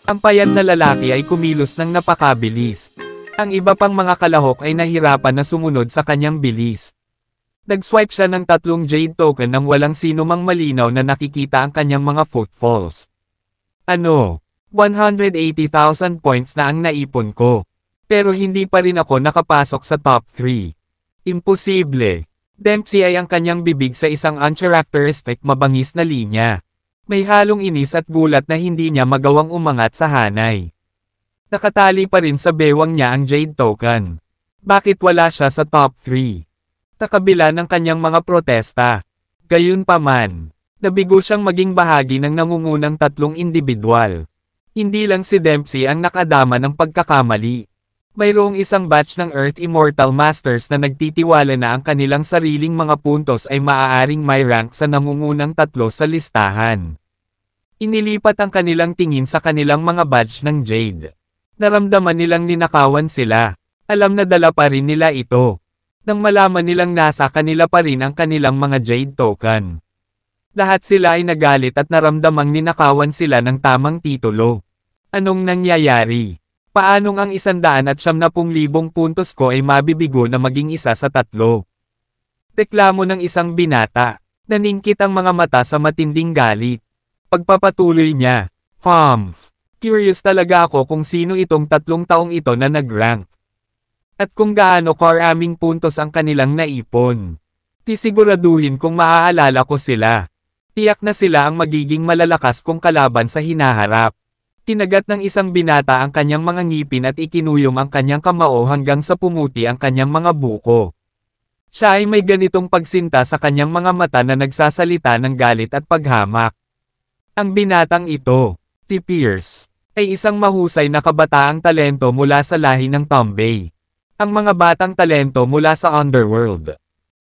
Ang payat na lalaki ay kumilos ng napakabilis. Ang iba pang mga kalahok ay nahirapan na sumunod sa kanyang bilis. Nag-swipe siya ng 3 jade token nang walang sino mang malinaw na nakikita ang kanyang mga footfalls. 180,000 points na ang naipon ko. Pero hindi pa rin ako nakapasok sa top 3. Imposible. Dempsey ay ang kanyang bibig sa isang uncharacteristic mabangis na linya. May halong inis at gulat na hindi niya magawang umangat sa hanay. Nakatali pa rin sa bewang niya ang jade token. Bakit wala siya sa top 3? Takabila ng kanyang mga protesta. Gayunpaman, nabigo siyang maging bahagi ng nangungunang 3 individual. Hindi lang si Dempsey ang nakadama ng pagkakamali. Mayroong isang batch ng Earth Immortal Masters na nagtitiwala na ang kanilang sariling mga puntos ay maaaring may rank sa nangungunang 3 sa listahan. Inilipat ang kanilang tingin sa kanilang mga badge ng Jade. Naramdaman nilang ninakawan sila. Alam na dala pa rin nila ito. Nang malaman nilang nasa kanila pa rin ang kanilang mga Jade token. Lahat sila ay nagalit at naramdamang ninakawan sila ng tamang titulo. Anong nangyayari? Paanong ang 170,000 puntos ko ay mabibigo na maging isa sa 3? Reklamo ng isang binata. Naningkit ang mga mata sa matinding galit. Pagpapatuloy niya. Curious talaga ako kung sino itong 3 taong ito na nag-rank. At kung gaano karaming puntos ang kanilang naipon. Tisiguraduhin kung maaalala ko sila. Tiyak na sila ang magiging malalakas kong kalaban sa hinaharap. Tinagat ng isang binata ang kanyang mga ngipin at ikinuyom ang kanyang kamao hanggang sa pumuti ang kanyang mga buko. Siya ay may ganitong pagsinta sa kanyang mga mata na nagsasalita ng galit at paghamak. Ang binatang ito, si Pierce, ay isang mahusay na kabataang talento mula sa lahi ng Tombay. Ang mga batang talento mula sa Underworld,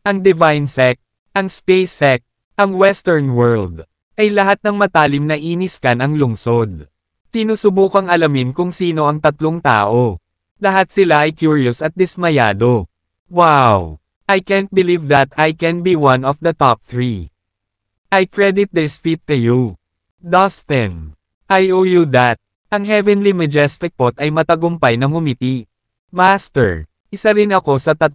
ang Divine Sect, ang Space Sect, ang Western World, ay lahat ng matalim na iniskan ang lungsod. Tinusubukang alamin kung sino ang 3 tao. Lahat sila ay curious at dismayado. Wow! I can't believe that I can be one of the top 3. I credit this feat to you, Dustin. I owe you that. Ang Heavenly Majestic Pot ay matagumpay na ngumiti. Master, isa rin ako sa 3.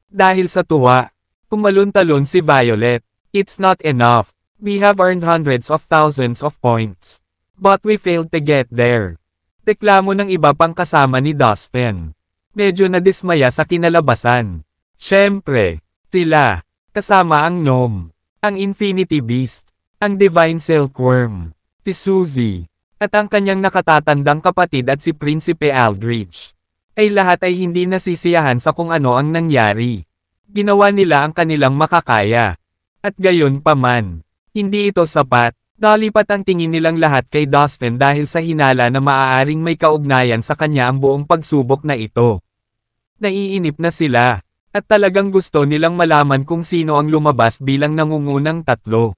Dahil sa tuwa, kumalun-talon si Violet. It's not enough. We have earned hundreds of thousands of points. But we failed to get there. Reklamo ng iba pang kasama ni Dustin. Medyo nadismaya sa kinalabasan. Siyempre, sila, kasama ang Gnome, ang Infinity Beast, ang Divine Silkworm, si Suzy, at ang kanyang nakatatandang kapatid at si Prinsipe Aldrich. Ay lahat ay hindi nasisiyahan sa kung ano ang nangyari. Ginawa nila ang kanilang makakaya. At gayon pa man, hindi ito sapat. Nalipat ang tingin nilang lahat kay Dustin dahil sa hinala na maaaring may kaugnayan sa kanya ang buong pagsubok na ito. Naiinip na sila, at talagang gusto nilang malaman kung sino ang lumabas bilang nangungunang 3.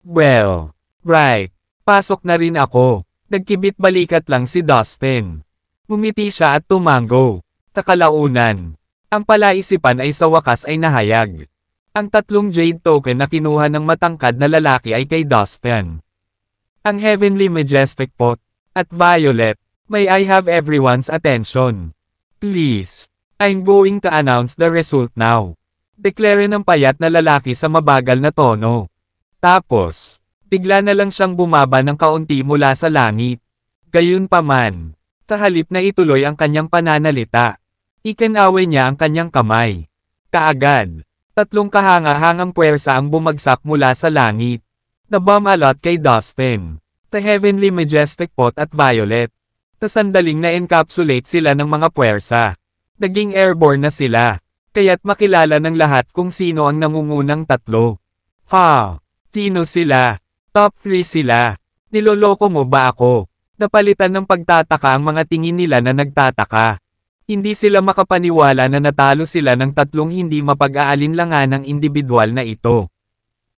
Well, right, pasok na rin ako. Nagkibit balikat lang si Dustin. Ngumiti siya at tumango. Sa kalaunan, ang palaisipan ay sa wakas ay nahayag. Ang 3 jade token na kinuha ng matangkad na lalaki ay kay Dustin. Ang Heavenly Majestic Pot, at Violet, may I have everyone's attention? Please, I'm going to announce the result now. Deklare ng payat na lalaki sa mabagal na tono. Tapos, bigla na lang siyang bumaba ng kaunti mula sa langit. Gayunpaman, sa halip na ituloy ang kanyang pananalita, ikinaway niya ang kanyang kamay. Kaagad, 3 kahanga-hangang puwersa ang bumagsak mula sa langit. Nabumalot kay Dustin, sa Heavenly Majestic Pot at Violet. Sa sandaling na-encapsulate sila ng mga puwersa. Naging airborne na sila, kaya't makilala ng lahat kung sino ang nangungunang 3. Sino sila? Top 3 sila. Niloloko mo ba ako? Napalitan ng pagtataka ang mga tingin nila na nagtataka. Hindi sila makapaniwala na natalo sila ng 3 hindi mapag-aalinlangan ng individual na ito.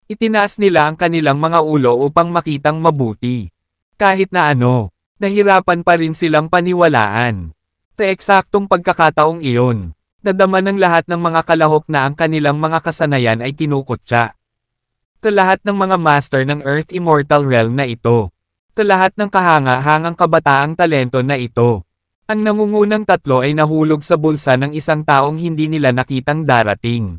Itinaas nila ang kanilang mga ulo upang makitang mabuti. Kahit na ano, nahirapan pa rin silang paniwalaan. Sa eksaktong pagkakataong iyon, nadama ng lahat ng mga kalahok na ang kanilang mga kasanayan ay kinukutya. Sa lahat ng mga master ng Earth Immortal Realm na ito. Sa lahat ng kahanga-hangang kabataang talento na ito. Ang nangungunang tatlo ay nahulog sa bulsa ng isang taong hindi nila nakitang darating.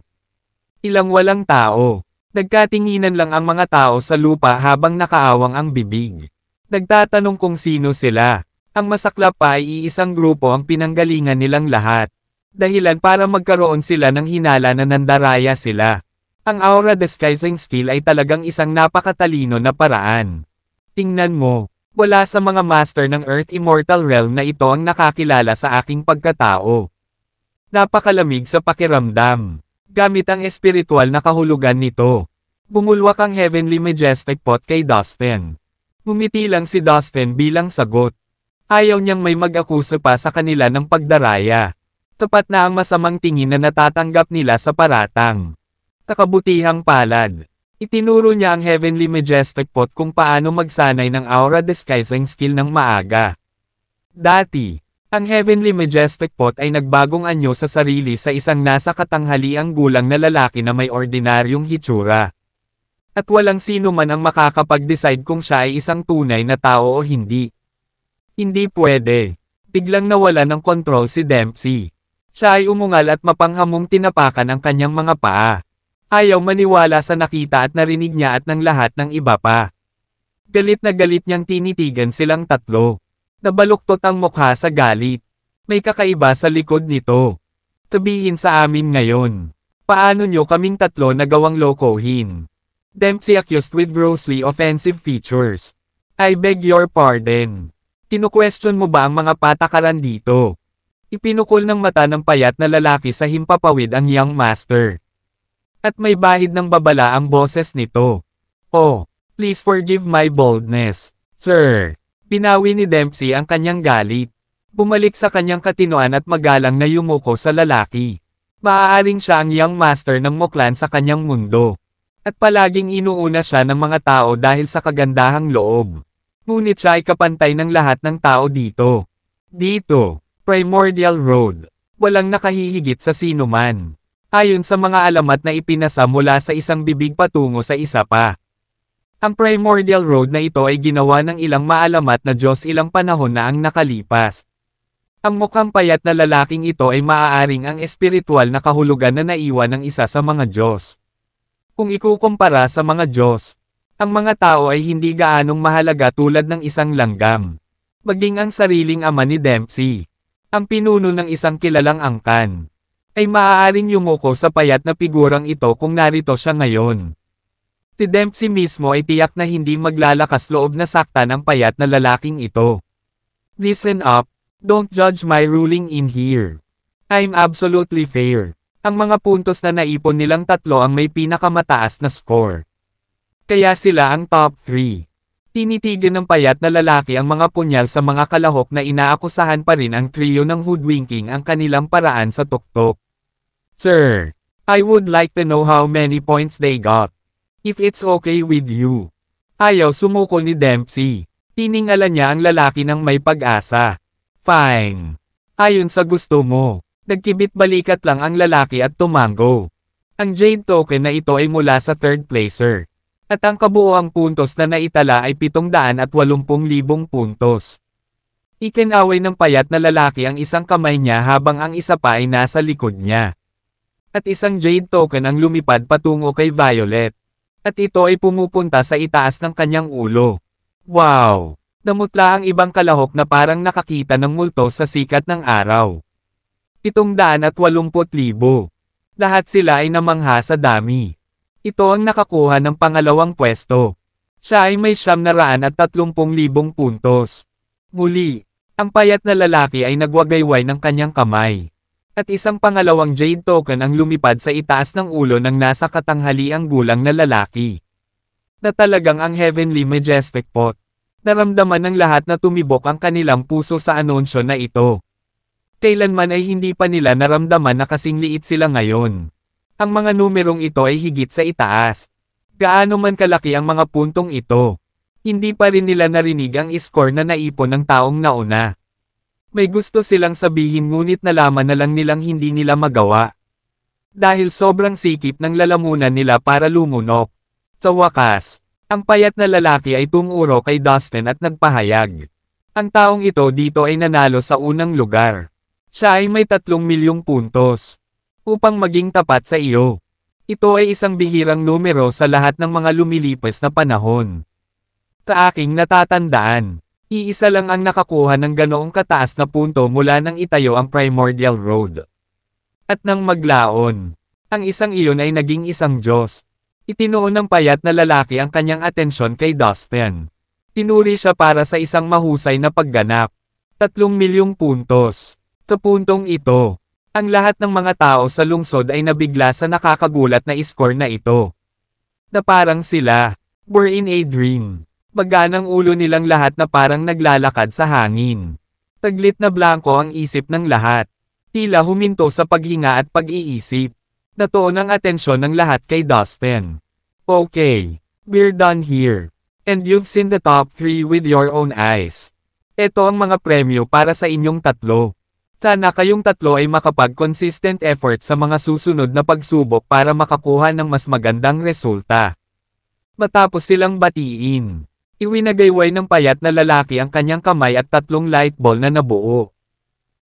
Ilang walang tao. Nagkatinginan lang ang mga tao sa lupa habang nakaawang ang bibig. Nagtatanong kung sino sila. Ang masaklap pa ay iisang grupo ang pinanggalingan nilang lahat. Dahilan para magkaroon sila ng hinala na nandaraya sila. Ang aura disguising skill ay talagang isang napakatalino na paraan. Tingnan mo, wala sa mga master ng Earth Immortal Realm na ito ang nakakilala sa aking pagkatao. Napakalamig sa pakiramdam. Gamit ang espiritual na kahulugan nito. Bumulwak ang Heavenly Majestic Pot kay Dustin. Ngumiti lang si Dustin bilang sagot. Ayaw niyang may mag-akusa pa sa kanila ng pagdaraya. Tapat na ang masamang tingin na natatanggap nila sa paratang. Takabutihang palad. Itinuro niya ang Heavenly Majestic Pot kung paano magsanay ng aura disguising skill ng maaga. Dati, ang Heavenly Majestic Pot ay nagbagong anyo sa sarili sa isang nasa katanghaliang gulang na lalaki na may ordinaryong hitsura. At walang sino man ang makakapag-decide kung siya ay isang tunay na tao o hindi. Hindi pwede. Biglang nawala ng kontrol si Dempsey. Siya ay umungal at mapanghamong tinapakan ang kanyang mga paa. Ayaw maniwala sa nakita at narinig niya at ng lahat ng iba pa. Galit na galit niyang tinitigan silang tatlo. Nabaluktot ang mukha sa galit. May kakaiba sa likod nito. Sabihin sa amin ngayon. Paano nyo kaming tatlo nagawang lokohin? Dempsey accused with grossly offensive features. I beg your pardon. Kinu-question mo ba ang mga patakaran dito? Ipinukol ng mata ng payat na lalaki sa himpapawid ang young master. At may bahid ng babala ang boses nito. Oh, please forgive my boldness, sir. Pinawi ni Dempsey ang kanyang galit. Bumalik sa kanyang katinoan at magalang na yumuko sa lalaki. Maaaring siya ang young master ng Muklan sa kanyang mundo. At palaging inuuna siya ng mga tao dahil sa kagandahang loob. Ngunit siya ay kapantay ng lahat ng tao dito. Dito, Primordial Road. Walang nakahihigit sa sino man. Ayon sa mga alamat na ipinasa mula sa isang bibig patungo sa isa pa. Ang Primordial Road na ito ay ginawa ng ilang maalamat na Diyos ilang panahon na ang nakalipas. Ang mukhang payat na lalaking ito ay maaaring ang espiritual na kahulugan na naiwan ng isa sa mga Diyos. Kung ikukumpara sa mga Diyos, ang mga tao ay hindi gaanong mahalaga tulad ng isang langgam. Maging ang sariling ama ni Dempsey, ang pinuno ng isang kilalang angkan, ay maaaring yumuko sa payat na figurang ito kung narito siya ngayon. Si Dempsey mismo ay tiyak na hindi maglalakas loob na saktan ang payat na lalaking ito. Listen up, don't judge my ruling in here. I'm absolutely fair. Ang mga puntos na naipon nilang tatlo ang may pinakamataas na score. Kaya sila ang top 3. Tinitigan ng payat na lalaki ang mga punyal sa mga kalahok na inaakusahan pa rin ang trio ng hoodwinking ang kanilang paraan sa tuktok. Sir, I would like to know how many points they got. If it's okay with you. Ayaw sumuko ni Dempsey. Tiningalan niya ang lalaki ng may pag-asa. Fine. Ayon sa gusto mo. Nagkibit balikat lang ang lalaki at tumango. Ang Jade token na ito ay mula sa third placer. At ang kabuoang puntos na naitala ay 780,000 puntos. Ikinaway ng payat na lalaki ang isang kamay niya habang ang isa pa ay nasa likod niya. At isang Jade token ang lumipad patungo kay Violet. At ito ay pumupunta sa itaas ng kanyang ulo. Wow! Namutla ang ibang kalahok na parang nakakita ng multo sa sikat ng araw. 780,000. Lahat sila ay namangha sa dami. Ito ang nakakuha ng pangalawang pwesto. Siya ay may 930,000 puntos. Muli, ang payat na lalaki ay nagwagayway ng kanyang kamay. At isang pangalawang Jade token ang lumipad sa itaas ng ulo ng nasa katanghaliang gulang na lalaki. Na talagang ang Heavenly Majestic Pot. Naramdaman ng lahat na tumibok ang kanilang puso sa anunsyo na ito. Kailanman ay hindi pa nila naramdaman na kasing liit sila ngayon. Ang mga numerong ito ay higit sa itaas. Gaano man kalaki ang mga puntong ito, hindi pa rin nila narinig ang score na naipon ng taong nauna. May gusto silang sabihin ngunit nalaman na lang nilang hindi nila magawa. Dahil sobrang sikip ng lalamunan nila para lumunok. Sa wakas, ang payat na lalaki ay tumuro kay Dustin at nagpahayag. Ang taong ito dito ay nanalo sa unang lugar. Siya ay may 3 milyong puntos. Upang maging tapat sa iyo. Ito ay isang bihirang numero sa lahat ng mga lumilipas na panahon. Sa aking natatandaan, iisa lang ang nakakuha ng ganoong kataas na punto mula nang itayo ang Primordial Road. At nang maglaon, ang isang iyon ay naging isang Diyos. Itinuon ng payat na lalaki ang kanyang atensyon kay Dustin. Pinuri siya para sa isang mahusay na pagganap. 3 milyong puntos. Sa puntong ito, ang lahat ng mga tao sa lungsod ay nabigla sa nakakagulat na score na ito. Na parang sila, were in a dream. Magaan ang ulo nilang lahat na parang naglalakad sa hangin. Taglit na blanko ang isip ng lahat. Tila huminto sa paghinga at pag-iisip. Natuon ang atensyon ng lahat kay Dustin. Okay, we're done here. And you've seen the top 3 with your own eyes. Ito ang mga premyo para sa inyong tatlo. Sana kayong tatlo ay makapag-consistent effort sa mga susunod na pagsubok para makakuha ng mas magandang resulta. Matapos silang batiin, iwinagayway ng payat na lalaki ang kanyang kamay at 3 light ball na nabuo.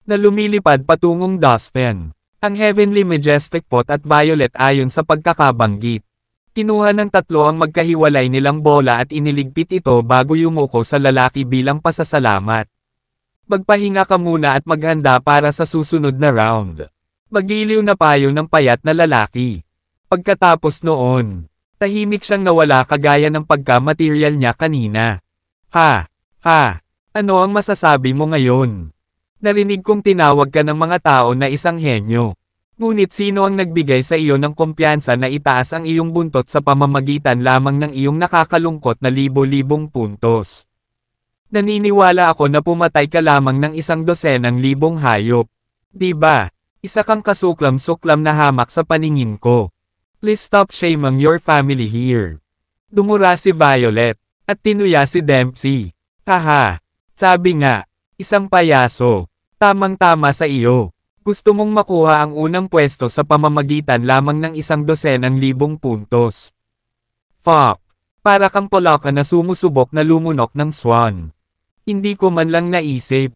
Na lumilipad patungong Dustin. Ang Heavenly Majestic Pot at Violet ayon sa pagkakabanggit. Kinuha ng tatlo ang magkahiwalay nilang bola at iniligpit ito bago yumuko sa lalaki bilang pasasalamat. Magpahinga ka muna at maghanda para sa susunod na round. Magiliw na payo ng payat na lalaki. Pagkatapos noon, tahimik siyang nawala kagaya ng pagka-material niya kanina. Ha? Ano ang masasabi mo ngayon? Narinig kong tinawag ka ng mga tao na isang henyo. Ngunit sino ang nagbigay sa iyo ng kumpiyansa na itaas ang iyong buntot sa pamamagitan lamang ng iyong nakakalungkot na libo-libong puntos? Naniniwala ako na pumatay ka lamang ng 100,000 hayop. Diba? Isa kang kasuklam-suklam na hamak sa paningin ko. Please stop shaming your family here. Dumura si Violet, at tinuya si Dempsey. Haha. Sabi nga, isang payaso. Tamang-tama sa iyo. Gusto mong makuha ang unang pwesto sa pamamagitan lamang ng 100,000 puntos. Fuck. Para kang polaka na sumusubok na lumunok ng swan. Hindi ko man lang naisip.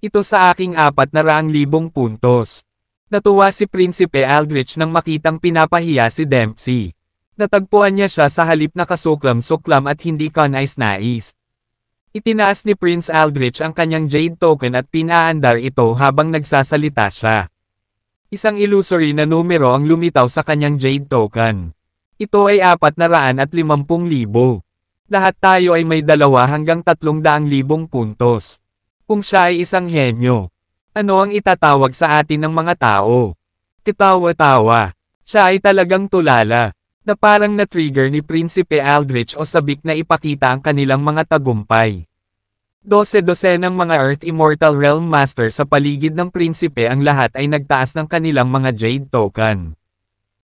Ito sa aking 400,000 puntos. Natuwa si Prinsipe Aldrich nang makitang pinapahiya si Dempsey. Natagpuan niya siya sa halip na kasuklam-suklam at hindi kanais-nais. Itinaas ni Prince Aldrich ang kanyang Jade Token at pinaandar ito habang nagsasalita siya. Isang illusory na numero ang lumitaw sa kanyang Jade Token. Ito ay 450,000. Lahat tayo ay may 2 hanggang 300,000 puntos. Kung siya ay isang henyo, ano ang itatawag sa atin ng mga tao? Kitawa-tawa. Siya ay talagang tulala. Na parang na-trigger ni Prinsipe Aldrich o sabik na ipakita ang kanilang mga tagumpay. 12 ng mga Earth Immortal Realm Master sa paligid ng Prinsipe ang lahat ay nagtaas ng kanilang mga Jade Token.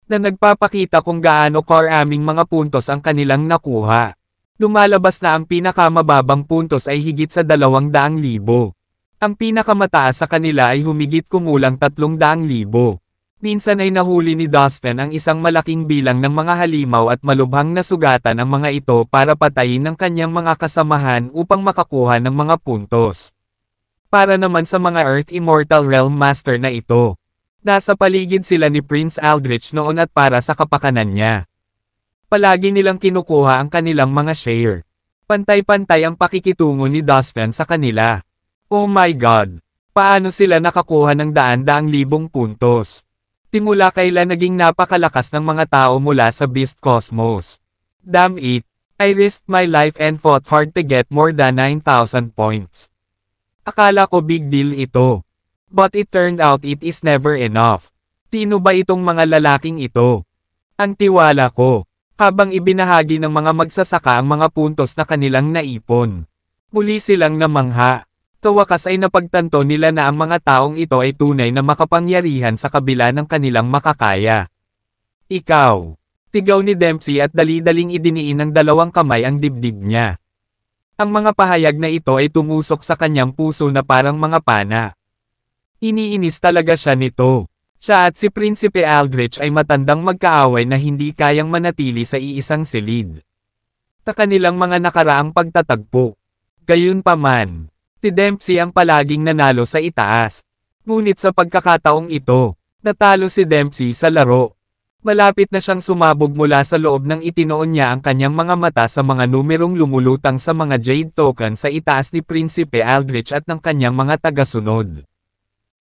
Na nagpapakita kung gaano karaming mga puntos ang kanilang nakuha. Lumalabas na ang pinakamababang puntos ay higit sa 200,000. Ang pinakamataas sa kanila ay humigit kumulang 300,000. Minsan ay nahuli ni Dustin ang isang malaking bilang ng mga halimaw at malubhang nasugatan ang mga ito para patayin ng kanyang mga kasamahan upang makakuha ng mga puntos. Para naman sa mga Earth Immortal Realm Master na ito. Nasa paligid sila ni Prince Aldrich noon at para sa kapakanan niya. Palagi nilang kinukuha ang kanilang mga share. Pantay-pantay ang pakikitungo ni Dustin sa kanila. Oh my God! Paano sila nakakuha ng daan-daang libong puntos? Simula kailan naging napakalakas ng mga tao mula sa Beast Cosmos. Damn it, I risked my life and fought hard to get more than 9,000 points. Akala ko big deal ito. But it turned out it is never enough. Sino ba itong mga lalaking ito? Ang tiwala ko, habang ibinahagi ng mga magsasaka ang mga puntos na kanilang naipon. Muli silang namangha. Sa wakas ay napagtanto nila na ang mga taong ito ay tunay na makapangyarihan sa kabila ng kanilang makakaya. Ikaw. Tigaw ni Dempsey at dali-daling idiniin ng 2 kamay ang dibdib niya. Ang mga pahayag na ito ay tumusok sa kanyang puso na parang mga pana. Iniinis talaga siya nito. Siya at si Prinsipe Aldrich ay matandang magkaaway na hindi kayang manatili sa iisang silid. Sa kanilang mga nakaraang pagtatagpo. Gayunpaman, si Dempsey ang palaging nanalo sa itaas. Ngunit sa pagkakataong ito, natalo si Dempsey sa laro. Malapit na siyang sumabog mula sa loob nang itinoon niya ang kanyang mga mata sa mga numerong lumulutang sa mga jade token sa itaas ni Prinsipe Aldrich at ng kanyang mga tagasunod.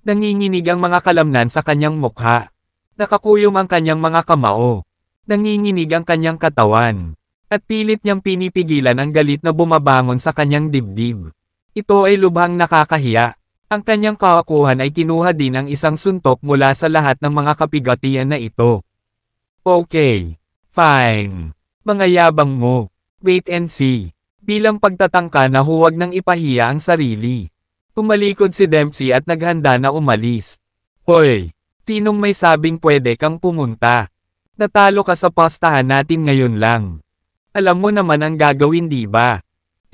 Nanginginig ang mga kalamnan sa kanyang mukha. Nakakuyom ang kanyang mga kamao. Nanginginig ang kanyang katawan. At pilit niyang pinipigilan ang galit na bumabangon sa kanyang dibdib. Ito ay lubhang nakakahiya. Ang kanyang kakuhan ay kinuha din ang isang suntok mula sa lahat ng mga kapigatian na ito. Okay. Fine. Mga yabang mo. Wait and see. Bilang pagtatangka na huwag nang ipahiya ang sarili. Tumalikod si Dempsey at naghanda na umalis. Hoy! Sinong may sabing pwede kang pumunta? Natalo ka sa pastahan natin ngayon lang. Alam mo naman ang gagawin, di ba?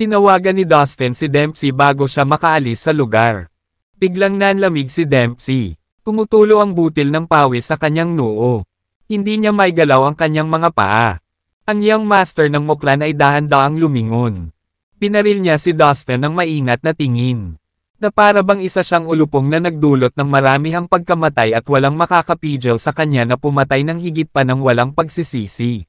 Tinawagan ni Dustin si Dempsey bago siya makaalis sa lugar. Biglang nanlamig si Dempsey. Tumutulo ang butil ng pawis sa kanyang noo. Hindi niya maigalaw ang kanyang mga paa. Ang young master ng Muklan ay dahan-daang lumingon. Pinaril niya si Dustin ng maingat na tingin. Na para bang isa siyang ulupong na nagdulot ng maramihang pagkamatay at walang makakapigil sa kanya na pumatay ng higit pa ng walang pagsisisi.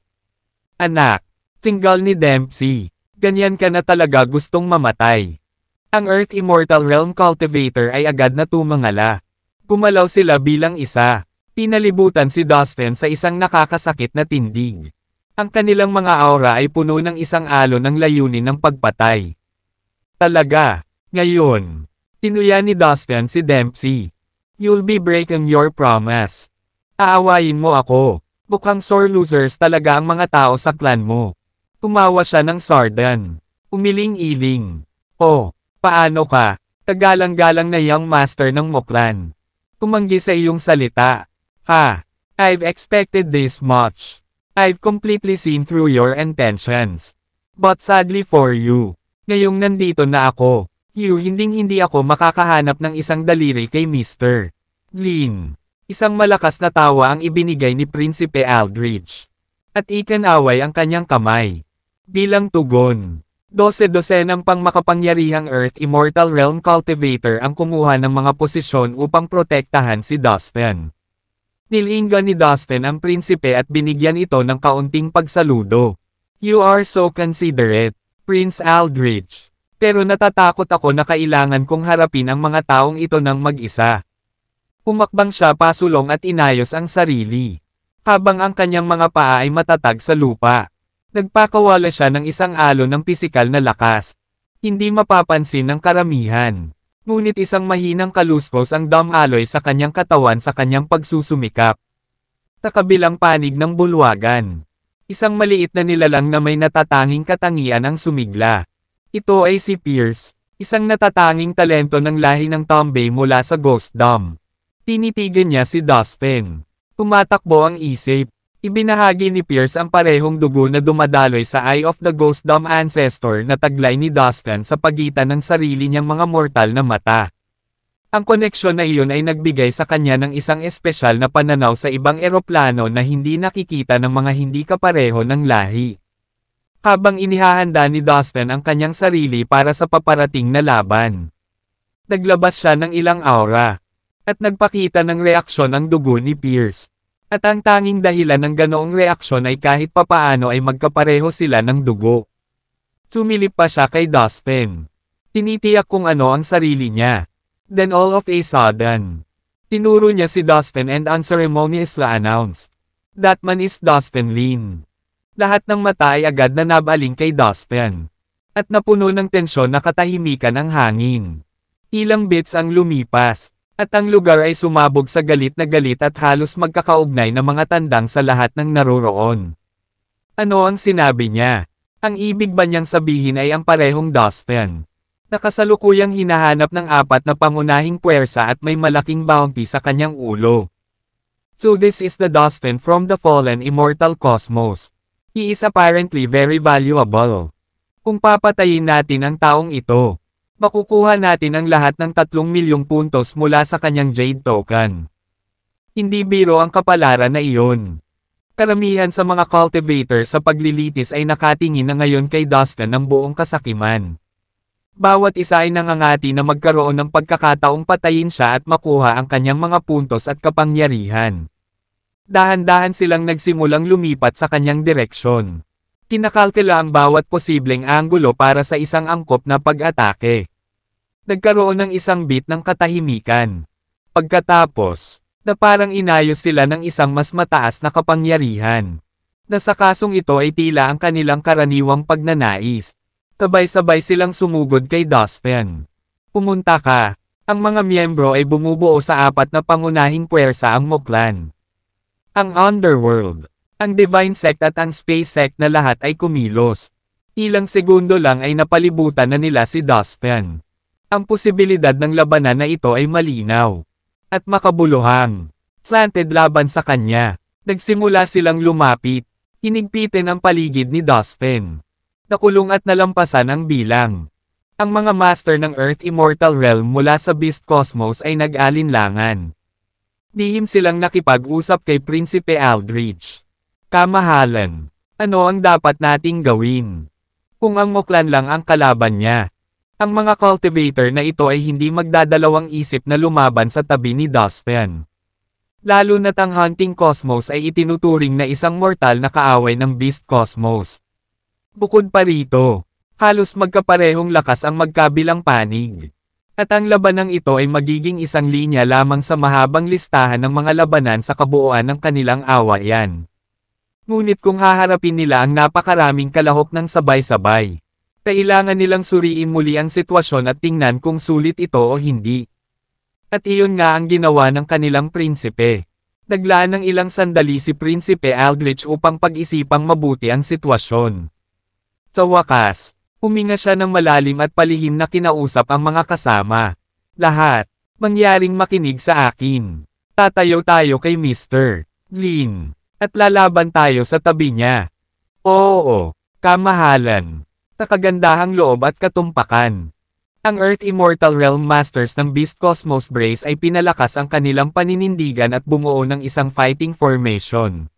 Anak, tinggal ni Dempsey, ganyan ka na talaga gustong mamatay. Ang Earth Immortal Realm Cultivator ay agad na tumangala. Gumalaw sila bilang isa. Pinalibutan si Dustin sa isang nakakasakit na tindig. Ang kanilang mga aura ay puno ng isang alon ng layunin ng pagpatay. Talaga, ngayon. Tinuya ni Dustin si Dempsey. You'll be breaking your promise. Aawayin mo ako. Mukhang sore losers talaga ang mga tao sa clan mo. Tumawa siya ng sardan. Umiling-iling. Oh, paano ka? Tagalang-galang na young master ng Muklan. Tumanggi sa iyong salita. Ha? I've expected this much. I've completely seen through your intentions. But sadly for you, ngayong nandito na ako. Hinding-hindi ako makakahanap ng isang daliri kay Mr. Glynn. Isang malakas na tawa ang ibinigay ni Prinsipe Aldrich. At ikanaway ang kanyang kamay. Bilang tugon, 12-dosenang pang makapangyarihang Earth Immortal Realm Cultivator ang kumuha ng mga posisyon upang protektahan si Dustin. Nilinggan ni Dustin ang prinsipe at binigyan ito ng kaunting pagsaludo. You are so considerate, Prince Aldrich. Pero natatakot ako na kailangan kong harapin ang mga taong ito ng mag-isa. Pumakbang siya pasulong at inayos ang sarili. Habang ang kanyang mga paa ay matatag sa lupa. Nagpakawala siya ng isang alon ng pisikal na lakas. Hindi mapapansin ng karamihan. Ngunit isang mahinang kaluskos ang damaloy sa kanyang katawan sa kanyang pagsusumikap. Sa kabilang panig ng bulwagan. Isang maliit na nilalang na may natatanging katangian ang sumigla. Ito ay si Pierce, isang natatanging talento ng lahi ng Tombay mula sa Ghost Dome. Tinitigan niya si Dustin. Tumatakbo ang isip. Ibinahagi ni Pierce ang parehong dugo na dumadaloy sa Eye of the Ghost Dome ancestor na taglay ni Dustin sa pagitan ng sarili niyang mga mortal na mata. Ang koneksyon na iyon ay nagbigay sa kanya ng isang espesyal na pananaw sa ibang eroplano na hindi nakikita ng mga hindi kapareho ng lahi. Habang inihahanda ni Dustin ang kanyang sarili para sa paparating na laban. Naglabas siya ng ilang aura. At nagpakita ng reaksyon ang dugo ni Pierce. At ang tanging dahilan ng ganoong reaksyon ay kahit papaano ay magkapareho sila ng dugo. Sumilip pa siya kay Dustin. Tinitiyak kung ano ang sarili niya. Then all of a sudden, tinuro niya si Dustin and unceremoniously announced, "That man is Dustin Lin." Lahat ng mata ay agad na nabaling kay Dustin. At napuno ng tensyon na katahimikan ang hangin. Ilang bits ang lumipas. At ang lugar ay sumabog sa galit na galit at halos magkakaugnay na mga tandang sa lahat ng naroroon. Ano ang sinabi niya? Ang ibig ba niyang sabihin ay ang parehong Dustin? Nakasalukuyang hinahanap ng apat na pangunahing puwersa at may malaking bounty sa kanyang ulo. So this is the Dustin from the fallen immortal cosmos. He is apparently very valuable. Kung papatayin natin ang taong ito, makukuha natin ang lahat ng 3 milyong puntos mula sa kanyang Jade Token. Hindi biro ang kapalaran na iyon. Karamihan sa mga cultivator sa paglilitis ay nakatingin na ngayon kay Dustin ng buong kasakiman. Bawat isa ay nangangati na magkaroon ng pagkakataong patayin siya at makuha ang kanyang mga puntos at kapangyarihan. Dahan-dahan silang nagsimulang lumipat sa kanyang direksyon. Kinakalkula ang bawat posibleng anggulo para sa isang angkop na pag-atake. Nagkaroon ng isang bit ng katahimikan. Pagkatapos, na parang inayos sila ng isang mas mataas na kapangyarihan. Na sa kasong ito ay tila ang kanilang karaniwang pagnanais. Sabay-sabay silang sumugod kay Dustin. Pumunta ka. Ang mga miyembro ay bumubuo sa apat na pangunahing puwersa ang Muklan. Ang Underworld, ang Divine Sect at ang Space Sect na lahat ay kumilos. Ilang segundo lang ay napalibutan na nila si Dustin. Ang posibilidad ng labanan na ito ay malinaw. At makabuluhang. Slanted laban sa kanya. Nagsimula silang lumapit. Hinigpitin ang paligid ni Dustin. Nakulong at nalampasan ang bilang. Ang mga master ng Earth Immortal Realm mula sa Beast Cosmos ay nag-alinlangan. Lihim silang nakipag-usap kay Prinsipe Aldrich. Kamahalan. Ano ang dapat nating gawin? Kung ang Muklan lang ang kalaban niya. Ang mga cultivator na ito ay hindi magdadalawang isip na lumaban sa tabi ni Dustin. Lalo na't ang Hunting Cosmos ay itinuturing na isang mortal na kaaway ng Beast Cosmos. Bukod pa rito, halos magkaparehong lakas ang magkabilang panig. At ang labanang ito ay magiging isang linya lamang sa mahabang listahan ng mga labanan sa kabuuan ng kanilang awayan. Ngunit kung haharapin nila ang napakaraming kalahok ng sabay-sabay, kailangan nilang suriin muli ang sitwasyon at tingnan kung sulit ito o hindi. At iyon nga ang ginawa ng kanilang prinsipe. Naglaan ng ilang sandali si Prinsipe Aldrich upang pag-isipang mabuti ang sitwasyon. Sa wakas, huminga siya ng malalim at palihim na kinausap ang mga kasama. Lahat, mangyaring makinig sa akin. Tatayo tayo kay Mr. Lin, at lalaban tayo sa tabi niya. Oo, kamahalan. Nakagandahang loob at katumpakan. Ang Earth Immortal Realm Masters ng Beast Cosmos Brace ay pinalakas ang kanilang paninindigan at bumuo ng isang fighting formation.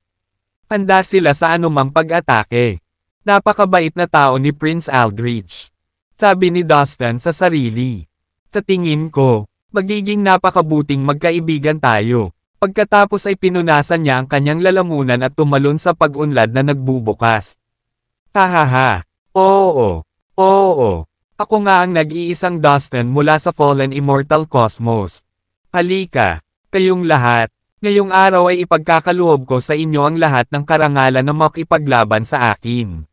Handa sila sa anumang pag-atake. Napakabait na tao ni Prince Aldrich. Sabi ni Dustin sa sarili. Sa tingin ko, magiging napakabuting magkaibigan tayo. Pagkatapos ay pinunasan niya ang kanyang lalamunan at tumalon sa pag-unlad na nagbubukas. Hahaha. Oo. Ako nga ang nag-iisang Dustin mula sa Fallen Immortal Cosmos. Halika, kayong lahat. Ngayong araw ay ipagkakaloob ko sa inyo ang lahat ng karangalan na makipaglaban sa akin.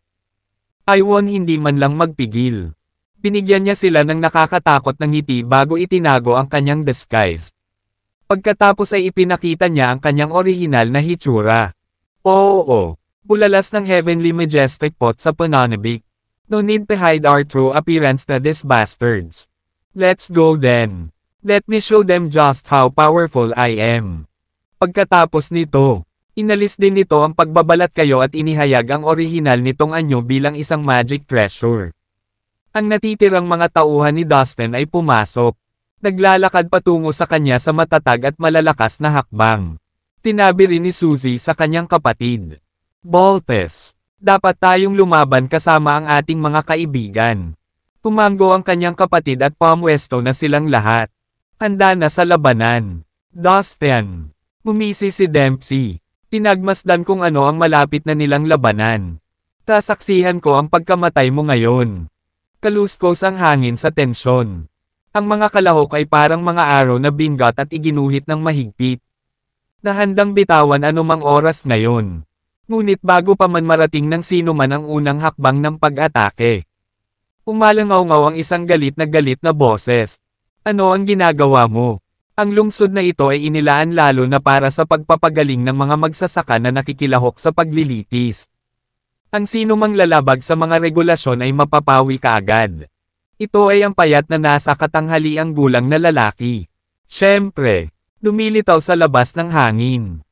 Iwon hindi man lang magpigil. Binigyan niya sila ng nakakatakot na ngiti bago itinago ang kanyang disguise. Pagkatapos ay ipinakita niya ang kanyang orihinal na hitsura. Oo, bulalas ng heavenly majestic pot sa pananabik. No need to hide our true appearance to these bastards. Let's go then. Let me show them just how powerful I am. Pagkatapos nito, inalis din nito ang pagbabalat kayo at inihayag ang orihinal nitong anyo bilang isang magic treasure. Ang natitirang mga tauhan ni Dustin ay pumasok. Naglalakad patungo sa kanya sa matatag at malalakas na hakbang. Tinabi rin ni Suzy sa kanyang kapatid. Boltes, dapat tayong lumaban kasama ang ating mga kaibigan. Tumango ang kanyang kapatid at pamwesto na silang lahat. Handa na sa labanan. Dustin. Umisi si Dempsey. Pinagmasdan kung ano ang malapit na nilang labanan. Sasaksihan ko ang pagkamatay mo ngayon. Kaluskos ang hangin sa tensyon. Ang mga kalahok ay parang mga araw na bingat at iginuhit ng mahigpit. Nahandang bitawan anumang oras ngayon. Ngunit bago pa man marating ng sino man ang unang hakbang ng pag-atake. Umalangaw-ngaw ang isang galit na boses. Ano ang ginagawa mo? Ang lungsod na ito ay inilaan lalo na para sa pagpapagaling ng mga magsasaka na nakikilahok sa paglilitis. Ang sino mang lalabag sa mga regulasyon ay mapapawi kaagad. Ito ay ang payat na nasa katanghaliang gulang na lalaki. Siyempre, lumilitaw sa labas ng hangin.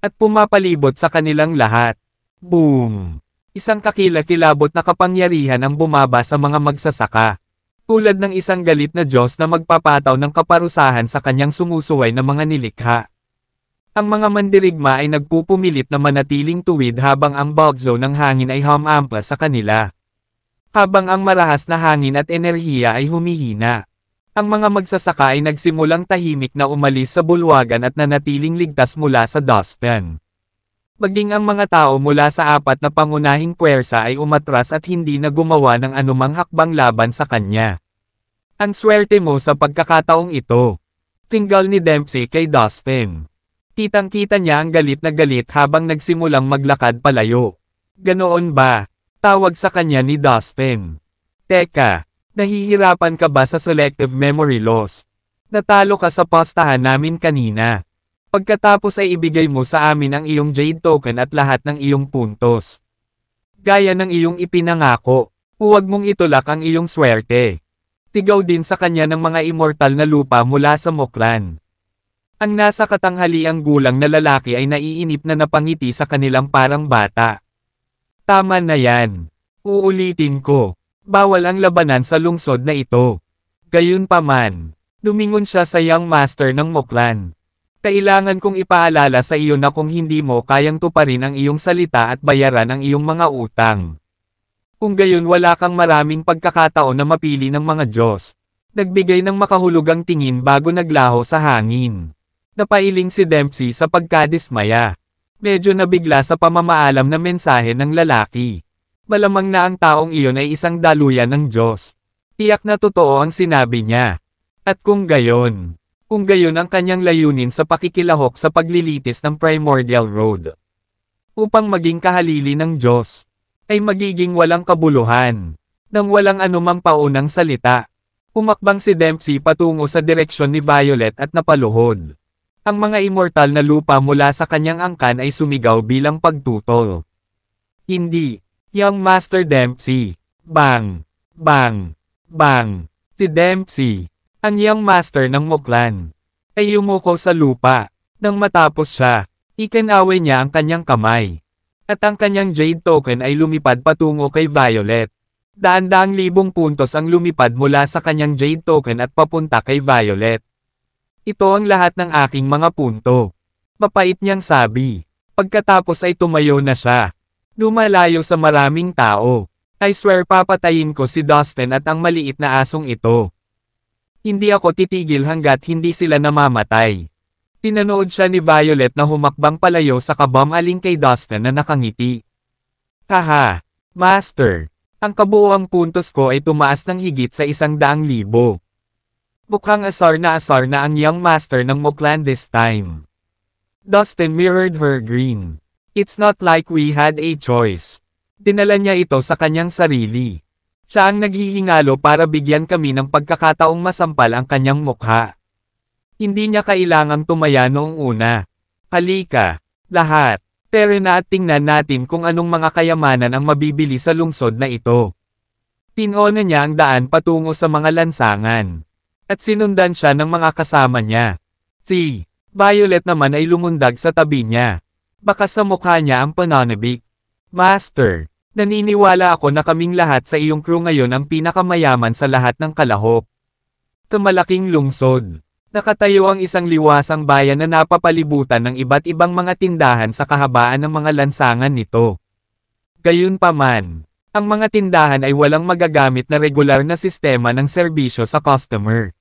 At pumapalibot sa kanilang lahat. Boom! Isang kakilakilabot na kapangyarihan ang bumaba sa mga magsasaka. Tulad ng isang galit na Diyos na magpapataw ng kaparusahan sa kanyang sumusuway na mga nilikha. Ang mga mandirigma ay nagpupumilit na manatiling tuwid habang ang bugzo ng hangin ay humampa sa kanila. Habang ang marahas na hangin at enerhiya ay humihina. Ang mga magsasaka ay nagsimulang tahimik na umalis sa bulwagan at nanatiling ligtas mula sa Dustin. Maging ang mga tao mula sa apat na pangunahing puwersa ay umatras at hindi na gumawa ng anumang hakbang laban sa kanya. Ang swerte mo sa pagkakataong ito. Tinggal ni Dempsey kay Dustin. Kitang-kita niya ang galit na galit habang nagsimulang maglakad palayo. Ganoon ba? Tawag sa kanya ni Dustin. Teka, nahihirapan ka ba sa selective memory loss? Natalo ka sa postahan namin kanina. Pagkatapos ay ibigay mo sa amin ang iyong Jade Token at lahat ng iyong puntos. Gaya ng iyong ipinangako, huwag mong itulak ang iyong swerte. Tigaw din sa kanya ng mga immortal na lupa mula sa Muklan. Ang nasa katanghaliang gulang na lalaki ay naiinip na napangiti sa kanilang parang bata. Tama na yan. Uulitin ko. Bawal ang labanan sa lungsod na ito. Gayunpaman, lumingon siya sa Young Master ng Muklan. Kailangan kong ipaalala sa iyo na kung hindi mo kayang tuparin ang iyong salita at bayaran ang iyong mga utang. Kung gayon wala kang maraming pagkakataon na mapili ng mga Diyos. Nagbigay ng makahulugang tingin bago naglaho sa hangin. Napailing si Dempsey sa pagkadismaya. Medyo nabigla sa pamamaalam na mensahe ng lalaki. Malamang na ang taong iyon ay isang daluyan ng Diyos. Tiyak na totoo ang sinabi niya. At kung gayon ang kanyang layunin sa pakikilahok sa paglilitis ng Primordial Road. Upang maging kahalili ng Diyos, ay magiging walang kabuluhan. Nang walang anumang paunang salita, umakbang si Dempsey patungo sa direksyon ni Violet at napaluhod. Ang mga immortal na lupa mula sa kanyang angkan ay sumigaw bilang pagtutol. Hindi, Young Master Dempsey. Bang! Bang! Bang! Si Dempsey, ang Young Master ng Muklan, ay yumuko sa lupa. Nang matapos siya, ikinaway niya ang kanyang kamay. At ang kanyang Jade Token ay lumipad patungo kay Violet. Daan-daang libong puntos ang lumipad mula sa kanyang Jade Token at papunta kay Violet. Ito ang lahat ng aking mga punto. Mapait niyang sabi. Pagkatapos ay tumayo na siya. Lumalayo sa maraming tao. I swear papatayin ko si Dustin at ang maliit na asong ito. Hindi ako titigil hanggat hindi sila namamatay. Pinanood siya ni Violet na humakbang palayo sa kabamaling kay Dustin na nakangiti. Haha, Master. Ang kabuuang puntos ko ay tumaas ng higit sa 100,000. Mukhang asar na ang Young Master ng Muklan this time. Dustin mirrored her grin. It's not like we had a choice. Dinala niya ito sa kanyang sarili. Siya ang naghihingalo para bigyan kami ng pagkakataong masampal ang kanyang mukha. Hindi niya kailangang tumaya noong una. Halika, lahat. Tara na at tingnan natin kung anong mga kayamanan ang mabibili sa lungsod na ito. Pinuna niya ang daan patungo sa mga lansangan. At sinundan siya ng mga kasama niya. Si Violet naman ay lumundag sa tabi niya. Baka sa mukha niya ang pananabik. Master, naniniwala ako na kaming lahat sa iyong crew ngayon ang pinakamayaman sa lahat ng kalahok. Sa malaking lungsod, nakatayo ang isang liwasang bayan na napapalibutan ng iba't ibang mga tindahan sa kahabaan ng mga lansangan nito. Gayunpaman, ang mga tindahan ay walang magagamit na regular na sistema ng serbisyo sa customer.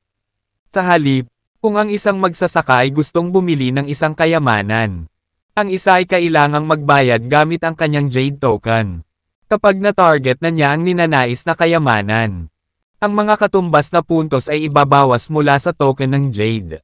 Sa halip, kung ang isang magsasaka ay gustong bumili ng isang kayamanan, ang isa ay kailangang magbayad gamit ang kanyang Jade Token. Kapag na-target na niya ang ninanais na kayamanan, ang mga katumbas na puntos ay ibabawas mula sa token ng Jade.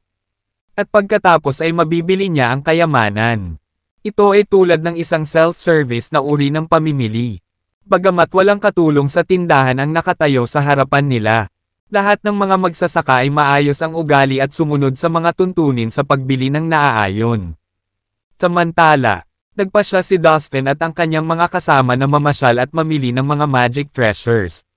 At pagkatapos ay mabibili niya ang kayamanan. Ito ay tulad ng isang self-service na uri ng pamimili. Bagamat walang katulong sa tindahan ang nakatayo sa harapan nila, lahat ng mga magsasaka ay maayos ang ugali at sumunod sa mga tuntunin sa pagbili ng naaayon. Samantala, nagpasya si Dustin at ang kanyang mga kasama na mamasyal at mamili ng mga magic treasures.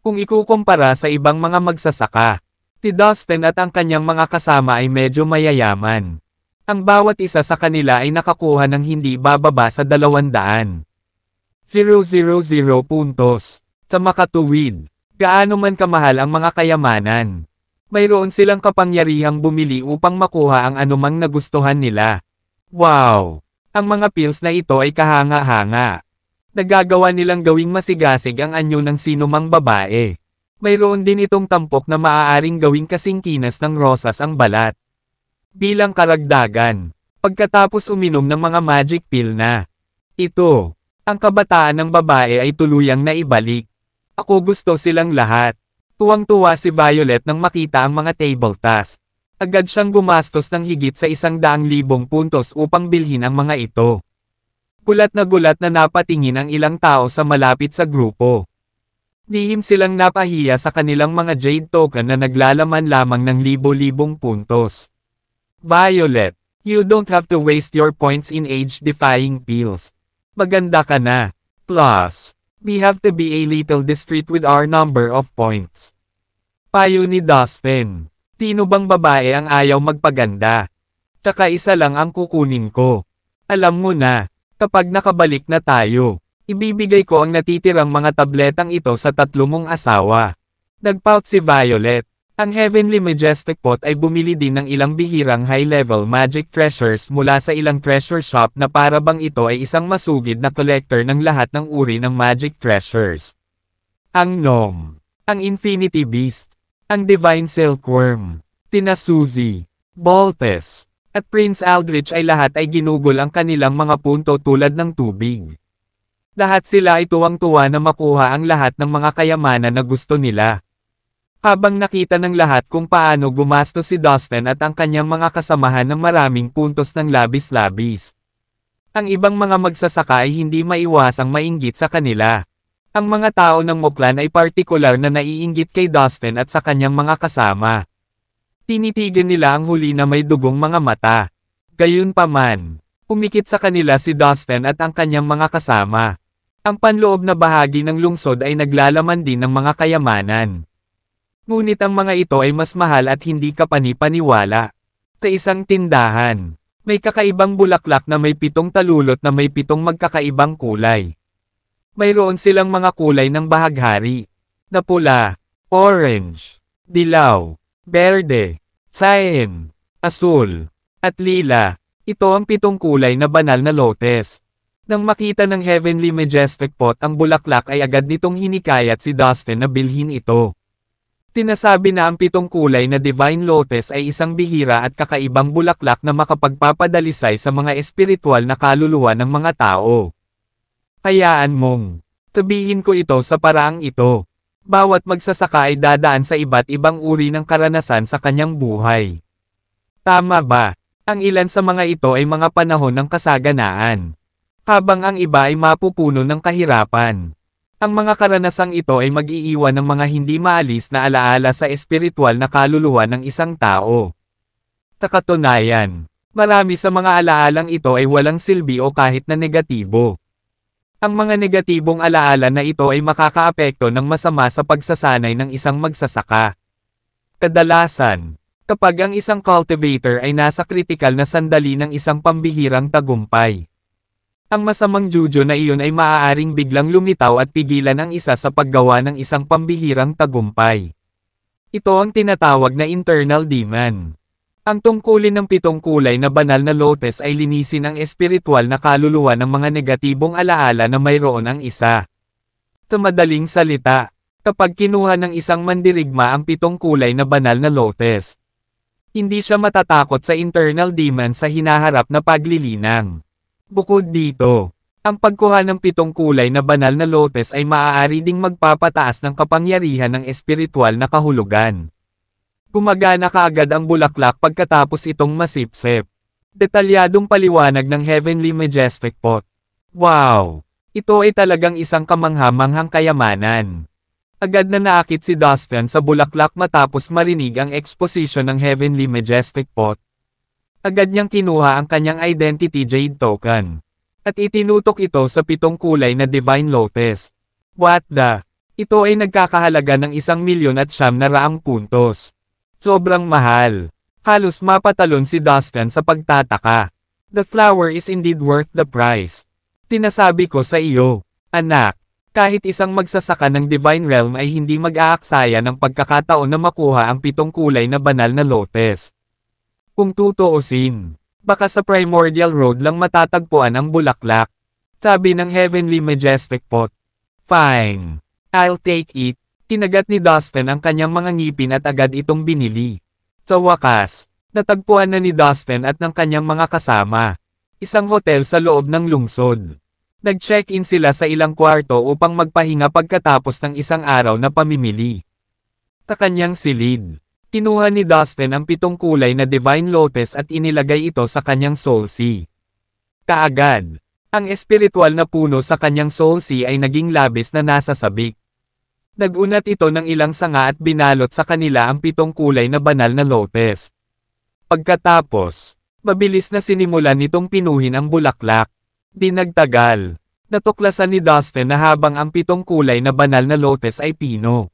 Kung ikukumpara sa ibang mga magsasaka, si Dustin at ang kanyang mga kasama ay medyo mayayaman. Ang bawat isa sa kanila ay nakakuha ng hindi bababa sa 200,000 puntos. Sa makatuwid, gaano man kamahal ang mga kayamanan, mayroon silang kapangyarihang bumili upang makuha ang anumang nagustuhan nila. Wow! Ang mga pills na ito ay kahanga-hanga. Nagagawa nilang gawing masigasig ang anyo ng sinumang babae. Mayroon din itong tampok na maaaring gawing kasing kinas ng rosas ang balat. Bilang karagdagan, pagkatapos uminom ng mga magic pill na ito, ang kabataan ng babae ay tuluyang naibalik. Ako gusto silang lahat. Tuwang-tuwa si Violet nang makita ang mga table task. Agad siyang gumastos ng higit sa 100,000 puntos upang bilhin ang mga ito. Gulat na napatingin ang ilang tao sa malapit sa grupo. Lihim silang napahiya sa kanilang mga jade token na naglalaman lamang ng libo-libong puntos. Violet, you don't have to waste your points in age-defying pills. Maganda ka na. Plus, we have to be a little discreet with our number of points. Payo ni Dustin. Sino bang babae ang ayaw magpaganda? Tsaka isa lang ang kukunin ko. Alam mo na, kapag nakabalik na tayo, ibibigay ko ang natitirang mga tabletang ito sa 3 mong asawa. Nagpout si Violet. Ang Heavenly Majestic Pot ay bumili din ng ilang bihirang high-level magic treasures mula sa ilang treasure shop na para bang ito ay isang masugid na collector ng lahat ng uri ng magic treasures. Ang Gnome, ang Infinity Beast, ang Divine Silkworm, Tina Suzy, Boltes, at Prince Aldrich ay lahat ay ginugol ang kanilang mga punto tulad ng tubig. Lahat sila ay tuwang-tuwa na makuha ang lahat ng mga kayamanan na gusto nila. Habang nakita ng lahat kung paano gumastos si Dustin at ang kanyang mga kasamahan ng maraming puntos ng labis-labis. Ang ibang mga magsasaka ay hindi maiwasang mainggit sa kanila. Ang mga tao ng Muklan ay partikular na naiinggit kay Dustin at sa kanyang mga kasama. Tinitigan nila ang huli na may dugong mga mata. Gayunpaman, umikit sa kanila si Dustin at ang kanyang mga kasama. Ang panloob na bahagi ng lungsod ay naglalaman din ng mga kayamanan. Ngunit ang mga ito ay mas mahal at hindi kapani-paniwala. Sa isang tindahan, may kakaibang bulaklak na may 7 talulot na may 7 magkakaibang kulay. Mayroon silang mga kulay ng bahaghari, na pula, orange, dilaw, berde, cyan, asul, at lila. Ito ang 7 kulay na banal na lotes. Nang makita ng Heavenly Majestic Pot ang bulaklak ay agad nitong hinikayat si Dustin na bilhin ito. Tinasabi na ang 7 kulay na Divine Lotus ay isang bihira at kakaibang bulaklak na makapagpapadalisay sa mga espiritual na kaluluwa ng mga tao. Hayaan mong sabihin ko ito sa paraang ito. Bawat magsasaka ay dadaan sa iba't ibang uri ng karanasan sa kanyang buhay. Tama ba? Ang ilan sa mga ito ay mga panahon ng kasaganaan, habang ang iba ay mapupuno ng kahirapan. Ang mga karanasang ito ay mag-iiwan ng mga hindi maalis na alaala sa espiritual na kaluluwa ng isang tao. Sa katunayan, marami sa mga alaalang ito ay walang silbi o kahit na negatibo. Ang mga negatibong alaala na ito ay makakaapekto ng masama sa pagsasanay ng isang magsasaka. Kadalasan, kapag ang isang cultivator ay nasa kritikal na sandali ng isang pambihirang tagumpay, ang masamang juju na iyon ay maaaring biglang lumitaw at pigilan ang isa sa paggawa ng isang pambihirang tagumpay. Ito ang tinatawag na internal demon. Ang tungkulin ng 7 kulay na banal na lotus ay linisin ang espiritual na kaluluwa ng mga negatibong alaala na mayroon ang isa. Sa madaling salita, kapag kinuha ng isang mandirigma ang 7 kulay na banal na lotus, hindi siya matatakot sa internal demon sa hinaharap na paglilinang. Bukod dito, ang pagkuha ng 7 kulay na banal na lotus ay maaari ding magpapataas ng kapangyarihan ng espiritual na kahulugan. Gumagana kaagad ang bulaklak pagkatapos itong masipsip. Detalyadong paliwanag ng Heavenly Majestic Pot. Wow! Ito ay talagang isang kamangha-manghang kayamanan. Agad na naakit si Dustin sa bulaklak matapos marinig ang exposition ng Heavenly Majestic Pot. Agad niyang kinuha ang kanyang Identity Jade Token. At itinutok ito sa 7 kulay na Divine Lotus. What the? Ito ay nagkakahalaga ng 1,900,000 puntos. Sobrang mahal. Halos mapatalon si Dustin sa pagtataka. The flower is indeed worth the price. Tinasabi ko sa iyo, anak, kahit isang magsasaka ng Divine Realm ay hindi mag-aaksaya ng pagkakataon na makuha ang 7 kulay na banal na lotus. Kung tutuusin, Baka sa Primordial Road lang matatagpuan ang bulaklak. Sabi ng Heavenly Majestic Pot. Fine. I'll take it. Kinagat ni Dustin ang kanyang mga ngipin at agad itong binili. Sa wakas, natagpuan na ni Dustin at ng kanyang mga kasama isang hotel sa loob ng lungsod. Nag-check-in sila sa ilang kwarto upang magpahinga pagkatapos ng isang araw na pamimili. Sa kanyang silid, kinuha ni Dustin ang 7 kulay na Divine Lotus at inilagay ito sa kanyang Soul Sea. Kaagad, ang espiritual na puno sa kanyang Soul Sea ay naging labis na nasa sabik. Nagunat ito ng ilang sanga at binalot sa kanila ang 7 kulay na banal na lotus. Pagkatapos, mabilis na sinimulan nitong pinuhin ang bulaklak. Di nagtagal, natuklasan ni Dustin na habang ang 7 kulay na banal na lotus ay pino,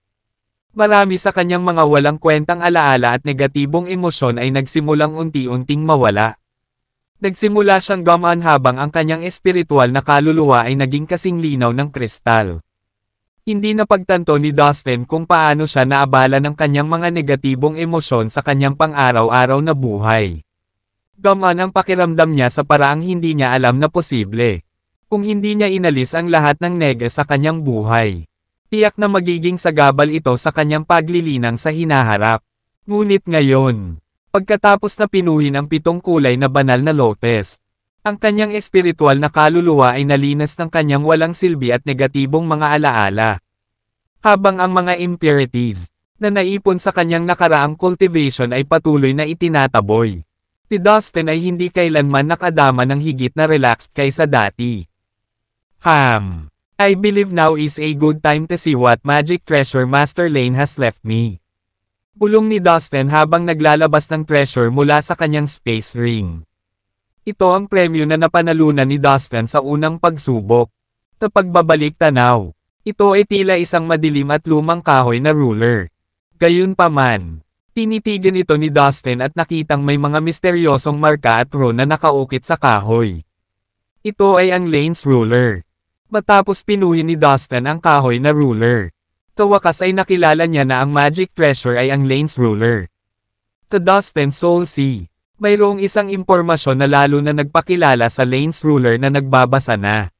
marami sa kanyang mga walang kwentang alaala at negatibong emosyon ay nagsimulang unti-unting mawala. Nagsimula siyang gumaan habang ang kanyang espiritual na kaluluwa ay naging kasing linaw ng kristal. Hindi napagtanto ni Dustin kung paano siya naabala ng kanyang mga negatibong emosyon sa kanyang pang-araw-araw na buhay. Gumaan ang pakiramdam niya sa paraang hindi niya alam na posible. Kung hindi niya inalis ang lahat ng nega sa kanyang buhay, tiyak na magiging sagabal ito sa kanyang paglilinang sa hinaharap. Ngunit ngayon, pagkatapos na pinuhin ang 7 kulay na banal na lotus, ang kanyang espiritual na kaluluwa ay nalinas ng kanyang walang silbi at negatibong mga alaala. Habang ang mga impurities na naipon sa kanyang nakaraang cultivation ay patuloy na itinataboy, si Dustin ay hindi kailanman nakadama ng higit na relaxed kaysa dati. I believe now is a good time to see what magic treasure Master Lane has left me. Bulong ni Dustin habang naglalabas ng treasure mula sa kanyang space ring. Ito ang premyo na napanalunan ni Dustin sa unang pagsubok. Sa pagbabalik tanaw, ito ay tila isang madilim at lumang kahoy na ruler. Gayunpaman, tinitigan ito ni Dustin at nakitang may mga misteryosong marka at rune na nakaukit sa kahoy. Ito ay ang Lane's ruler. Matapos pinuhin ni Dustin ang kahoy na ruler, sa wakas ay nakilala niya na ang magic treasure ay ang Lane's ruler. Sa Dustin's Soul Sea, mayroong isang impormasyon na lalo na nagpakilala sa Lane's ruler na nagbabasa na.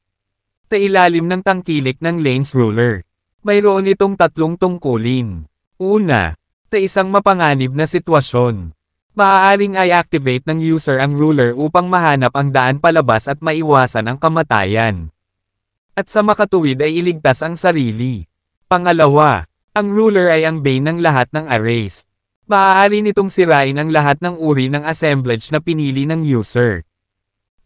Sa ilalim ng tangkilik ng Lane's ruler, mayroon itong 3 tungkulin. Una, sa isang mapanganib na sitwasyon, maaaring i-activate ng user ang ruler upang mahanap ang daan palabas at maiwasan ang kamatayan. At sa makatuwid ay iligtas ang sarili. Pangalawa, ang ruler ay ang bane ng lahat ng arrays. Maaari nitong sirain ang lahat ng uri ng assemblage na pinili ng user.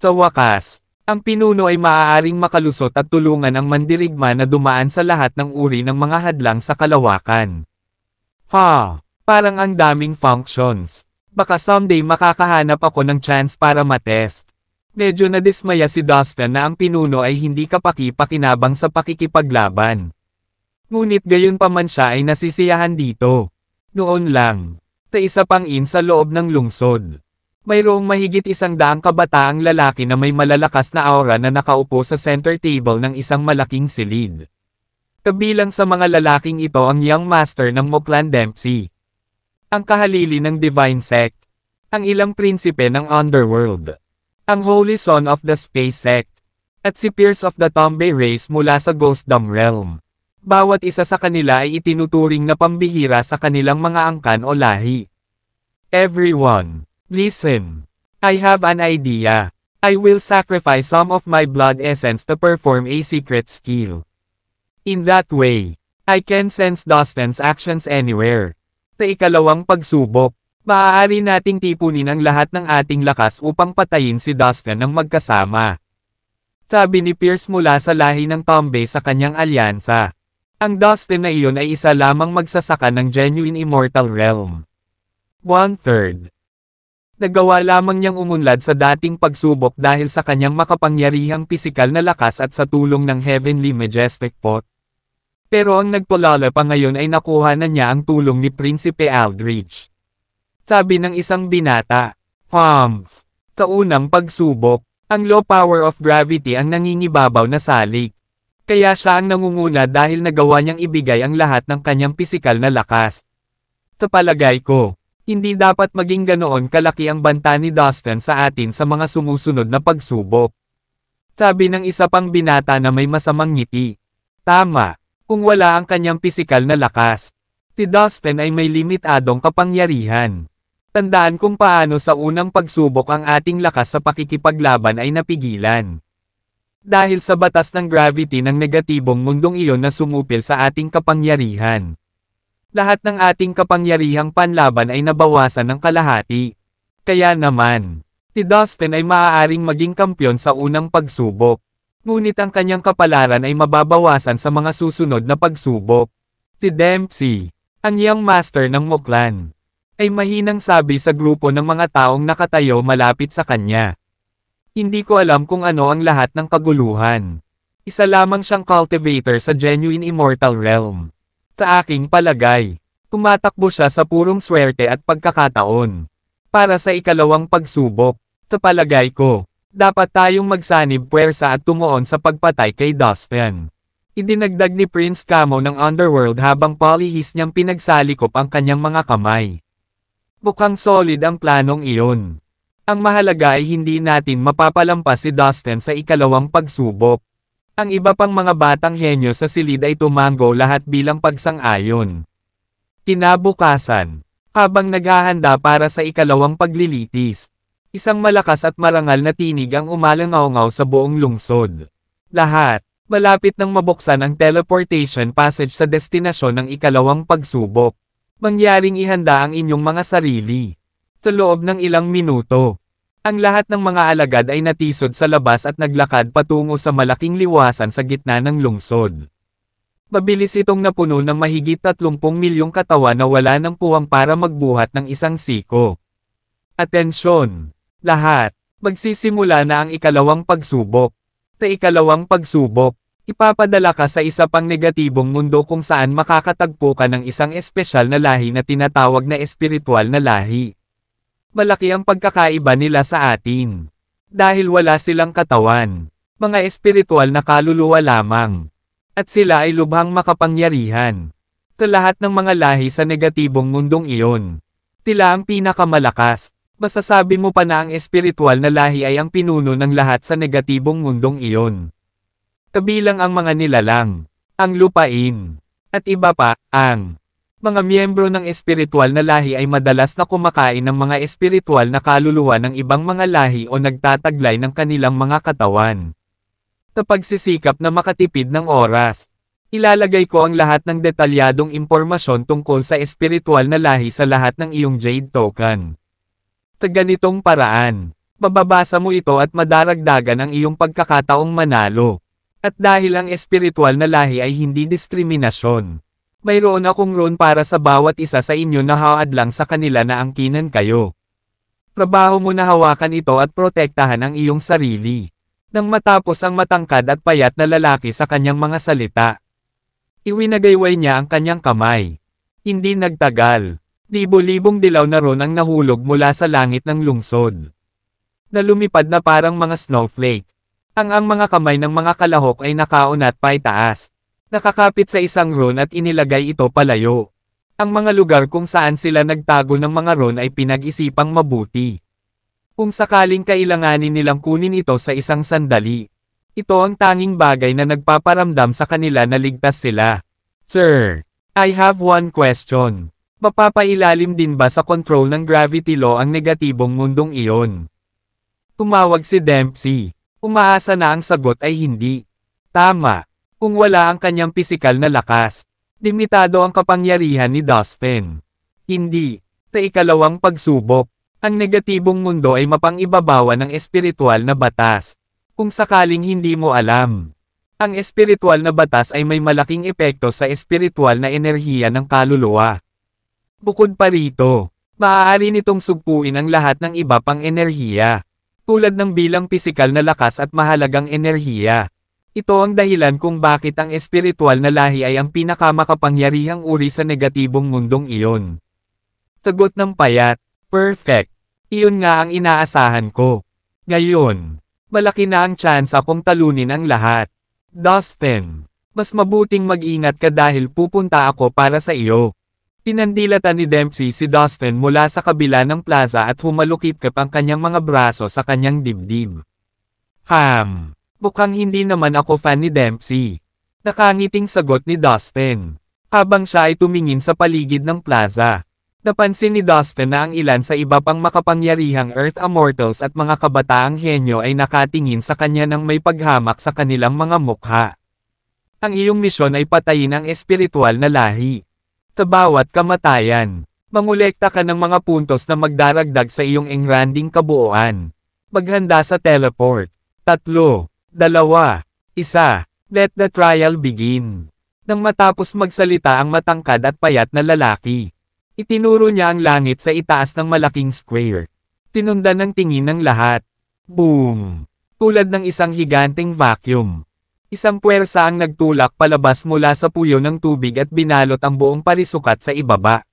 Sa wakas, ang pinuno ay maaaring makalusot at tulungan ang mandirigma na dumaan sa lahat ng uri ng mga hadlang sa kalawakan. Parang ang daming functions. Baka someday makakahanap ako ng chance para matest. Medyo nadismaya si Dustin na ang pinuno ay hindi kapaki-pakinabang sa pakikipaglaban. Ngunit gayunpaman siya ay nasisiyahan dito. Noon lang, sa isa pang inn sa loob ng lungsod, mayroong mahigit 100 kabataang lalaki na may malalakas na aura na nakaupo sa center table ng isang malaking silid. Kabilang sa mga lalaking ito ang young master ng Moklan Dempsey, ang kahalili ng Divine Sect, ang ilang prinsipe ng Underworld, ang Holy Son of the Space Sect, at si Pierce of the Tombe Race mula sa Ghostdom Realm. Bawat isa sa kanila ay itinuturing na pambihira sa kanilang mga angkan o lahi. Everyone, listen. I have an idea. I will sacrifice some of my blood essence to perform a secret skill. In that way, I can sense Dustin's actions anywhere. Sa ikalawang pagsubok, maaari nating tipunin ang lahat ng ating lakas upang patayin si Dustin ng magkasama. Sabi ni Pierce mula sa lahi ng Tombe sa kanyang alyansa. Ang Dustin na iyon ay isa lamang magsasaka ng genuine immortal realm. 1/3. Nagawa lamang niyang umunlad sa dating pagsubok dahil sa kanyang makapangyarihang pisikal na lakas at sa tulong ng Heavenly Majestic Pot. Pero ang nagpulala pa ngayon ay nakuha na niya ang tulong ni Prinsipe Aldrich. Sabi ng isang binata, sa unang pagsubok, ang low power of gravity ang nangingibabaw na salik. Kaya siya ang nangunguna dahil nagawa niyang ibigay ang lahat ng kanyang pisikal na lakas. Sa palagay ko, Hindi dapat maging ganoon kalaki ang banta ni Dustin sa atin sa mga sumusunod na pagsubok. Sabi ng isa pang binata na may masamang ngiti. Tama, kung wala ang kanyang pisikal na lakas. Si Dustin ay may limitadong kapangyarihan. Tandaan kung paano sa unang pagsubok ang ating lakas sa pakikipaglaban ay napigilan. Dahil sa batas ng gravity ng negatibong mundong iyon na sumupil sa ating kapangyarihan. Lahat ng ating kapangyarihang panlaban ay nabawasan ng kalahati. Kaya naman, si Dustin ay maaaring maging kampyon sa unang pagsubok. Ngunit ang kanyang kapalaran ay mababawasan sa mga susunod na pagsubok. Si Dempsey, ang young master ng Muklan, ay mahinang sabi sa grupo ng mga taong nakatayo malapit sa kanya. Hindi ko alam kung ano ang lahat ng kaguluhan. Isa lamang siyang cultivator sa genuine immortal realm. Sa aking palagay, tumatakbo siya sa purong swerte at pagkakataon. Para sa ikalawang pagsubok, sa palagay ko, dapat tayong magsanib puwersa at tumuon sa pagpatay kay Dustin. Idinagdag ni Prince Camo ng Underworld habang palihis niyang pinagsalikop ang kanyang mga kamay. Mukhang solid ang planong iyon. Ang mahalaga ay hindi natin mapapalampas si Dustin sa ikalawang pagsubok. Ang iba pang mga batang henyo sa silid ay tumango lahat bilang pagsang-ayon. Kinabukasan, habang naghahanda para sa ikalawang paglilitis, isang malakas at marangal na tinig ang umalangaw-ngaw sa buong lungsod. Lahat, malapit nang mabuksan ang teleportation passage sa destinasyon ng ikalawang pagsubok. Mangyaring ihanda ang inyong mga sarili. Sa loob ng ilang minuto, ang lahat ng mga alagad ay natisod sa labas at naglakad patungo sa malaking liwasan sa gitna ng lungsod. Mabilis itong napuno ng mahigit 30 milyong katawan na wala ng puwang para magbuhat ng isang siko. Atensyon! Lahat, magsisimula na ang ikalawang pagsubok. Sa ikalawang pagsubok, ipapadala ka sa isa pang negatibong mundo kung saan makakatagpo ka ng isang espesyal na lahi na tinatawag na espiritual na lahi. Malaki ang pagkakaiba nila sa atin. Dahil wala silang katawan, mga espiritual na kaluluwa lamang. At sila ay lubhang makapangyarihan. Sa lahat ng mga lahi sa negatibong mundong iyon, sila ang pinakamalakas. Masasabi mo pa na ang espiritual na lahi ay ang pinuno ng lahat sa negatibong mundong iyon. Kabilang ang mga nilalang, ang lupain, at iba pa, ang mga miyembro ng espiritual na lahi ay madalas na kumakain ng mga espiritual na kaluluwa ng ibang mga lahi o nagtataglay ng kanilang mga katawan. Sa pagsisikap na makatipid ng oras, ilalagay ko ang lahat ng detalyadong impormasyon tungkol sa espiritual na lahi sa lahat ng iyong Jade Token. Sa ganitong paraan, mababasa mo ito at madaragdagan ang iyong pagkakataong manalo. At dahil ang espiritual na lahi ay hindi diskriminasyon, mayroon akong rune para sa bawat isa sa inyo na haadlang sa kanila na angkinan kayo. Trabaho mo na hawakan ito at protektahan ang iyong sarili. Nang matapos ang matangkad at payat na lalaki sa kanyang mga salita, iwinagayway niya ang kanyang kamay. Hindi nagtagal, libo-libong dilaw na ron ang nahulog mula sa langit ng lungsod. Na lumipad na parang mga snowflake. Ang mga kamay ng mga kalahok ay nakaunat paitaas. Nakakapit sa isang rune at inilagay ito palayo. Ang mga lugar kung saan sila nagtago ng mga rune ay pinag-isipang mabuti. Kung sakaling kailanganin nilang kunin ito sa isang sandali, ito ang tanging bagay na nagpaparamdam sa kanila na ligtas sila. Sir, I have one question. Mapapailalim din ba sa control ng gravity law ang negatibong mundong iyon? Tumawag si Dempsey. Umaasa na ang sagot ay hindi. Tama. Kung wala ang kanyang pisikal na lakas, limitado ang kapangyarihan ni Dustin. Hindi. Sa ikalawang pagsubok, ang negatibong mundo ay mapangibabawa ng espiritual na batas. Kung sakaling hindi mo alam, ang espiritual na batas ay may malaking epekto sa espiritual na enerhiya ng kaluluwa. Bukod pa rito, maaari nitong sugpuin ang lahat ng iba pang enerhiya, tulad ng bilang pisikal na lakas at mahalagang enerhiya. Ito ang dahilan kung bakit ang espiritual na lahi ay ang pinakamakapangyarihang uri sa negatibong mundong iyon. Sagot ng payat, perfect. Iyon nga ang inaasahan ko. Ngayon, malaki na ang tsansa kung talunin ang lahat. Dustin, mas mabuting mag-ingat ka dahil pupunta ako para sa iyo. Pinandilatan ni Dempsey si Dustin mula sa kabila ng plaza at humalukip-kip ang kanyang mga braso sa kanyang dibdib. Mukhang hindi naman ako fan ni Dempsey. Nakangiting sagot ni Dustin. Habang siya ay tumingin sa paligid ng plaza. Napansin ni Dustin na ang ilan sa iba pang makapangyarihang Earth Immortals at mga kabataang henyo ay nakatingin sa kanya ng may paghamak sa kanilang mga mukha. Ang iyong misyon ay patayin ang espiritual na lahi. Sa bawat kamatayan, mangolekta ka ng mga puntos na magdaragdag sa iyong engranding kabuuan. Maghanda sa teleport. 3, 2, 1. Let the trial begin. Nang matapos magsalita ang matangkad at payat na lalaki, itinuro niya ang langit sa itaas ng malaking square. Tinundan ng tingin ng lahat. Boom! Tulad ng isang higanteng vacuum. Isang puwersa ang nagtulak palabas mula sa puyo ng tubig at binalot ang buong parisukat sa ibaba.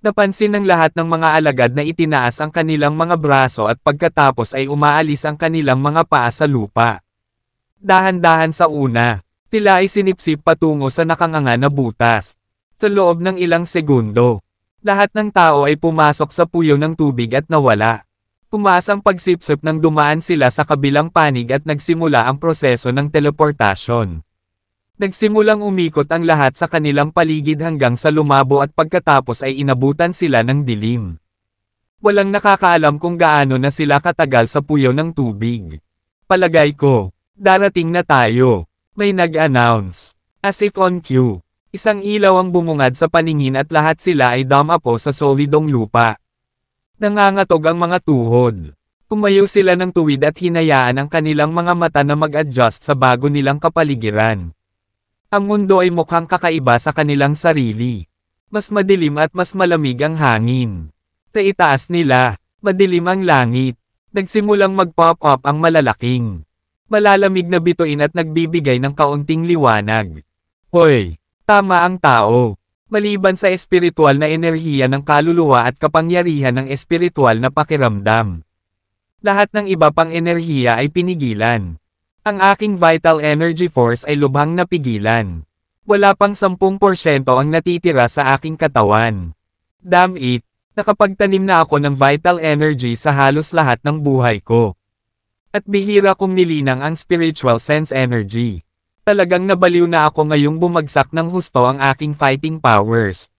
Napansin ng lahat ng mga alagad na itinaas ang kanilang mga braso at pagkatapos ay umaalis ang kanilang mga paa sa lupa. Dahan-dahan sa una, tila ay sinipsip patungo sa nakanganga na butas. Sa loob ng ilang segundo, lahat ng tao ay pumasok sa puyo ng tubig at nawala. Pumaas ang pagsipsip nang dumaan sila sa kabilang panig at nagsimula ang proseso ng teleportasyon. Nagsimulang umikot ang lahat sa kanilang paligid hanggang sa lumabo at pagkatapos ay inabutan sila ng dilim. Walang nakakaalam kung gaano na sila katagal sa puyo ng tubig. Palagay ko, darating na tayo, may nag-announce. As if on cue, isang ilaw ang bumungad sa paningin at lahat sila ay damapo sa solidong lupa. Nangangatog ang mga tuhod. Tumayo sila ng tuwid at hinayaan ang kanilang mga mata na mag-adjust sa bago nilang kapaligiran. Ang mundo ay mukhang kakaiba sa kanilang sarili. Mas madilim at mas malamig ang hangin. Sa itaas nila, madilim ang langit. Nagsimulang mag-pop up ang malalaking, malalamig na bituin at nagbibigay ng kaunting liwanag. Hoy, tama ang tao. Maliban sa espiritual na enerhiya ng kaluluwa at kapangyarihan ng espiritual na pakiramdam. Lahat ng iba pang enerhiya ay pinigilan. Ang aking vital energy force ay lubhang napigilan. Wala pang 10% ang natitira sa aking katawan. Damn it, nakapagtanim na ako ng vital energy sa halos lahat ng buhay ko. At bihira kong nilinang ang spiritual sense energy. Talagang nabaliw na ako ngayong bumagsak ng husto ang aking fighting powers.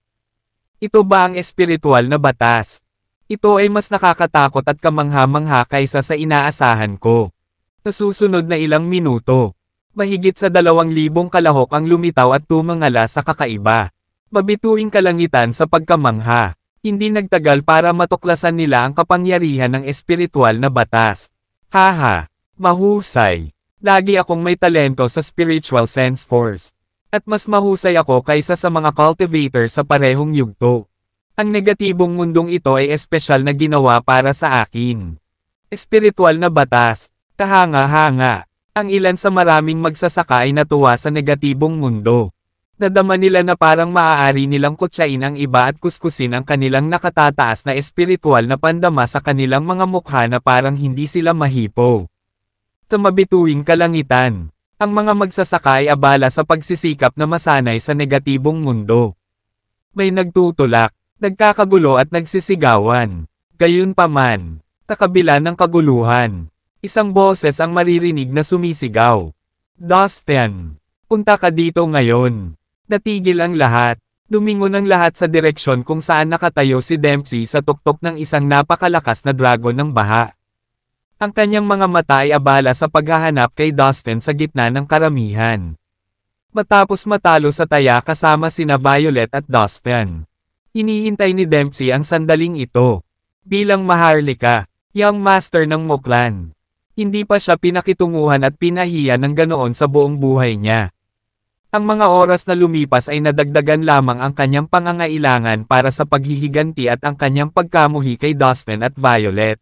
Ito ba ang espiritual na batas? Ito ay mas nakakatakot at kamangha-mangha kaysa sa inaasahan ko. Sa susunod na ilang minuto, mahigit sa 2,000 kalahok ang lumitaw at tumangala sa kakaiba. Mabituing kalangitan sa pagkamangha. Hindi nagtagal para matuklasan nila ang kapangyarihan ng espiritual na batas. Haha, mahusay. Lagi akong may talento sa spiritual sense force. At mas mahusay ako kaysa sa mga cultivator sa parehong yugto. Ang negatibong mundong ito ay espesyal na ginawa para sa akin. Espiritual na batas, kahanga-hanga. Ang ilan sa maraming magsasaka ay natuwa sa negatibong mundo. Nadama nila na parang maaari nilang kutsain ang iba at kuskusin ang kanilang nakatataas na espiritual na pandama sa kanilang mga mukha na parang hindi sila mahipo. Sa mabituing kalangitan, ang mga magsasaka ay abala sa pagsisikap na masanay sa negatibong mundo. May nagtutulak, nagkakagulo at nagsisigawan. Gayunpaman, sa kabila ng kaguluhan, isang boses ang maririnig na sumisigaw. Dustin, punta ka dito ngayon. Natigil ang lahat. Lumingon ang lahat sa direksyon kung saan nakatayo si Dempsey sa tuktok ng isang napakalakas na dragon ng baha. Ang kanyang mga mata ay abala sa paghahanap kay Dustin sa gitna ng karamihan. Matapos matalo sa taya kasama sina Violet at Dustin, hinihintay ni Dempsey ang sandaling ito. Bilang Maharlika, young master ng Muklan, hindi pa siya pinakitunguhan at pinahiya ng ganoon sa buong buhay niya. Ang mga oras na lumipas ay nadagdagan lamang ang kanyang pangangailangan para sa paghihiganti at ang kanyang pagkamuhi kay Dustin at Violet.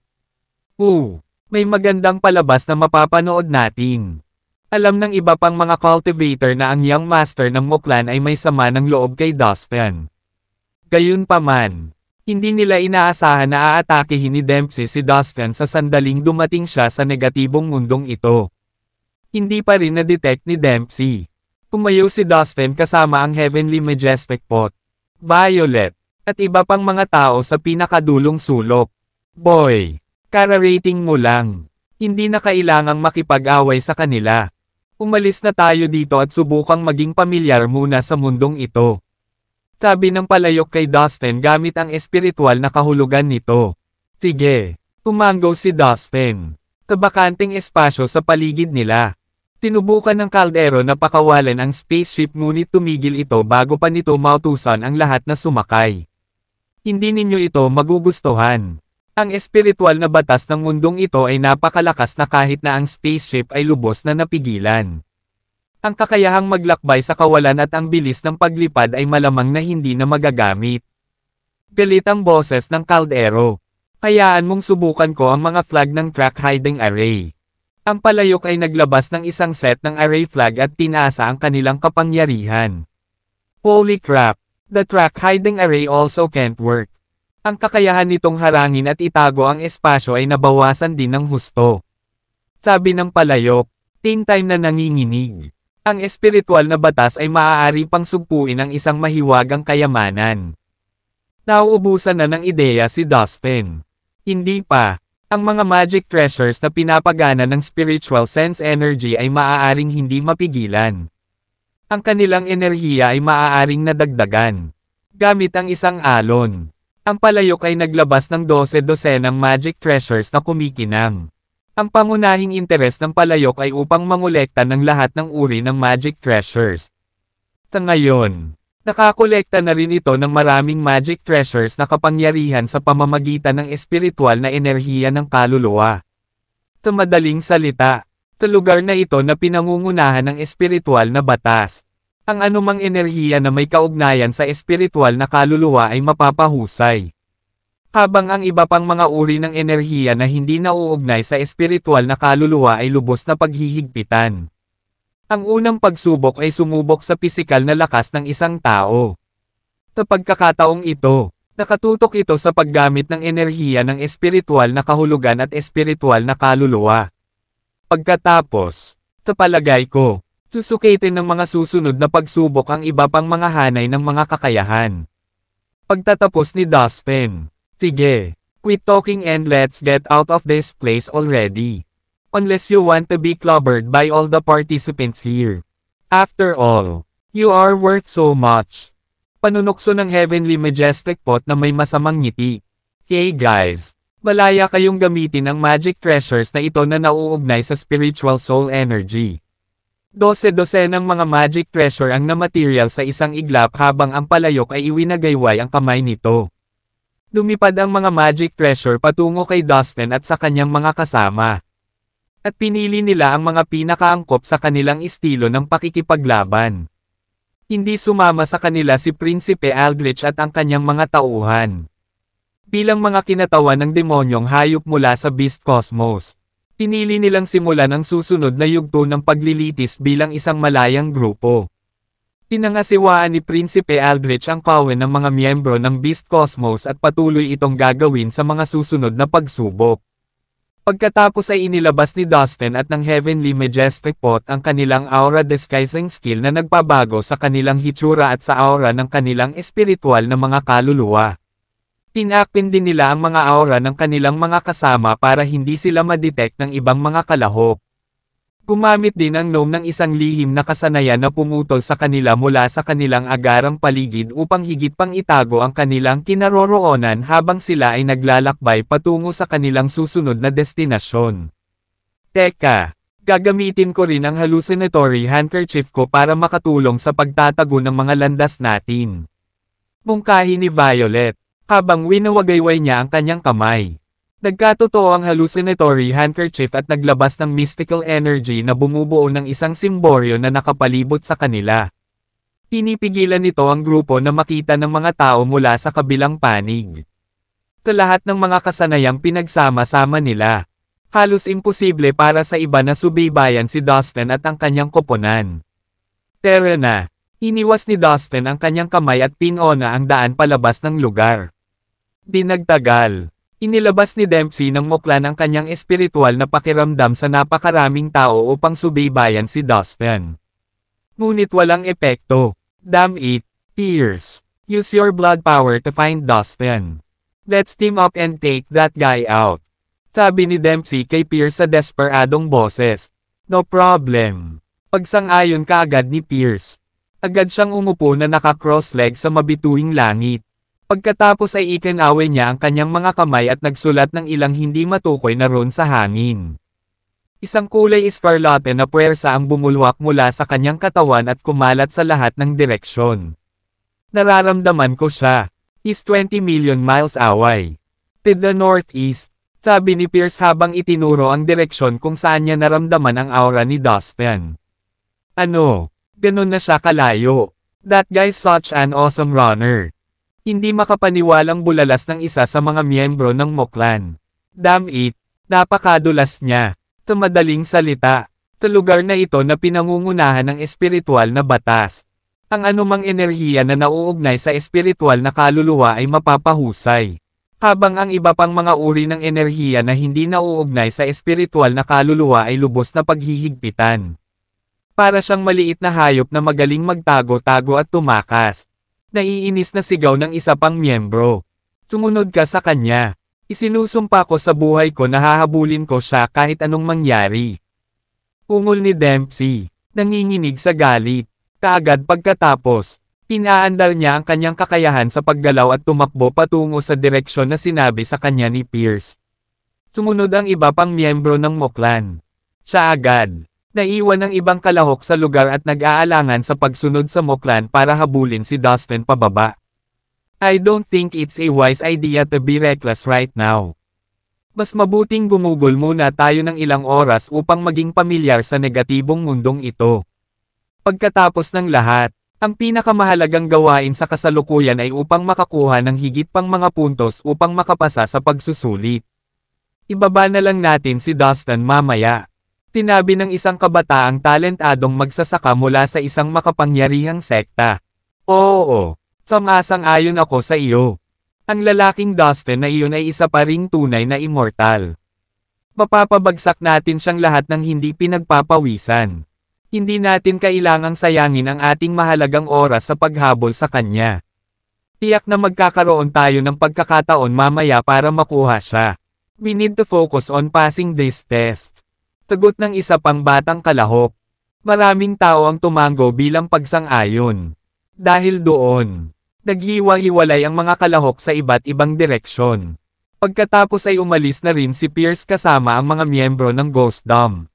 May magandang palabas na mapapanood natin. Alam ng iba pang mga cultivator na ang young master ng Muklan ay may sama ng loob kay Dustin. Gayunpaman, hindi nila inaasahan na aatakihin ni Dempsey si Dustin sa sandaling dumating siya sa negatibong mundong ito. Hindi pa rin na-detect ni Dempsey. Tumayo si Dustin kasama ang Heavenly Majestic Pot. Violet, at iba pang mga tao sa pinakadulong sulok. Boy, kara-rating mo lang. Hindi na kailangang makipag-away sa kanila. Umalis na tayo dito at subukang maging pamilyar muna sa mundong ito. Sabi ng palayok kay Dustin gamit ang espiritual na kahulugan nito. Sige, tumango si Dustin. Sa bakanting espasyo sa paligid nila. Tinubukan ng kaldero na pakawalan ang spaceship ngunit tumigil ito bago pa nito mautusan ang lahat na sumakay. Hindi ninyo ito magugustuhan. Ang espiritual na batas ng mundong ito ay napakalakas na kahit na ang spaceship ay lubos na napigilan. Ang kakayahang maglakbay sa kawalan at ang bilis ng paglipad ay malamang na hindi na magagamit. Galit ang boses ng kaldero. Hayaan mong subukan ko ang mga flag ng track hiding array. Ang palayok ay naglabas ng isang set ng array flag at tinaasa ang kanilang kapangyarihan. Holy crap! The track hiding array also can't work. Ang kakayahan nitong harangin at itago ang espasyo ay nabawasan din ng husto. Sabi ng palayok, teen time na nanginginig. Ang espiritual na batas ay maaari pang sugpuin ang isang mahiwagang kayamanan. Nauubusan na ng ideya si Dustin. Hindi pa. Ang mga magic treasures na pinapagana ng spiritual sense energy ay maaaring hindi mapigilan. Ang kanilang enerhiya ay maaaring nadagdagan. Gamit ang isang alon. Ang palayok ay naglabas ng 12 ng magic treasures na kumikinang. Ang pangunahing interes ng palayok ay upang mangolekta ng lahat ng uri ng magic treasures. Sa ngayon, nakakolekta na rin ito ng maraming magic treasures na kapangyarihan sa pamamagitan ng espiritual na enerhiya ng kaluluwa. Sa madaling salita, sa lugar na ito na pinangungunahan ng espiritual na batas, ang anumang enerhiya na may kaugnayan sa espiritual na kaluluwa ay mapapahusay. Habang ang iba pang mga uri ng enerhiya na hindi nauugnay sa espiritual na kaluluwa ay lubos na paghihigpitan. Ang unang pagsubok ay sumubok sa pisikal na lakas ng isang tao. Sa pagkakataong ito, nakatutok ito sa paggamit ng enerhiya ng espiritual na kahulugan at espiritual na kaluluwa. Pagkatapos, sa palagay ko, susukitin ng mga susunod na pagsubok ang iba pang mga hanay ng mga kakayahan. Pagtatapos ni Dustin, sige, quit talking and let's get out of this place already. Unless you want to be clobbered by all the participants here. After all, you are worth so much. Panunukso ng Heavenly Majestic Pot na may masamang ngiti. Hey guys, malaya kayong gamitin ang magic treasures na ito na nauugnay sa spiritual soul energy. 12 ng mga magic treasure ang na-material sa isang iglap habang ang palayok ay iwinagayway ang kamay nito. Lumipad ang mga magic treasure patungo kay Dustin at sa kanyang mga kasama. At pinili nila ang mga pinakaangkop sa kanilang estilo ng pakikipaglaban. Hindi sumama sa kanila si Prinsipe Aldrich at ang kanyang mga tauhan. Bilang mga kinatawan ng demonyong hayop mula sa Beast Cosmos, pinili nilang simulan ang susunod na yugto ng paglilitis bilang isang malayang grupo. Pinangasiwaan ni Prinsipe Aldrich ang kawan ng mga miyembro ng Beast Cosmos at patuloy itong gagawin sa mga susunod na pagsubok. Pagkatapos ay inilabas ni Dustin at ng Heavenly Majestic Pot ang kanilang aura disguising skill na nagpabago sa kanilang hitsura at sa aura ng kanilang espiritual na mga kaluluwa. Tinakpin din nila ang mga aura ng kanilang mga kasama para hindi sila ma-detect ng ibang mga kalahok. Gumamit din ang gnome ng isang lihim na kasanayan na pumutol sa kanila mula sa kanilang agarang paligid upang higit pang itago ang kanilang kinaroroonan habang sila ay naglalakbay patungo sa kanilang susunod na destinasyon. Teka, gagamitin ko rin ang hallucinatory handkerchief ko para makatulong sa pagtatago ng mga landas natin. Mungkahi ni Violet, habang winawagayway niya ang kanyang kamay. Nagkatotoo ang hallucinatory handkerchief at naglabas ng mystical energy na bumubuo ng isang simboryo na nakapalibot sa kanila. Pinipigilan nito ang grupo na makita ng mga tao mula sa kabilang panig. Sa lahat ng mga kasanayang pinagsama-sama nila, halos imposible para sa iba na subaybayan si Dustin at ang kanyang koponan. Pero na, iniwas ni Dustin ang kanyang kamay at pinona ang daan palabas ng lugar. Di nagtagal. Inilabas ni Dempsey ng muklan ang kanyang espiritual na pakiramdam sa napakaraming tao upang subaybayan si Dustin. Ngunit walang epekto. Damn it, Pierce. Use your blood power to find Dustin. Let's team up and take that guy out. Sabi ni Dempsey kay Pierce sa desperadong boses. No problem. Pagsang-ayon kaagad ni Pierce. Agad siyang umupo na naka-cross-leg sa mabituing langit. Pagkatapos ay ikinawe niya ang kanyang mga kamay at nagsulat ng ilang hindi matukoy na rune sa hangin. Isang kulay escarlate na puwersa ang bumulwak mula sa kanyang katawan at kumalat sa lahat ng direksyon. Nararamdaman ko siya. Is 20 million miles away. To the northeast, sabi ni Pierce habang itinuro ang direksyon kung saan niya naramdaman ang aura ni Dustin. Ano? Ganun na siya kalayo. That guy's such an awesome runner. Hindi makapaniwalang bulalas ng isa sa mga miyembro ng Moklan. Damn it, napakadulas niya. Sa madaling salita, sa lugar na ito na pinangungunahan ng espiritual na batas. Ang anumang enerhiya na nauugnay sa espiritual na kaluluwa ay mapapahusay. Habang ang iba pang mga uri ng enerhiya na hindi nauugnay sa espiritual na kaluluwa ay lubos na paghihigpitan. Para siyang maliit na hayop na magaling magtago-tago at tumakas. Naiinis na sigaw ng isa pang miyembro. Sumunod ka sa kanya. Isinusumpa ko sa buhay ko na hahabulin ko siya kahit anong mangyari. Ungol ni Dempsey, nanginginig sa galit. Kaagad pagkatapos, pinaandar niya ang kanyang kakayahan sa paggalaw at tumakbo patungo sa direksyon na sinabi sa kanya ni Pierce. Sumunod ang iba pang miyembro ng Moklan. Siya agad. Naiwan ng ibang kalahok sa lugar at nag-aalangan sa pagsunod sa Moklan para habulin si Dustin pababa. I don't think it's a wise idea to be reckless right now. Mas mabuting gumugol muna tayo ng ilang oras upang maging pamilyar sa negatibong mundong ito. Pagkatapos ng lahat, ang pinakamahalagang gawain sa kasalukuyan ay upang makakuha ng higit pang mga puntos upang makapasa sa pagsusulit. Ibaba na lang natin si Dustin mamaya. Tinabi ng isang kabataang talentadong magsasaka mula sa isang makapangyarihang sekta. Oo, samasang-ayon ako sa iyo. Ang lalaking Dustin na iyon ay isa pa ring tunay na immortal. Mapapabagsak natin siyang lahat ng hindi pinagpapawisan. Hindi natin kailangang sayangin ang ating mahalagang oras sa paghabol sa kanya. Tiyak na magkakaroon tayo ng pagkakataon mamaya para makuha siya. We need to focus on passing this test. Sagot ng isa pang batang kalahok. Maraming tao ang tumango bilang pagsang-ayon. Dahil doon, naghiwa-hiwalay ang mga kalahok sa iba't ibang direksyon. Pagkatapos ay umalis na rin si Pierce kasama ang mga miyembro ng Ghost Dome.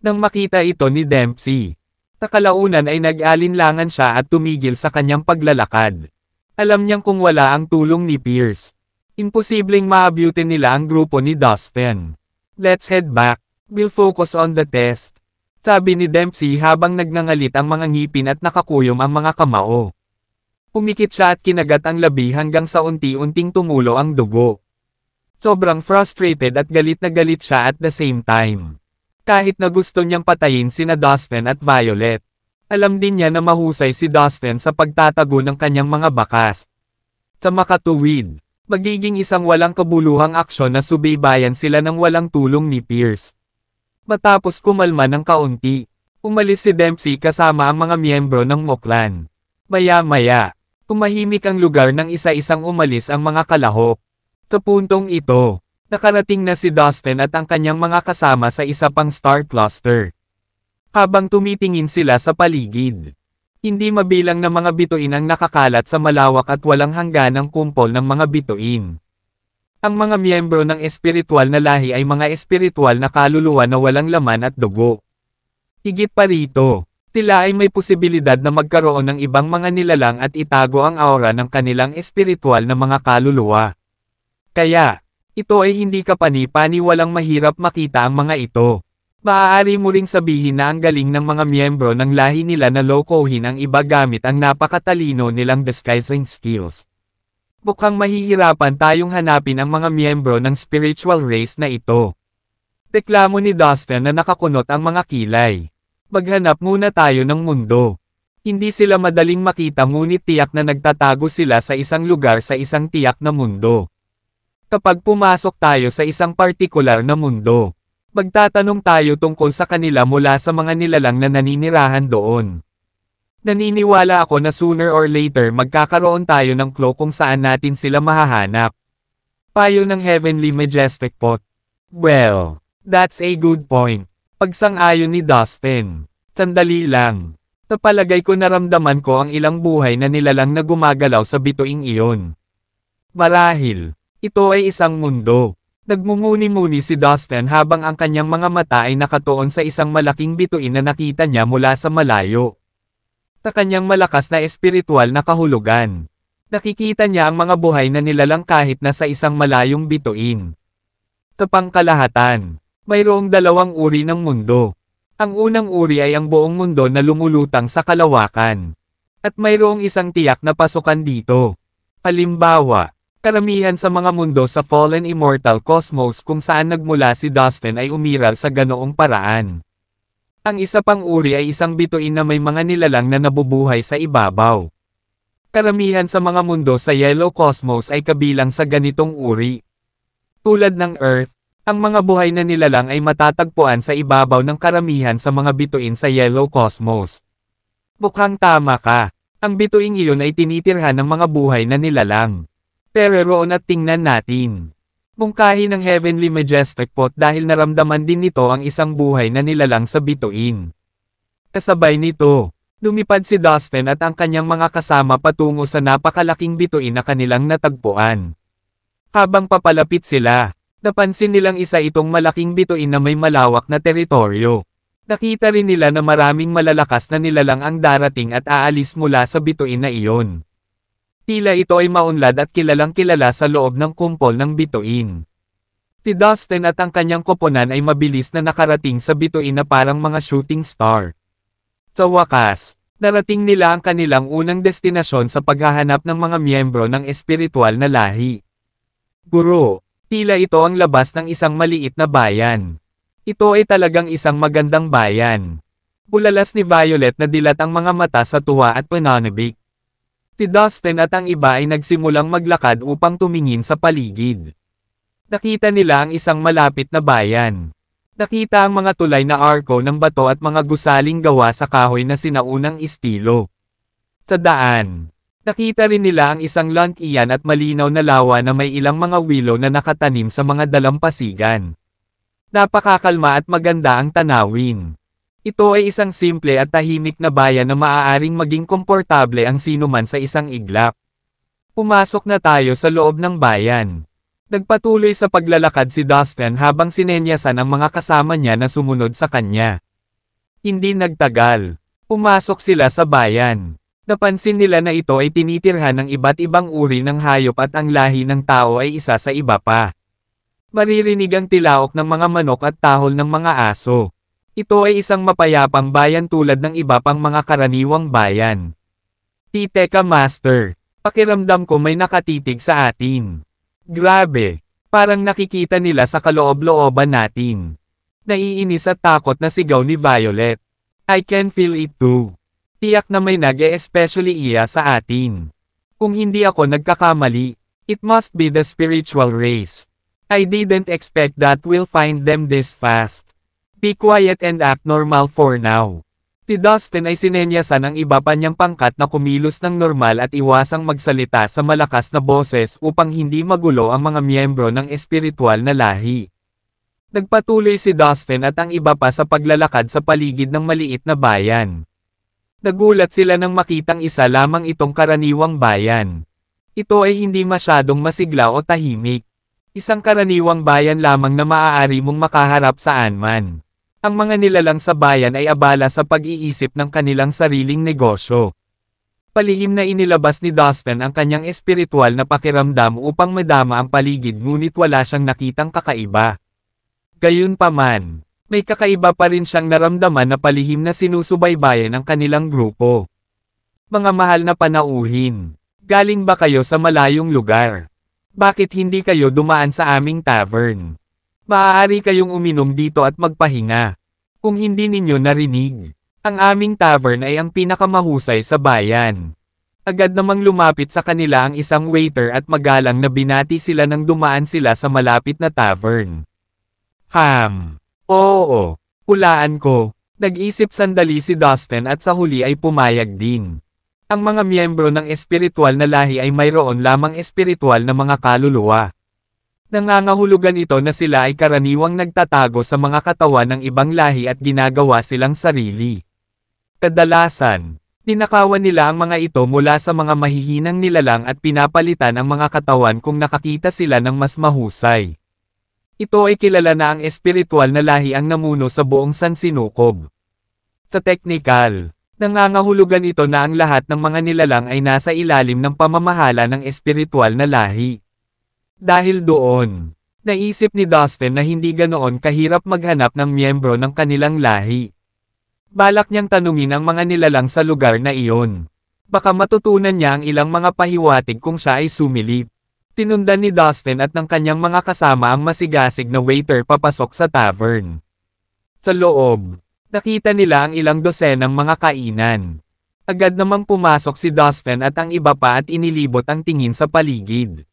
Nang makita ito ni Dempsey, sa kalaunan ay nag-alinlangan siya at tumigil sa kanyang paglalakad. Alam niyang kung wala ang tulong ni Pierce, imposibleng maabutin nila ang grupo ni Dustin. Let's head back. We'll focus on the test. Sabi ni Dempsey habang nagngangalit ang mga ngipin at nakakuyom ang mga kamao. Pumikit siya at kinagat ang labi hanggang sa unti-unting tumulo ang dugo. Sobrang frustrated at galit na galit siya at the same time. Kahit na gusto niyang patayin sina Dustin at Violet. Alam din niya na mahusay si Dustin sa pagtatago ng kanyang mga bakas. Sa makatuwid, magiging isang walang kabuluhang aksyon na subaybayan sila ng walang tulong ni Pierce. Matapos kumalma ng kaunti, umalis si Dempsey kasama ang mga miyembro ng Moklan. Maya-maya, tumahimik ang lugar ng isa-isang umalis ang mga kalahok. Sa puntong ito, nakarating na si Dustin at ang kanyang mga kasama sa isa pang star cluster. Habang tumitingin sila sa paligid, hindi mabilang na mga bituin ang nakakalat sa malawak at walang hangganang kumpol ng mga bituin. Ang mga miyembro ng espiritual na lahi ay mga espiritual na kaluluwa na walang laman at dugo. Higit pa rito, tila ay may posibilidad na magkaroon ng ibang mga nilalang at itago ang aura ng kanilang espiritual na mga kaluluwa. Kaya, ito ay hindi kapani-pani walang mahirap makita ang mga ito. Maaari mo ring sabihin na ang galing ng mga miyembro ng lahi nila na lokohin ang iba gamit ang napakatalino nilang disguising skills. Mukhang mahihirapan tayong hanapin ang mga miyembro ng spiritual race na ito. Reklamo ni Dustin na nakakunot ang mga kilay. Maghanap muna tayo ng mundo. Hindi sila madaling makita ngunit tiyak na nagtatago sila sa isang lugar sa isang tiyak na mundo. Kapag pumasok tayo sa isang partikular na mundo, magtatanong tayo tungkol sa kanila mula sa mga nilalang na naninirahan doon. Naniniwala ako na sooner or later magkakaroon tayo ng clue kung saan natin sila mahahanap. Payo ng Heavenly Majestic Pot. Well, that's a good point. Pagsang-ayon ni Dustin. Sandali lang. Napalagay ko naramdaman ko ang ilang buhay na nilalang na gumagalaw sa bituing iyon. Marahil, ito ay isang mundo. Nagmumuni-muni si Dustin habang ang kanyang mga mata ay nakatuon sa isang malaking bituin na nakita niya mula sa malayo. Sa kanyang malakas na espiritual na kahulugan. Nakikita niya ang mga buhay na nilalang kahit na sa isang malayong bituin. Sa pangkalahatan, mayroong dalawang uri ng mundo. Ang unang uri ay ang buong mundo na lumulutang sa kalawakan. At mayroong isang tiyak na pasukan dito. Halimbawa, karamihan sa mga mundo sa Fallen Immortal Cosmos kung saan nagmula si Dustin ay umiral sa ganoong paraan. Ang isa pang uri ay isang bituin na may mga nilalang na nabubuhay sa ibabaw. Karamihan sa mga mundo sa Yellow Cosmos ay kabilang sa ganitong uri. Tulad ng Earth, ang mga buhay na nilalang ay matatagpuan sa ibabaw ng karamihan sa mga bituin sa Yellow Cosmos. Mukhang tama ka. Ang bituing iyon ay tinitirhan ng mga buhay na nilalang. Pero roon at tingnan natin. Mungkahi ng Heavenly Majestic Pot dahil naramdaman din nito ang isang buhay na nilalang sa bituin. Kasabay nito, lumipad si Dustin at ang kanyang mga kasama patungo sa napakalaking bituin na kanilang natagpuan. Habang papalapit sila, napansin nilang isa itong malaking bituin na may malawak na teritoryo. Nakita rin nila na maraming malalakas na nilalang ang darating at aalis mula sa bituin na iyon. Tila ito ay maunlad at kilalang kilala sa loob ng kumpol ng bituin. Si Dustin at ang kanyang koponan ay mabilis na nakarating sa bituin na parang mga shooting star. Sa wakas, narating nila ang kanilang unang destinasyon sa paghahanap ng mga miyembro ng espiritual na lahi. Guro, tila ito ang labas ng isang maliit na bayan. Ito ay talagang isang magandang bayan. Bulalas ni Violet na dilat ang mga mata sa tuwa at pananabik. Si Dustin at ang iba ay nagsimulang maglakad upang tumingin sa paligid. Nakita nila ang isang malapit na bayan. Nakita ang mga tulay na arko ng bato at mga gusaling gawa sa kahoy na sinaunang estilo. Sa daan, nakita rin nila ang isang lantian at malinaw na lawa na may ilang mga willow na nakatanim sa mga dalampasigan. Napakakalma at maganda ang tanawin. Ito ay isang simple at tahimik na bayan na maaaring maging komportable ang sinuman sa isang iglap. Pumasok na tayo sa loob ng bayan. Nagpatuloy sa paglalakad si Dustin habang sinenyasan ang mga kasama niya na sumunod sa kanya. Hindi nagtagal. Pumasok sila sa bayan. Napansin nila na ito ay tinitirhan ng iba't ibang uri ng hayop at ang lahi ng tao ay isa sa iba pa. Maririnig ang tilaok ng mga manok at tahol ng mga aso. Ito ay isang mapayapang bayan tulad ng iba pang mga karaniwang bayan. Teka Master, pakiramdam ko may nakatitig sa atin. Grabe, parang nakikita nila sa kaloob-looban natin. Naiinis at takot na sigaw ni Violet. I can feel it too. Tiyak na may especially iya sa atin. Kung hindi ako nagkakamali, it must be the spiritual race. I didn't expect that we'll find them this fast. Be quiet and act normal for now. Si Dustin ay sinenyasan ang iba pa niyang pangkat na kumilos ng normal at iwasang magsalita sa malakas na boses upang hindi magulo ang mga miyembro ng espiritual na lahi. Nagpatuloy si Dustin at ang iba pa sa paglalakad sa paligid ng maliit na bayan. Nagulat sila nang makitang isa lamang itong karaniwang bayan. Ito ay hindi masyadong masigla o tahimik. Isang karaniwang bayan lamang na maaari mong makaharap saan man. Ang mga nilalang sa bayan ay abala sa pag-iisip ng kanilang sariling negosyo. Palihim na inilabas ni Dustin ang kanyang espiritual na pakiramdam upang madama ang paligid ngunit wala siyang nakitang kakaiba. Gayunpaman, may kakaiba pa rin siyang naramdaman na palihim na sinusubaybayan ang kanilang grupo. Mga mahal na panauhin, galing ba kayo sa malayong lugar? Bakit hindi kayo dumaan sa aming tavern? Maaari kayong uminom dito at magpahinga. Kung hindi ninyo narinig, ang aming tavern ay ang pinakamahusay sa bayan. Agad namang lumapit sa kanila ang isang waiter at magalang na binati sila nang dumaan sila sa malapit na tavern. Oo, hulaan ko, Nag-isip sandali si Dustin at sa huli ay pumayag din. Ang mga miyembro ng espiritual na lahi ay mayroon lamang espiritual na mga kaluluwa. Nangangahulugan ito na sila ay karaniwang nagtatago sa mga katawan ng ibang lahi at ginagawa silang sarili. Kadalasan, ninakawan nila ang mga ito mula sa mga mahihinang nilalang at pinapalitan ang mga katawan kung nakakita sila ng mas mahusay. Ito ay kilala na ang espiritual na lahi ang namuno sa buong sansinukob. Sa teknikal, nangangahulugan ito na ang lahat ng mga nilalang ay nasa ilalim ng pamamahala ng espiritual na lahi. Dahil doon, naisip ni Dustin na hindi ganoon kahirap maghanap ng miyembro ng kanilang lahi. Balak niyang tanungin ang mga nilalang sa lugar na iyon. Baka matutunan niya ang ilang mga pahiwatig kung siya ay sumilip. Tinundan ni Dustin at ng kanyang mga kasama ang masigasig na waiter papasok sa tavern. Sa loob, nakita nila ang ilang dosenang mga kainan. Agad namang pumasok si Dustin at ang iba pa at inilibot ang tingin sa paligid.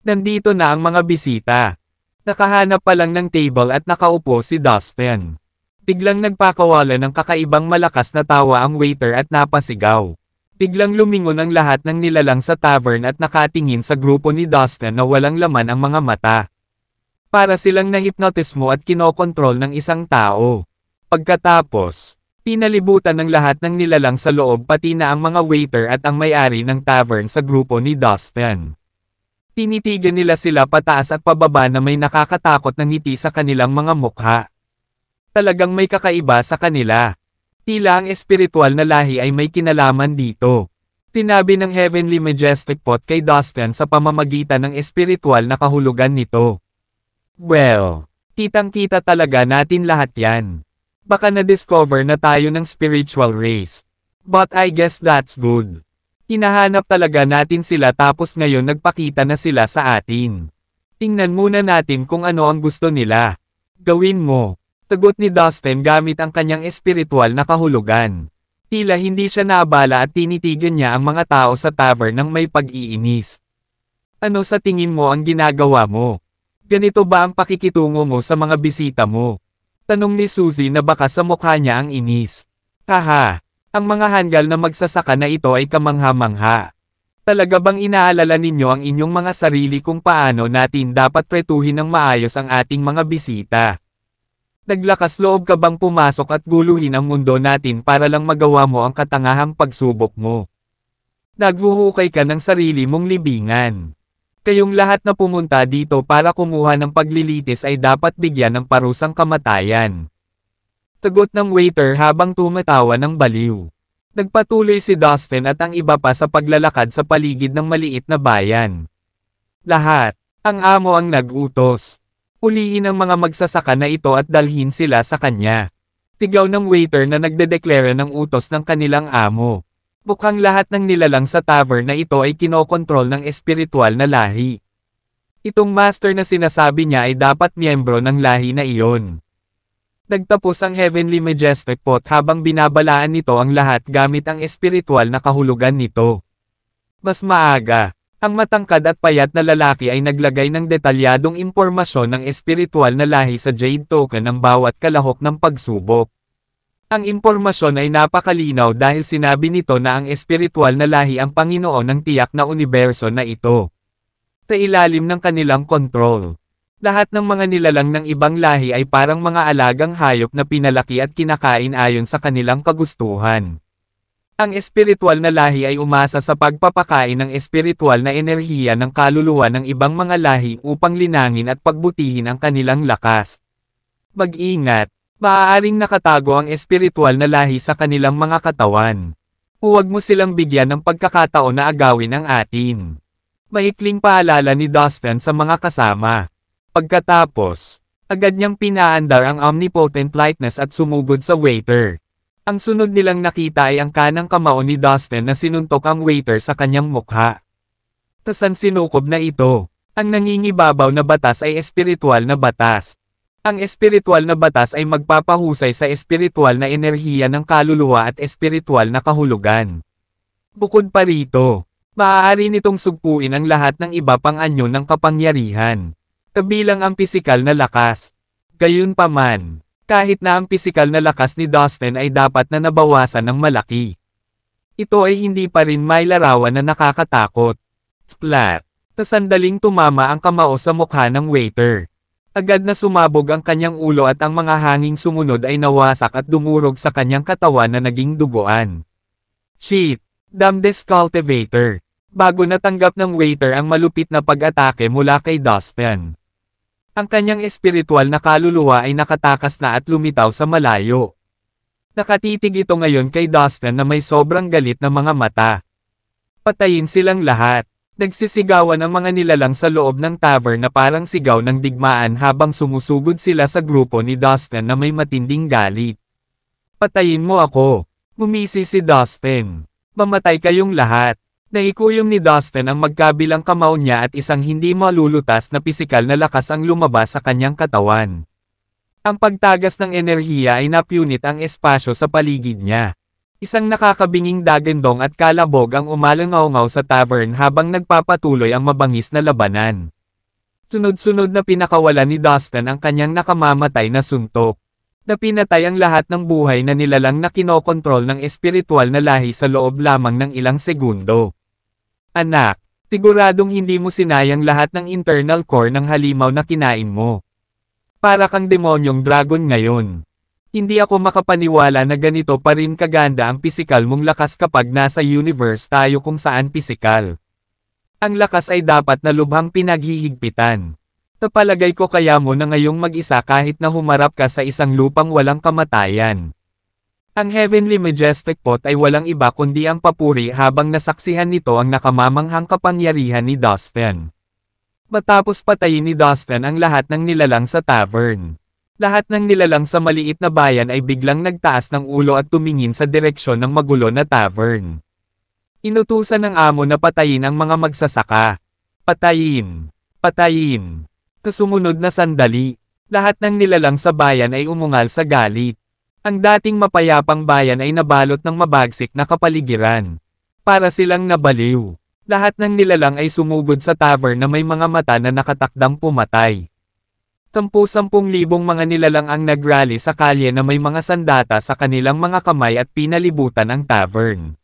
Nandito na ang mga bisita. Nakahanap pa lang ng table at nakaupo si Dustin. Biglang nagpakawala ng kakaibang malakas na tawa ang waiter at napasigaw. Biglang lumingon ang lahat ng nilalang sa tavern at nakatingin sa grupo ni Dustin na walang laman ang mga mata. Para silang nahipnotismo at kinokontrol ng isang tao. Pagkatapos, pinalibutan ng lahat ng nilalang sa loob pati na ang mga waiter at ang may-ari ng tavern sa grupo ni Dustin. Tinitigan nila sila pataas at pababa na may nakakatakot na ngiti sa kanilang mga mukha. Talagang may kakaiba sa kanila. Tila ang espiritual na lahi ay may kinalaman dito. Tinabi ng Heavenly Majestic Pot kay Dustin sa pamamagitan ng espiritual na kahulugan nito. Well, kitang-kita talaga natin lahat yan. Baka na-discover na tayo ng spiritual race. But I guess that's good. Hinahanap talaga natin sila tapos ngayon nagpakita na sila sa atin. Tingnan muna natin kung ano ang gusto nila. Gawin mo. Sagot ni Dustin gamit ang kanyang espiritual na kahulugan. Tila hindi siya naabala at tinitigan niya ang mga tao sa tavern ng may pag-iinis. Ano sa tingin mo ang ginagawa mo? Ganito ba ang pakikitungo mo sa mga bisita mo? Tanong ni Suzy na baka sa mukha niya ang inis. Haha. Ang mga hanggal na magsasaka na ito ay kamangha-mangha. Talaga bang inaalala ninyo ang inyong mga sarili kung paano natin dapat tretuhin ng maayos ang ating mga bisita? Naglakas loob ka bang pumasok at guluhin ang mundo natin para lang magawa mo ang katangahang pagsubok mo? Naghuhukay ka ng sarili mong libingan. Kayong lahat na pumunta dito para kumuha ng paglilitis ay dapat bigyan ng parusang kamatayan. Sagot ng waiter habang tumatawa ng baliw. Nagpatuloy si Dustin at ang iba pa sa paglalakad sa paligid ng maliit na bayan. Lahat, ang amo ang nag-utos. Ulihin ang mga magsasaka na ito at dalhin sila sa kanya. Tigaw ng waiter na nagdedeklara ng utos ng kanilang amo. Mukhang lahat ng nilalang sa tavern na ito ay kinokontrol ng espiritual na lahi. Itong master na sinasabi niya ay dapat miyembro ng lahi na iyon. Nagtapos ang Heavenly Majestic Pot habang binabalaan nito ang lahat gamit ang espiritual na kahulugan nito. Mas maaga, ang matangkad at payat na lalaki ay naglagay ng detalyadong impormasyon ng espiritual na lahi sa Jade Token ng bawat kalahok ng pagsubok. Ang impormasyon ay napakalinaw dahil sinabi nito na ang espiritual na lahi ang Panginoon ng tiyak na universo na ito. Sa ilalim ng kanilang kontrol. Lahat ng mga nilalang ng ibang lahi ay parang mga alagang hayop na pinalaki at kinakain ayon sa kanilang kagustuhan. Ang espiritual na lahi ay umasa sa pagpapakain ng espiritual na enerhiya ng kaluluwa ng ibang mga lahi upang linangin at pagbutihin ang kanilang lakas. Mag-ingat, maaaring nakatago ang espiritual na lahi sa kanilang mga katawan. Huwag mo silang bigyan ng pagkakataon na agawin ang atin. Maikling paalala ni Dustin sa mga kasama. Pagkatapos, agad niyang pinaandar ang omnipotent lightness at sumugod sa waiter. Ang sunod nilang nakita ay ang kanang kamao ni Dustin na sinuntok ang waiter sa kanyang mukha. Tasan sinukob na ito. Ang nangingibabaw na batas ay espiritual na batas. Ang espiritual na batas ay magpapahusay sa espiritual na enerhiya ng kaluluwa at espiritual na kahulugan. Bukod pa rito, maaari nitong sugpuin ang lahat ng iba pang anyo ng kapangyarihan. Kabilang ang pisikal na lakas. Gayunpaman, Kahit na ang pisikal na lakas ni Dustin ay dapat na nabawasan ng malaki. Ito ay hindi pa rin may larawan na nakakatakot. Splat! Tasandaling tumama ang kamao sa mukha ng waiter. Agad na sumabog ang kanyang ulo at ang mga hanging sumunod ay nawasak at dumurog sa kanyang katawan na naging duguan. Shit! Damnedest cultivator! Bago natanggap ng waiter ang malupit na pag-atake mula kay Dustin. Ang kanyang espiritual na kaluluwa ay nakatakas na at lumitaw sa malayo. Nakatitig ito ngayon kay Dustin na may sobrang galit na mga mata. Patayin silang lahat. Nagsisigawan ang mga nilalang sa loob ng tavern na parang sigaw ng digmaan habang sumusugod sila sa grupo ni Dustin na may matinding galit. Patayin mo ako. Ngumisi si Dustin. Mamatay kayong lahat. Naikuyom ni Dustin ang magkabilang kamao niya at isang hindi malulutas na pisikal na lakas ang lumabas sa kanyang katawan. Ang pagtagas ng enerhiya ay napunit ang espasyo sa paligid niya. Isang nakakabinging dagandong at kalabog ang umalangaw-ngaw sa tavern habang nagpapatuloy ang mabangis na labanan. Sunod-sunod na pinakawalan ni Dustin ang kanyang nakamamatay na suntok. Napinatay ang lahat ng buhay na nilalang na kinokontrol ng espiritual na lahi sa loob lamang ng ilang segundo. Anak, siguradong hindi mo sinayang lahat ng internal core ng halimaw na kinain mo. Para kang demonyong dragon ngayon. Hindi ako makapaniwala na ganito pa rin kaganda ang pisikal mong lakas kapag nasa universe tayo kung saan pisikal. Ang lakas ay dapat na lubhang pinaghihigpitan. Tapalagay ko kaya mo na ngayong mag-isa kahit na humarap ka sa isang lupang walang kamatayan. Ang Heavenly Majestic Pot ay walang iba kundi ang papuri habang nasaksihan nito ang nakamamanghang kapangyarihan ni Dustin. Matapos patayin ni Dustin ang lahat ng nilalang sa tavern. Lahat ng nilalang sa maliit na bayan ay biglang nagtaas ng ulo at tumingin sa direksyon ng magulo na tavern. Inutusan ng amo na patayin ang mga magsasaka. Patayin! Patayin! Sumunod na sandali, lahat ng nilalang sa bayan ay umungal sa galit. Ang dating mapayapang bayan ay nabalot ng mabagsik na kapaligiran. Para silang nabaliw. Lahat ng nilalang ay sumugod sa tavern na may mga mata na nakatakdang pumatay. 10,000 mga nilalang ang nagrally sa kalye na may mga sandata sa kanilang mga kamay at pinalibutan ang tavern.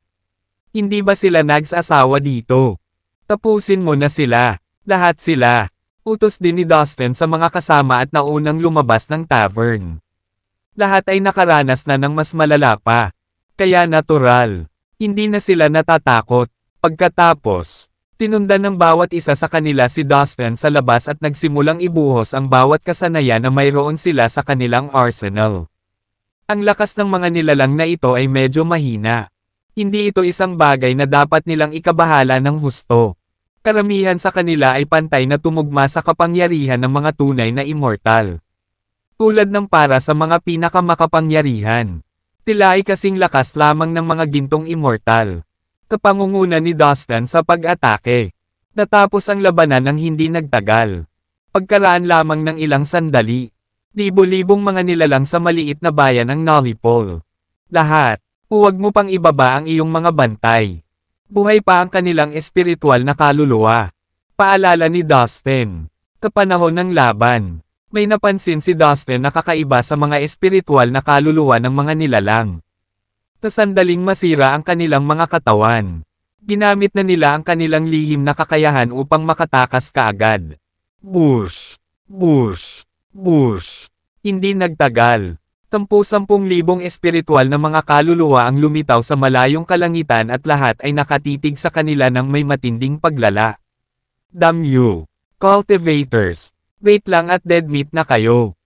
Hindi ba sila nagsasawa dito? Tapusin mo na sila. Lahat sila. Utos din ni Dustin sa mga kasama at naunang lumabas ng tavern. Lahat ay nakaranas na ng mas malala pa. Kaya natural. Hindi na sila natatakot. Pagkatapos, tinundan ng bawat isa sa kanila si Dustin sa labas at nagsimulang ibuhos ang bawat kasanayan na mayroon sila sa kanilang arsenal. Ang lakas ng mga nilalang na ito ay medyo mahina. Hindi ito isang bagay na dapat nilang ikabahala ng husto. Karamihan sa kanila ay pantay na tumugma sa kapangyarihan ng mga tunay na immortal. Tulad ng para sa mga pinakamakapangyarihan. Sila ay kasing lakas lamang ng mga gintong immortal. Kapangunguna ni Dustin sa pag-atake. Natapos ang labanan ng hindi nagtagal. Pagkaraan lamang ng ilang sandali. Libo-libong mga nilalang sa maliit na bayan ang nalipol. Lahat, huwag mo pang ibaba ang iyong mga bantay. Buhay pa ang kanilang espiritual na kaluluwa. Paalala ni Dustin. Sa panahon ng laban, may napansin si Dustin na kakaiba sa mga espiritual na kaluluwa ng mga nilalang. Tasandaling masira ang kanilang mga katawan. Ginamit na nila ang kanilang lihim na kakayahan upang makatakas kaagad. Bush! Bush! Bush! Hindi nagtagal. 10,000 espiritual na mga kaluluwa ang lumitaw sa malayong kalangitan at lahat ay nakatitig sa kanila ng may matinding paglala. Damn you! Cultivators! Wait lang at dead meat na kayo.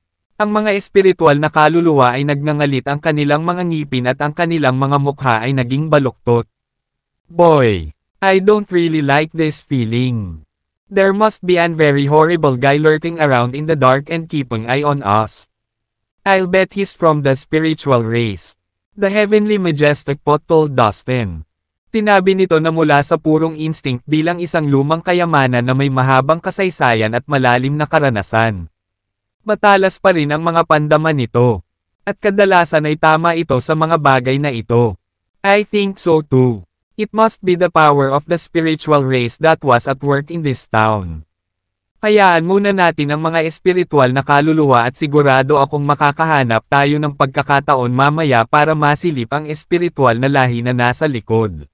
Ang mga espiritual na kaluluwa ay nagngangalit ang kanilang mga ngipin at ang kanilang mga mukha ay naging baluktot. Boy, I don't really like this feeling. There must be an very horrible guy lurking around in the dark and keeping eye on us. I'll bet he's from the spiritual race. The Heavenly Majestic Pot told Dustin. Tinabi nito na mula sa purong instinct bilang isang lumang kayamanan na may mahabang kasaysayan at malalim na karanasan. Matalas pa rin ang mga pandaman nito. At kadalasan ay tama ito sa mga bagay na ito. I think so too. It must be the power of the spiritual race that was at work in this town. Hayaan muna natin ang mga espiritual na kaluluwa at sigurado akong makakahanap tayo ng pagkakataon mamaya para masilip ang espiritual na lahi na nasa likod.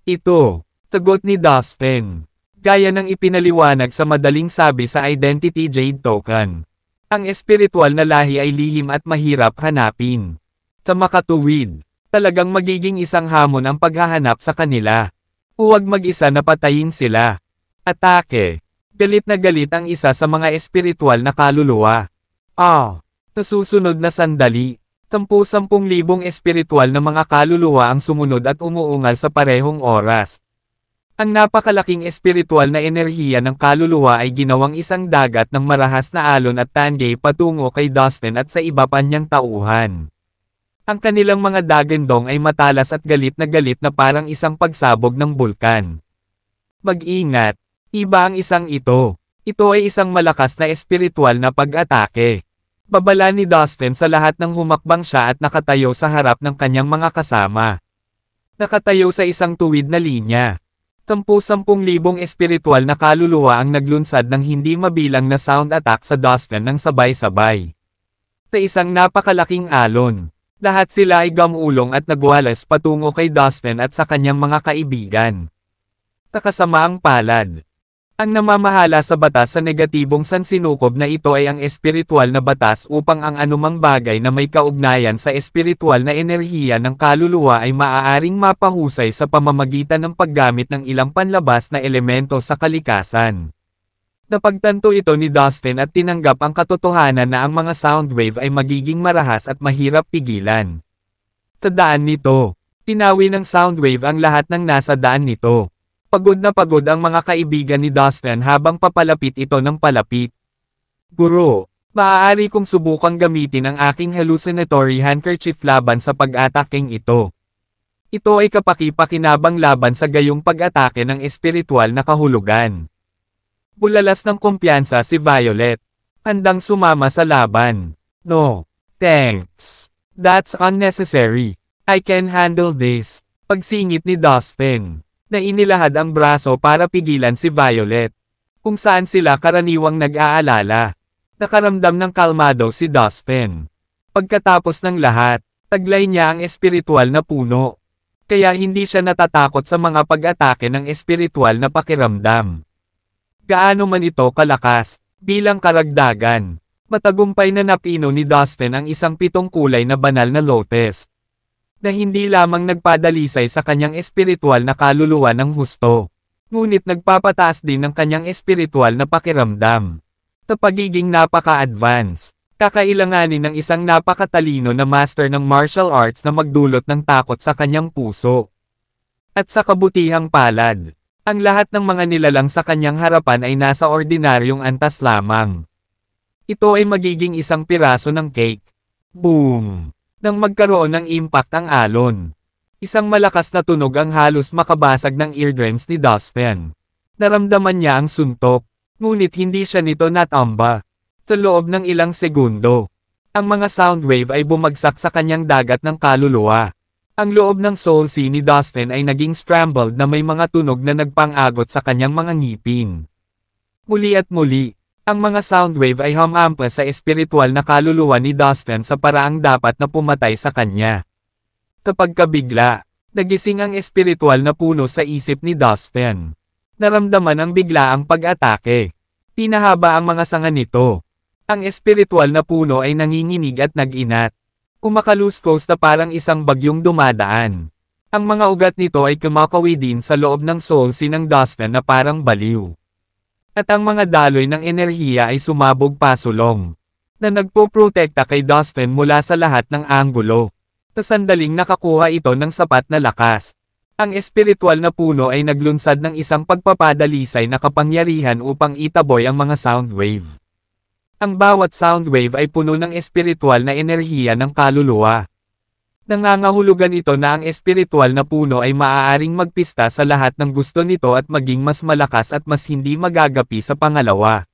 Ito, sagot ni Dustin. Gaya ng ipinaliwanag sa madaling sabi sa Identity Jade Token. Ang espiritual na lahi ay lihim at mahirap hanapin. Sa makatuwid, talagang magiging isang hamon ang paghahanap sa kanila. Huwag mag-isa na patayin sila. Atake. Galit na galit ang isa sa mga espiritual na kaluluwa. Sa susunod na sandali, 10,000 espiritual na mga kaluluwa ang sumunod at umuungal sa parehong oras. Ang napakalaking espiritual na enerhiya ng kaluluwa ay ginawang isang dagat ng marahas na alon at tangay patungo kay Dustin at sa iba pa niyang tauhan. Ang kanilang mga dagandong ay matalas at galit na parang isang pagsabog ng bulkan. Mag-ingat! Iba ang isang ito. Ito ay isang malakas na espiritual na pag-atake. Babala ni Dustin sa lahat ng humakbang siya at nakatayo sa harap ng kanyang mga kasama. Nakatayo sa isang tuwid na linya. 10,000 espiritual na kaluluwa ang naglunsad ng hindi mabilang na sound attack sa Dustin ng sabay-sabay. Sa isang napakalaking alon, lahat sila ay gamulong at nagwalas patungo kay Dustin at sa kanyang mga kaibigan. Kasamaang palad. Ang namamahala sa batas sa negatibong sansinukob na ito ay ang espiritual na batas upang ang anumang bagay na may kaugnayan sa espiritual na enerhiya ng kaluluwa ay maaaring mapahusay sa pamamagitan ng paggamit ng ilang panlabas na elemento sa kalikasan. Napagtanto ito ni Dustin at tinanggap ang katotohanan na ang mga sound wave ay magiging marahas at mahirap pigilan. Sa daan nito, pinawi ng sound wave ang lahat ng nasa daan nito. Pagod na pagod ang mga kaibigan ni Dustin habang papalapit ito ng palapit. Guro, maaari kong subukang gamitin ang aking hallucinatory handkerchief laban sa pag-ataking ito. Ito ay kapaki-pakinabang laban sa gayong pag-atake ng espiritual na kahulugan. Bulalas ng kumpiyansa si Violet. Handang sumama sa laban. No, thanks. That's unnecessary. I can handle this. Pagsingit ni Dustin. Na inilahad ang braso para pigilan si Violet. Kung saan sila karaniwang nag-aalala. Nakaramdam ng kalmado si Dustin. Pagkatapos ng lahat, taglay niya ang espiritual na puno. Kaya hindi siya natatakot sa mga pag-atake ng espiritual na pakiramdam. Gaano man ito kalakas, bilang karagdagan. Matagumpay na napino ni Dustin ang isang 7 kulay na banal na lotus. Na hindi lamang nagpadalisay sa kanyang espiritual na kaluluwa ng husto, ngunit nagpapataas din ng kanyang espiritual na pakiramdam. Sa pagiging napaka-advance, kakailanganin ng isang napakatalino na master ng martial arts na magdulot ng takot sa kanyang puso. At sa kabutihang palad, ang lahat ng mga nilalang sa kanyang harapan ay nasa ordinaryong antas lamang. Ito ay magiging isang piraso ng cake. Boom! Nang magkaroon ng impact ang alon. Isang malakas na tunog ang halos makabasag ng eardrums ni Dustin. Naramdaman niya ang suntok, ngunit hindi siya nito natamba. Sa loob ng ilang segundo, ang mga sound wave ay bumagsak sa kanyang dagat ng kaluluwa. Ang loob ng soul sea ni Dustin ay naging scrambled na may mga tunog na nagpang-agot sa kanyang mga ngipin. Muli at muli, ang mga sound wave ay humampas sa espiritual na kaluluwa ni Dustin sa paraang dapat na pumatay sa kanya. Sa pagkabigla, nagising ang espiritual na puno sa isip ni Dustin. Naramdaman ang biglaang pag-atake. Pinahaba ang mga sanga nito. Ang espiritual na puno ay nanginginig at nag-inat. Kumakaluskos na parang isang bagyong dumadaan. Ang mga ugat nito ay kumakawi din sa loob ng soul sea ng Dustin na parang baliw. At ang mga daloy ng enerhiya ay sumabog pasulong, na nagpoprotekta kay Dustin mula sa lahat ng anggulo. Sa sandaling nakakuha ito ng sapat na lakas, ang espiritual na puno ay naglunsad ng isang pagpapadalisay na kapangyarihan upang itaboy ang mga sound wave. Ang bawat sound wave ay puno ng espiritual na enerhiya ng kaluluwa. Nangangahulugan ito na ang espiritual na puno ay maaaring magpista sa lahat ng gusto nito at maging mas malakas at mas hindi magagapi sa pangalawa.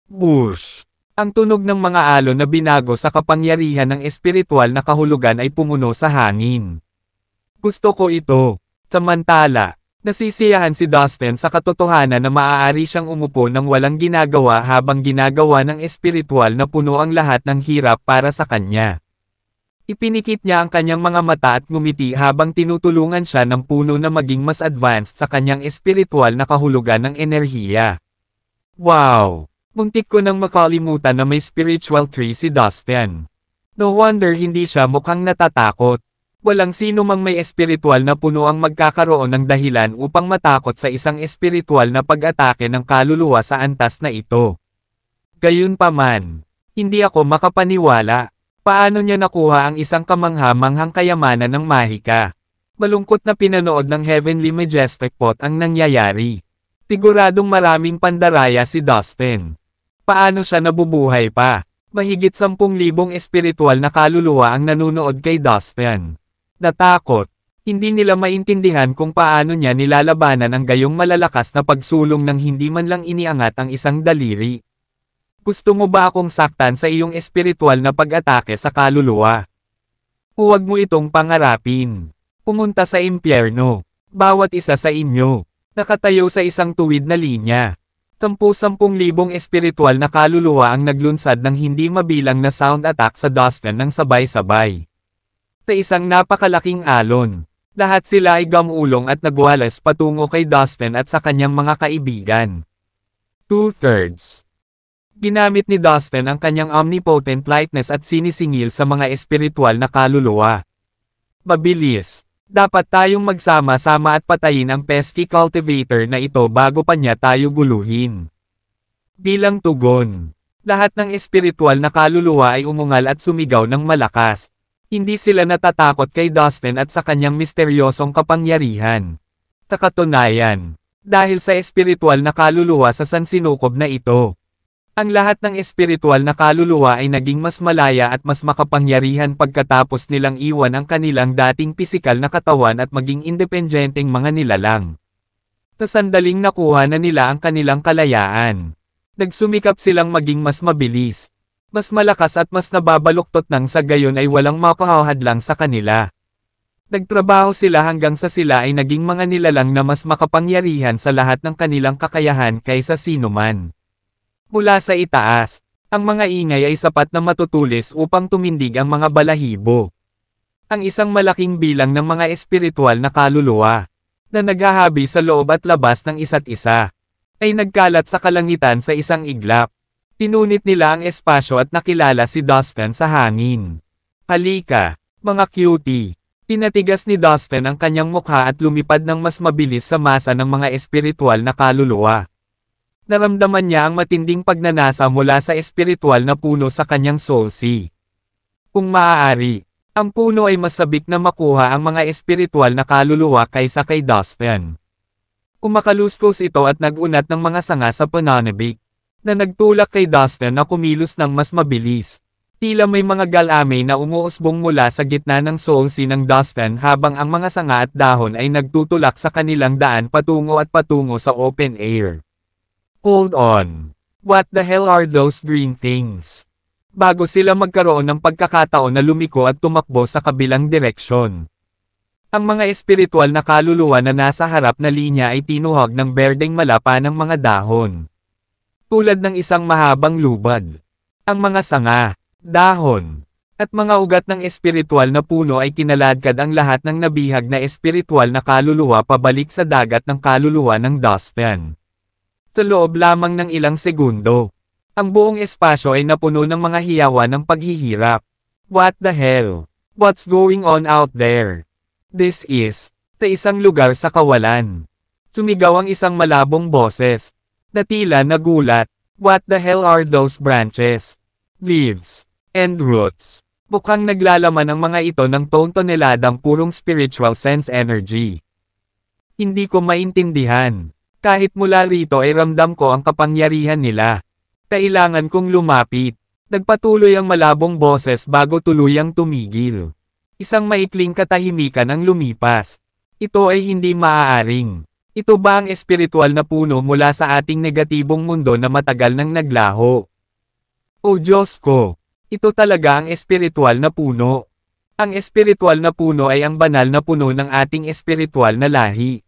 Bush! Ang tunog ng mga alon na binago sa kapangyarihan ng espiritual na kahulugan ay pumuno sa hangin. Gusto ko ito. Samantala, Nasisiyahan si Dustin sa katotohanan na maaari siyang umupo ng walang ginagawa habang ginagawa ng espiritual na puno ang lahat ng hirap para sa kanya. Ipinikit niya ang kanyang mga mata at ngumiti habang tinutulungan siya ng puno na maging mas advanced sa kanyang espiritual na kahulugan ng enerhiya. Wow! Muntik ko nang makalimutan na may spiritual tree si Dustin. No wonder hindi siya mukhang natatakot. Walang sino mang may espiritual na puno ang magkakaroon ng dahilan upang matakot sa isang espiritual na pag-atake ng kaluluwa sa antas na ito. Gayunpaman, hindi ako makapaniwala. Paano niya nakuha ang isang kamangha-manghang kayamanan ng mahika? Malungkot na pinanood ng Heavenly Majestic Pot ang nangyayari. Siguradong maraming pandaraya si Dustin. Paano siya nabubuhay pa? Mahigit 10,000 espiritual na kaluluwa ang nanunood kay Dustin. Natakot. Hindi nila maintindihan kung paano niya nilalabanan ang gayong malalakas na pagsulong nang hindi man lang iniangat ang isang daliri. Gusto mo ba akong saktan sa iyong espiritual na pag-atake sa kaluluwa? Huwag mo itong pangarapin. Pumunta sa impyerno. Bawat isa sa inyo, nakatayo sa isang tuwid na linya. 10,000 espiritual na kaluluwa ang naglunsad ng hindi mabilang na sound attack sa Dustin ng sabay-sabay. Sa isang napakalaking alon, lahat sila ay gamulong at nagwalas patungo kay Dustin at sa kanyang mga kaibigan. 2/3. Ginamit ni Dustin ang kanyang omnipotent lightness at sinisingil sa mga espiritual na kaluluwa. Mabilis. Dapat tayong magsama-sama at patayin ang pesky cultivator na ito bago pa niya tayo guluhin. Bilang tugon, lahat ng espiritual na kaluluwa ay umungal at sumigaw ng malakas. Hindi sila natatakot kay Dustin at sa kanyang misteryosong kapangyarihan. Sa katunayan, dahil sa espiritual na kaluluwa sa sansinukob na ito, ang lahat ng espiritual na kaluluwa ay naging mas malaya at mas makapangyarihan pagkatapos nilang iwan ang kanilang dating pisikal na katawan at maging independenteng mga nilalang. Sa sandaling nakuha na nila ang kanilang kalayaan, nagsumikap silang maging mas mabilis, mas malakas at mas nababaluktot nang sa gayon ay walang makahahadlang sa kanila. Nagtrabaho sila hanggang sa sila ay naging mga nilalang na mas makapangyarihan sa lahat ng kanilang kakayahan kaysa sino man. Mula sa itaas, ang mga ingay ay sapat na matutulis upang tumindig ang mga balahibo. Ang isang malaking bilang ng mga espiritual na kaluluwa, na naghahabi sa loob at labas ng isa't isa, ay nagkalat sa kalangitan sa isang iglap. Tinunit nila ang espasyo at nakilala si Dustin sa hangin. Halika, mga cutie! Pinatigas ni Dustin ang kanyang mukha at lumipad ng mas mabilis sa masa ng mga espiritual na kaluluwa. Naramdaman niya ang matinding pagnanasa mula sa espiritual na puno sa kanyang soul sea. Kung maaari, ang puno ay mas sabik na makuha ang mga espiritual na kaluluwa kaysa kay Dustin. Kumakaluskos ito at nag-unat ng mga sanga sa pananabik, na nagtulak kay Dustin na kumilos ng mas mabilis. Tila may mga galamay na umuusbong mula sa gitna ng soul sea ng Dustin habang ang mga sanga at dahon ay nagtutulak sa kanilang daan patungo sa open air. Hold on. What the hell are those green things? Bago sila magkaroon ng pagkakataon na lumiko at tumakbo sa kabilang direksyon. Ang mga espiritual na kaluluwa na nasa harap na linya ay tinuhog ng berdeng malapa ng mga dahon. Tulad ng isang mahabang lubad. Ang mga sanga, dahon, at mga ugat ng espiritual na puno ay kinaladkad ang lahat ng nabihag na espiritual na kaluluwa pabalik sa dagat ng kaluluwa ng Dustin. Sa loob lamang ng ilang segundo, ang buong espasyo ay napuno ng mga hiyawan ng paghihirap. What the hell? What's going on out there? This is, sa isang lugar sa kawalan. Sumigaw ang isang malabong boses. Na tila nagulat. What the hell are those branches, leaves, and roots? Mukhang naglalaman ang mga ito ng toneladang purong spiritual sense energy. Hindi ko maintindihan. Kahit mula rito ay ramdam ko ang kapangyarihan nila. Kailangan kong lumapit. Nagpatuloy ang malabong boses bago tuluyang tumigil. Isang maikling katahimikan ang lumipas. Ito ay hindi maaaring. Ito ba ang espiritual na puno mula sa ating negatibong mundo na matagal nang naglaho? O Diyos ko! Ito talaga ang espiritual na puno. Ang espiritual na puno ay ang banal na puno ng ating espiritual na lahi.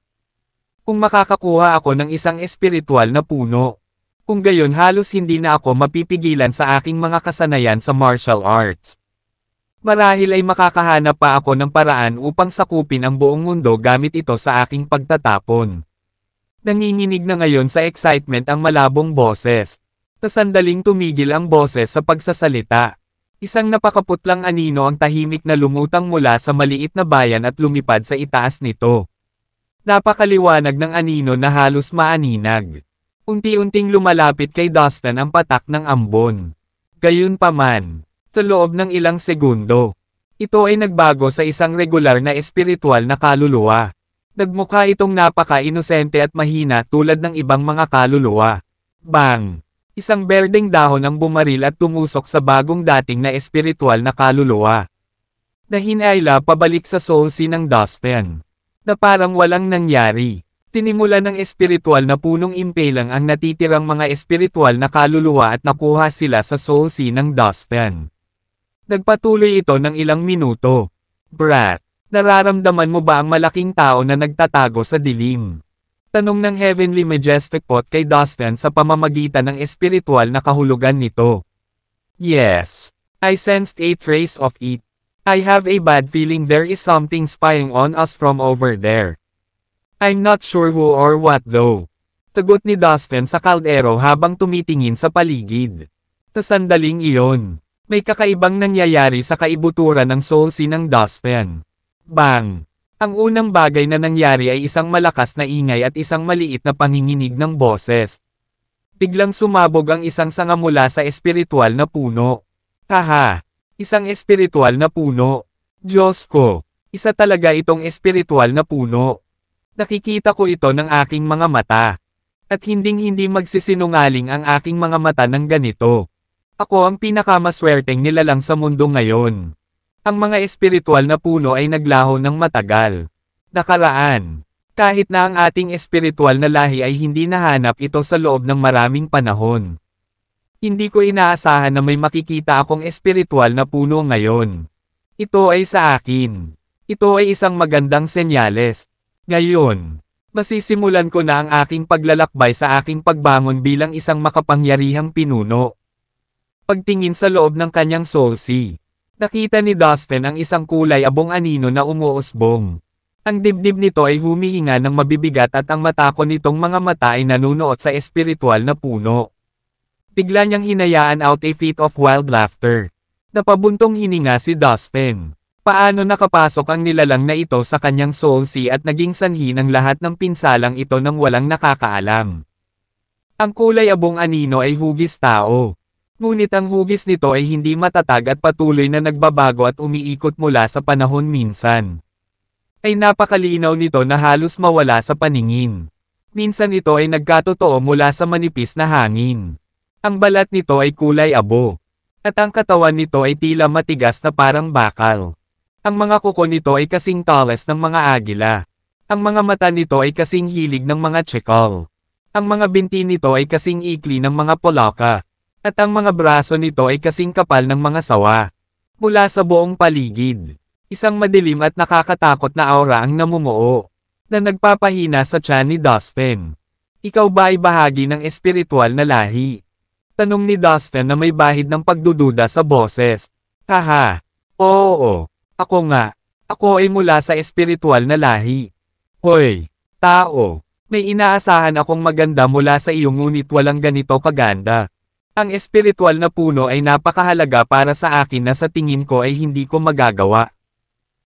Kung makakakuha ako ng isang espiritual na puno. Kung gayon halos hindi na ako mapipigilan sa aking mga kasanayan sa martial arts. Marahil ay makakahanap pa ako ng paraan upang sakupin ang buong mundo gamit ito sa aking pagtatapon. Nanginginig na ngayon sa excitement ang malabong boses. Sandaling tumigil ang boses sa pagsasalita. Isang napakaputlang anino ang tahimik na lumutang mula sa maliit na bayan at lumipad sa itaas nito. Napakaliwanag ng anino na halos maaninag. Unti-unting lumalapit kay Dustin ang patak ng ambon. Gayunpaman, sa loob ng ilang segundo, ito ay nagbago sa isang regular na espiritual na kaluluwa. Nagmukha itong napaka-inosente at mahina tulad ng ibang mga kaluluwa. Bang! Isang berdeng dahon ang bumaril at tumusok sa bagong dating na espiritual na kaluluwa. Nahinayla pabalik sa soul sea ng Dustin. Na parang walang nangyari. Tinimula ng espiritual na punong impalang ang natitirang mga espiritual na kaluluwa at nakuha sila sa soul sea ng Dustin. Nagpatuloy ito ng ilang minuto. Brat, nararamdaman mo ba ang malaking tao na nagtatago sa dilim? Tanong ng Heavenly Majestic Pot kay Dustin sa pamamagitan ng espiritual na kahulugan nito. Yes, I sensed a trace of it. I have a bad feeling there is something spying on us from over there. I'm not sure who or what though. Tagot ni Dustin sa kaldero habang tumitingin sa paligid. Sa sandaling iyon, may kakaibang nangyayari sa kaibuturan ng soul sea ng Dustin. Bang! Ang unang bagay na nangyari ay isang malakas na ingay at isang maliit na panginginig ng boses. Biglang sumabog ang isang sanga mula sa espiritual na puno. Haha! Isang espiritual na puno. Diyos ko! Isa talaga itong espiritual na puno. Nakikita ko ito ng aking mga mata. At hinding-hindi magsisinungaling ang aking mga mata ng ganito. Ako ang pinakamaswerteng nilalang sa mundo ngayon. Ang mga espiritual na puno ay naglaho ng matagal. Nakaraan. Kahit na ang ating espiritual na lahi ay hindi nahanap ito sa loob ng maraming panahon. Hindi ko inaasahan na may makikita akong espiritual na puno ngayon. Ito ay sa akin. Ito ay isang magandang senyales. Ngayon, masisimulan ko na ang aking paglalakbay sa aking pagbangon bilang isang makapangyarihang pinuno. Pagtingin sa loob ng kanyang soul sea, nakita ni Dustin ang isang kulay abong anino na umuusbong. Ang dibdib nito ay humihinga ng mabibigat at ang matako nitong mga mata ay nanunuot sa espiritual na puno. Bigla niyang hinayaan out a fit of wild laughter. Napabuntong hininga si Dustin. Paano nakapasok ang nilalang na ito sa kanyang soul sea at naging sanhi ng lahat ng pinsalang ito nang walang nakakaalam. Ang kulay abong anino ay hugis tao. Ngunit ang hugis nito ay hindi matatag at patuloy na nagbabago at umiikot mula sa panahon minsan. Ay napakalinaw nito na halos mawala sa paningin. Minsan ito ay nagkatotoo mula sa manipis na hangin. Ang balat nito ay kulay abo. At ang katawan nito ay tila matigas na parang bakal. Ang mga kuko nito ay kasing talas ng mga agila. Ang mga mata nito ay kasing hilig ng mga tsekal. Ang mga binti nito ay kasing ikli ng mga polaka. At ang mga braso nito ay kasing kapal ng mga sawa. Mula sa buong paligid, isang madilim at nakakatakot na aura ang namumuo, na nagpapahina sa tiyan ni Dustin. Ikaw ba ay bahagi ng espiritual na lahi? Tanong ni Dustin na may bahid ng pagdududa sa boses. Haha. Oo. Ako nga. Ako ay mula sa espiritual na lahi. Hoy, tao. May inaasahan akong maganda mula sa iyo ngunit walang ganito kaganda. Ang espiritual na puno ay napakahalaga para sa akin na sa tingin ko ay hindi ko magagawa.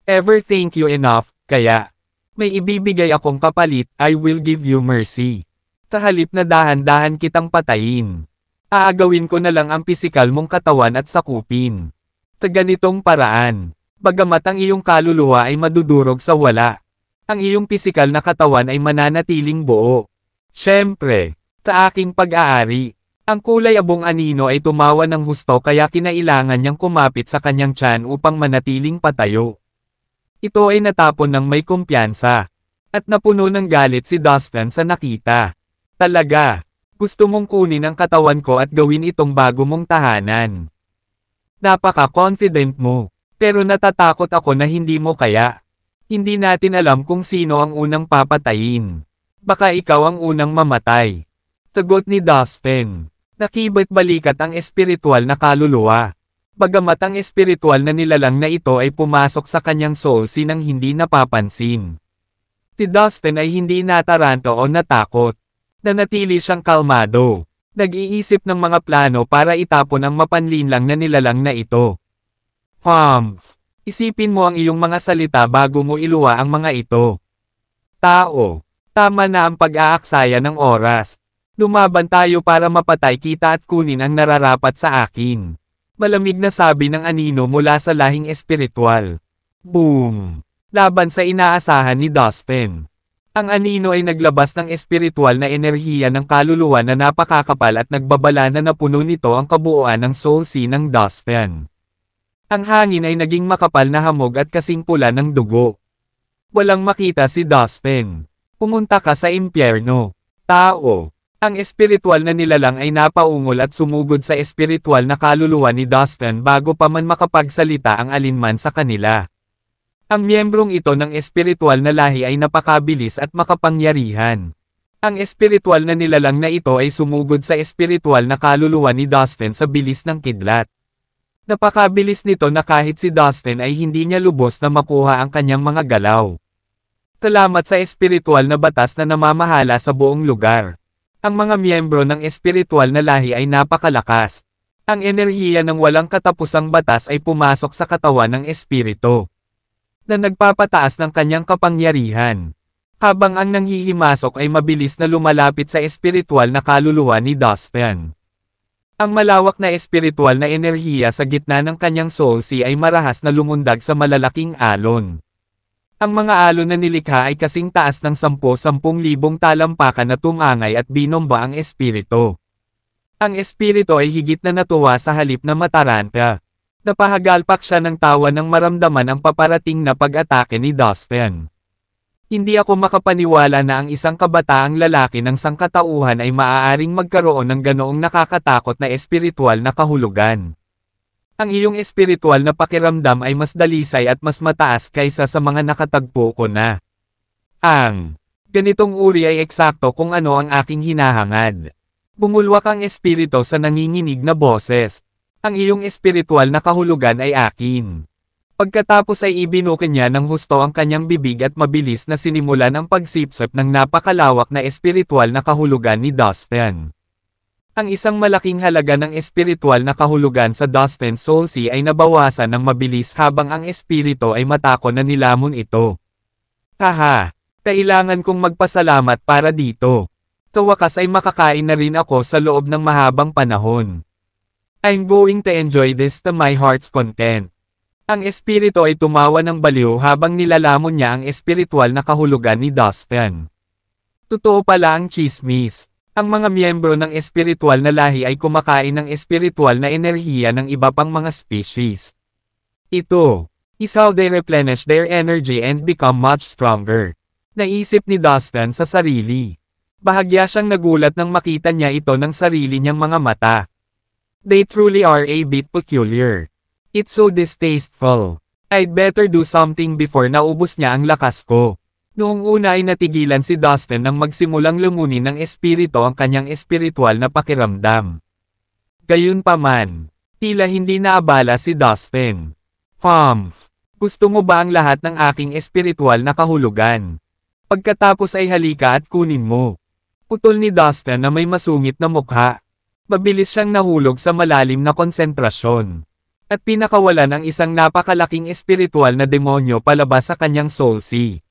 Ever thank you enough, kaya may ibibigay akong kapalit, I will give you mercy. Sa halip na dahan-dahan kitang patayin. Aagawin ko na lang ang pisikal mong katawan at sakupin. Sa ganitong paraan. Bagamat ang iyong kaluluwa ay madudurog sa wala, ang iyong pisikal na katawan ay mananatiling buo. Siyempre, sa aking pag-aari, ang kulay abong anino ay tumawa ng husto kaya kinailangan niyang kumapit sa kanyang tiyan upang manatiling patayo. Ito ay natapon ng may kumpiyansa. At napuno ng galit si Dustin sa nakita. Talaga, gusto mong kunin ang katawan ko at gawin itong bago mong tahanan. Napaka-confident mo. Pero natatakot ako na hindi mo kaya. Hindi natin alam kung sino ang unang papatayin. Baka ikaw ang unang mamatay. Sagot ni Dustin. Nakibit balikat ang espiritual na kaluluwa. Bagamat ang espiritual na nilalang na ito ay pumasok sa kanyang soul nang hindi napapansin. Si Dustin ay hindi nataranto o natakot. Nanatili siyang kalmado. Nag-iisip ng mga plano para itapon ang mapanlinlang na nilalang na ito. Isipin mo ang iyong mga salita bago mo iluwa ang mga ito. Tao, tama na ang pag-aaksaya ng oras. Lumaban tayo para mapatay kita at kunin ang nararapat sa akin. Malamig na sabi ng anino mula sa lahing espiritual. Boom! Laban sa inaasahan ni Dustin. Ang anino ay naglabas ng espiritual na enerhiya ng kaluluwa na napakakapal at nagbabala na napuno nito ang kabuuan ng soul sea ng Dustin. Ang hangin ay naging makapal na hamog at kasing pula ng dugo. Walang makita si Dustin. Pumunta ka sa impyerno. Tao. Ang espiritual na nilalang ay napaungol at sumugod sa espiritual na kaluluwa ni Dustin bago pa man makapagsalita ang alinman sa kanila. Ang miyembrong ito ng espiritual na lahi ay napakabilis at makapangyarihan. Ang espiritual na nilalang na ito ay sumugod sa espiritual na kaluluwa ni Dustin sa bilis ng kidlat. Napakabilis nito na kahit si Dustin ay hindi niya lubos na makuha ang kanyang mga galaw. Salamat sa espiritual na batas na namamahala sa buong lugar. Ang mga miyembro ng espiritual na lahi ay napakalakas. Ang enerhiya ng walang katapusang batas ay pumasok sa katawan ng espiritu na nagpapataas ng kanyang kapangyarihan. Habang ang nanghihimasok ay mabilis na lumalapit sa espiritual na kaluluwa ni Dustin. Ang malawak na espiritual na enerhiya sa gitna ng kanyang soul sea ay marahas na lumundag sa malalaking alon. Ang mga alon na nilikha ay kasing taas ng 10,000 talampakan na tumangay at binomba ang espiritu. Ang espiritu ay higit na natuwa sa halip na mataranta. Napahagalpak siya ng tawa nang maramdaman ang paparating na pag-atake ni Dustin. Hindi ako makapaniwala na ang isang kabataang lalaki ng sangkatauhan ay maaaring magkaroon ng ganoong nakakatakot na espiritual na kahulugan. Ang iyong espiritual na pakiramdam ay mas dalisay at mas mataas kaysa sa mga nakatagpo ko na. Ang ganitong uri ay eksakto kung ano ang aking hinahangad. Bumulwak ang espiritu sa nanginginig na boses. Ang iyong espiritual na kahulugan ay akin. Pagkatapos ay ibinukin niya ng husto ang kanyang bibig at mabilis na sinimulan ang pagsipsip ng napakalawak na espiritual na kahulugan ni Dustin. Ang isang malaking halaga ng espiritual na kahulugan sa Dustin's soul sea ay nabawasan ng mabilis habang ang espiritu ay matako na nilamon ito. Haha, kailangan kong magpasalamat para dito. Sa wakas ay makakain na rin ako sa loob ng mahabang panahon. I'm going to enjoy this to my heart's content. Ang espiritu ay tumawa ng baliw habang nilalamon niya ang espiritual na kahulugan ni Dustin. Totoo pala ang chismis. Ang mga miyembro ng espiritual na lahi ay kumakain ng espiritual na enerhiya ng iba pang mga species. Ito is how they replenish their energy and become much stronger. Naisip ni Dustin sa sarili. Bahagya siyang nagulat nang makita niya ito ng sarili niyang mga mata. They truly are a bit peculiar. It's so distasteful. I'd better do something before naubos niya ang lakas ko. Noong una ay natigilan si Dustin nang magsimulang lumunin ng espiritu ang kanyang espiritual na pakiramdam. Gayunpaman, tila hindi naabala si Dustin. Gusto mo ba ang lahat ng aking espiritual na kahulugan? Pagkatapos ay halika at kunin mo. Putol ni Dustin na may masungit na mukha. Mabilis siyang nahulog sa malalim na konsentrasyon. At pinakawalan ang isang napakalaking espiritual na demonyo palabas sa kanyang soul sea.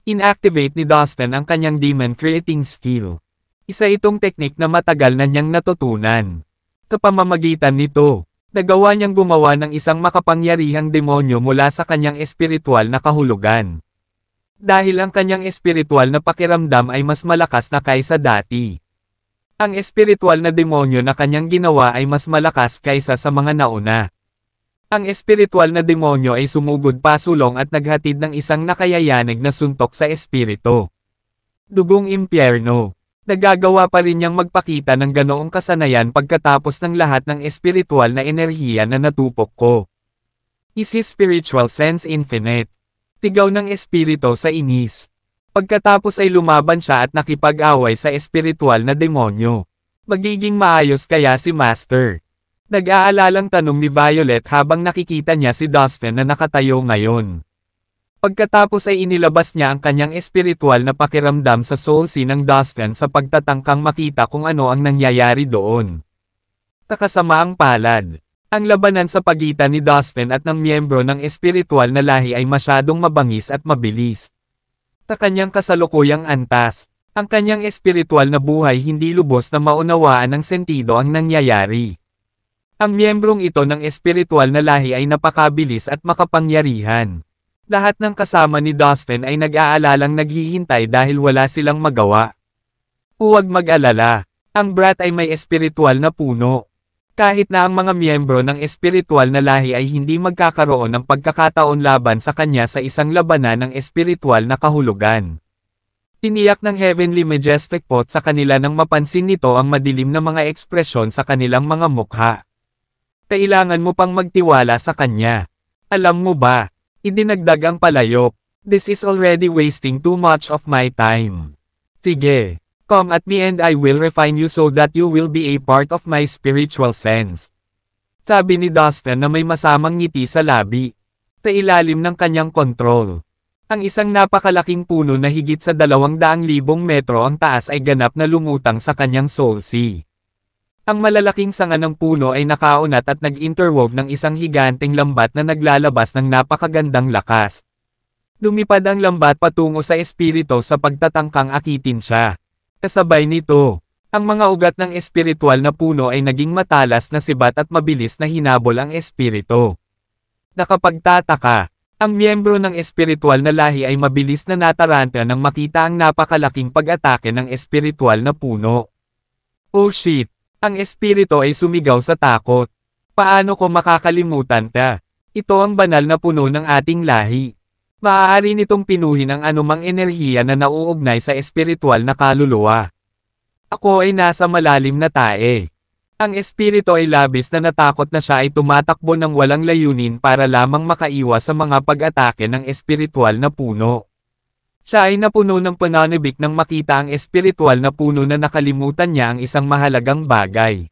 Inactivate ni Dustin ang kanyang demon creating skill. Isa itong teknik na matagal na niyang natutunan. Sa pamamagitan nito, nagawa niyang gumawa ng isang makapangyarihang demonyo mula sa kanyang espiritual na kahulugan. Dahil ang kanyang espiritual na pakiramdam ay mas malakas na kaysa dati. Ang espiritual na demonyo na kanyang ginawa ay mas malakas kaysa sa mga nauna. Ang espiritual na demonyo ay sumugod pasulong at naghatid ng isang nakayayanig na suntok sa espiritu. Dugong impyerno. Nagagawa pa rin niyang magpakita ng ganoong kasanayan pagkatapos ng lahat ng espiritual na enerhiya na natupok ko. Is his spiritual sense infinite? Tigaw ng espiritu sa inis. Pagkatapos ay lumaban siya at nakipag-away sa espiritual na demonyo. Magiging maayos kaya si Master? Nag-aalalang tanong ni Violet habang nakikita niya si Dustin na nakatayo ngayon. Pagkatapos ay inilabas niya ang kanyang espiritual na pakiramdam sa soul sea ng Dustin sa pagtatangkang makita kung ano ang nangyayari doon. Takasamaang palad. Ang labanan sa pagitan ni Dustin at ng miyembro ng espiritual na lahi ay masyadong mabangis at mabilis. Sa kanyang kasalukuyang antas, ang kanyang espiritual na buhay hindi lubos na maunawaan ng sentido ang nangyayari. Ang miyembrong ito ng espiritual na lahi ay napakabilis at makapangyarihan. Lahat ng kasama ni Dustin ay nag-aalalang naghihintay dahil wala silang magawa. Huwag mag-alala, ang Brat ay may espiritual na puno. Kahit na ang mga miyembro ng espiritual na lahi ay hindi magkakaroon ng pagkakataon laban sa kanya sa isang labanan ng espiritual na kahulugan. Tiniyak ng Heavenly Majestic Pot sa kanila nang mapansin nito ang madilim na mga ekspresyon sa kanilang mga mukha. Kailangan mo pang magtiwala sa kanya. Alam mo ba? Idinagdag ang palayok. This is already wasting too much of my time. Sige. Come at me and I will refine you so that you will be a part of my spiritual sense. Sabi ni Dustin na may masamang ngiti sa labi. Sa ilalim ng kanyang kontrol. Ang isang napakalaking puno na higit sa 200,000 metro ang taas ay ganap na lumutang sa kanyang soul sea. Ang malalaking sanga ng puno ay nakaunat at nag-interwove ng isang higanteng lambat na naglalabas ng napakagandang lakas. Lumipad ang lambat patungo sa espiritu sa pagtatangkang akitin siya. Kasabay nito, ang mga ugat ng espiritual na puno ay naging matalas na sibat at mabilis na hinabol ang espiritu. Nakapagtataka, ang miyembro ng espiritual na lahi ay mabilis na nataranta nang makita ang napakalaking pag-atake ng espiritual na puno. Oh shit! Ang espiritu ay sumigaw sa takot. Paano ko makakalimutan ta? Ito ang banal na puno ng ating lahi. Maaari nitong pinuhin ang anumang enerhiya na nauugnay sa espiritual na kaluluwa. Ako ay nasa malalim na tae. Ang espiritu ay labis na natakot na siya ay tumatakbo ng walang layunin para lamang makaiwas sa mga pag-atake ng espiritual na puno. Siya ay napuno ng pananabik nang makita ang espiritual na puno na nakalimutan niya ang isang mahalagang bagay.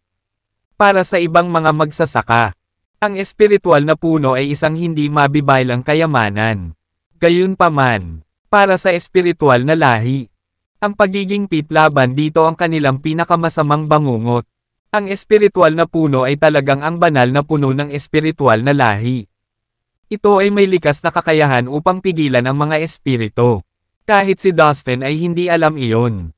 Para sa ibang mga magsasaka, ang espiritual na puno ay isang hindi mabibaylang kayamanan. Gayunpaman, para sa espiritual na lahi, ang pagiging pitlaban dito ang kanilang pinakamasamang bangungot. Ang espiritual na puno ay talagang ang banal na puno ng espiritual na lahi. Ito ay may likas na kakayahan upang pigilan ang mga espiritu. Kahit si Dustin ay hindi alam iyon.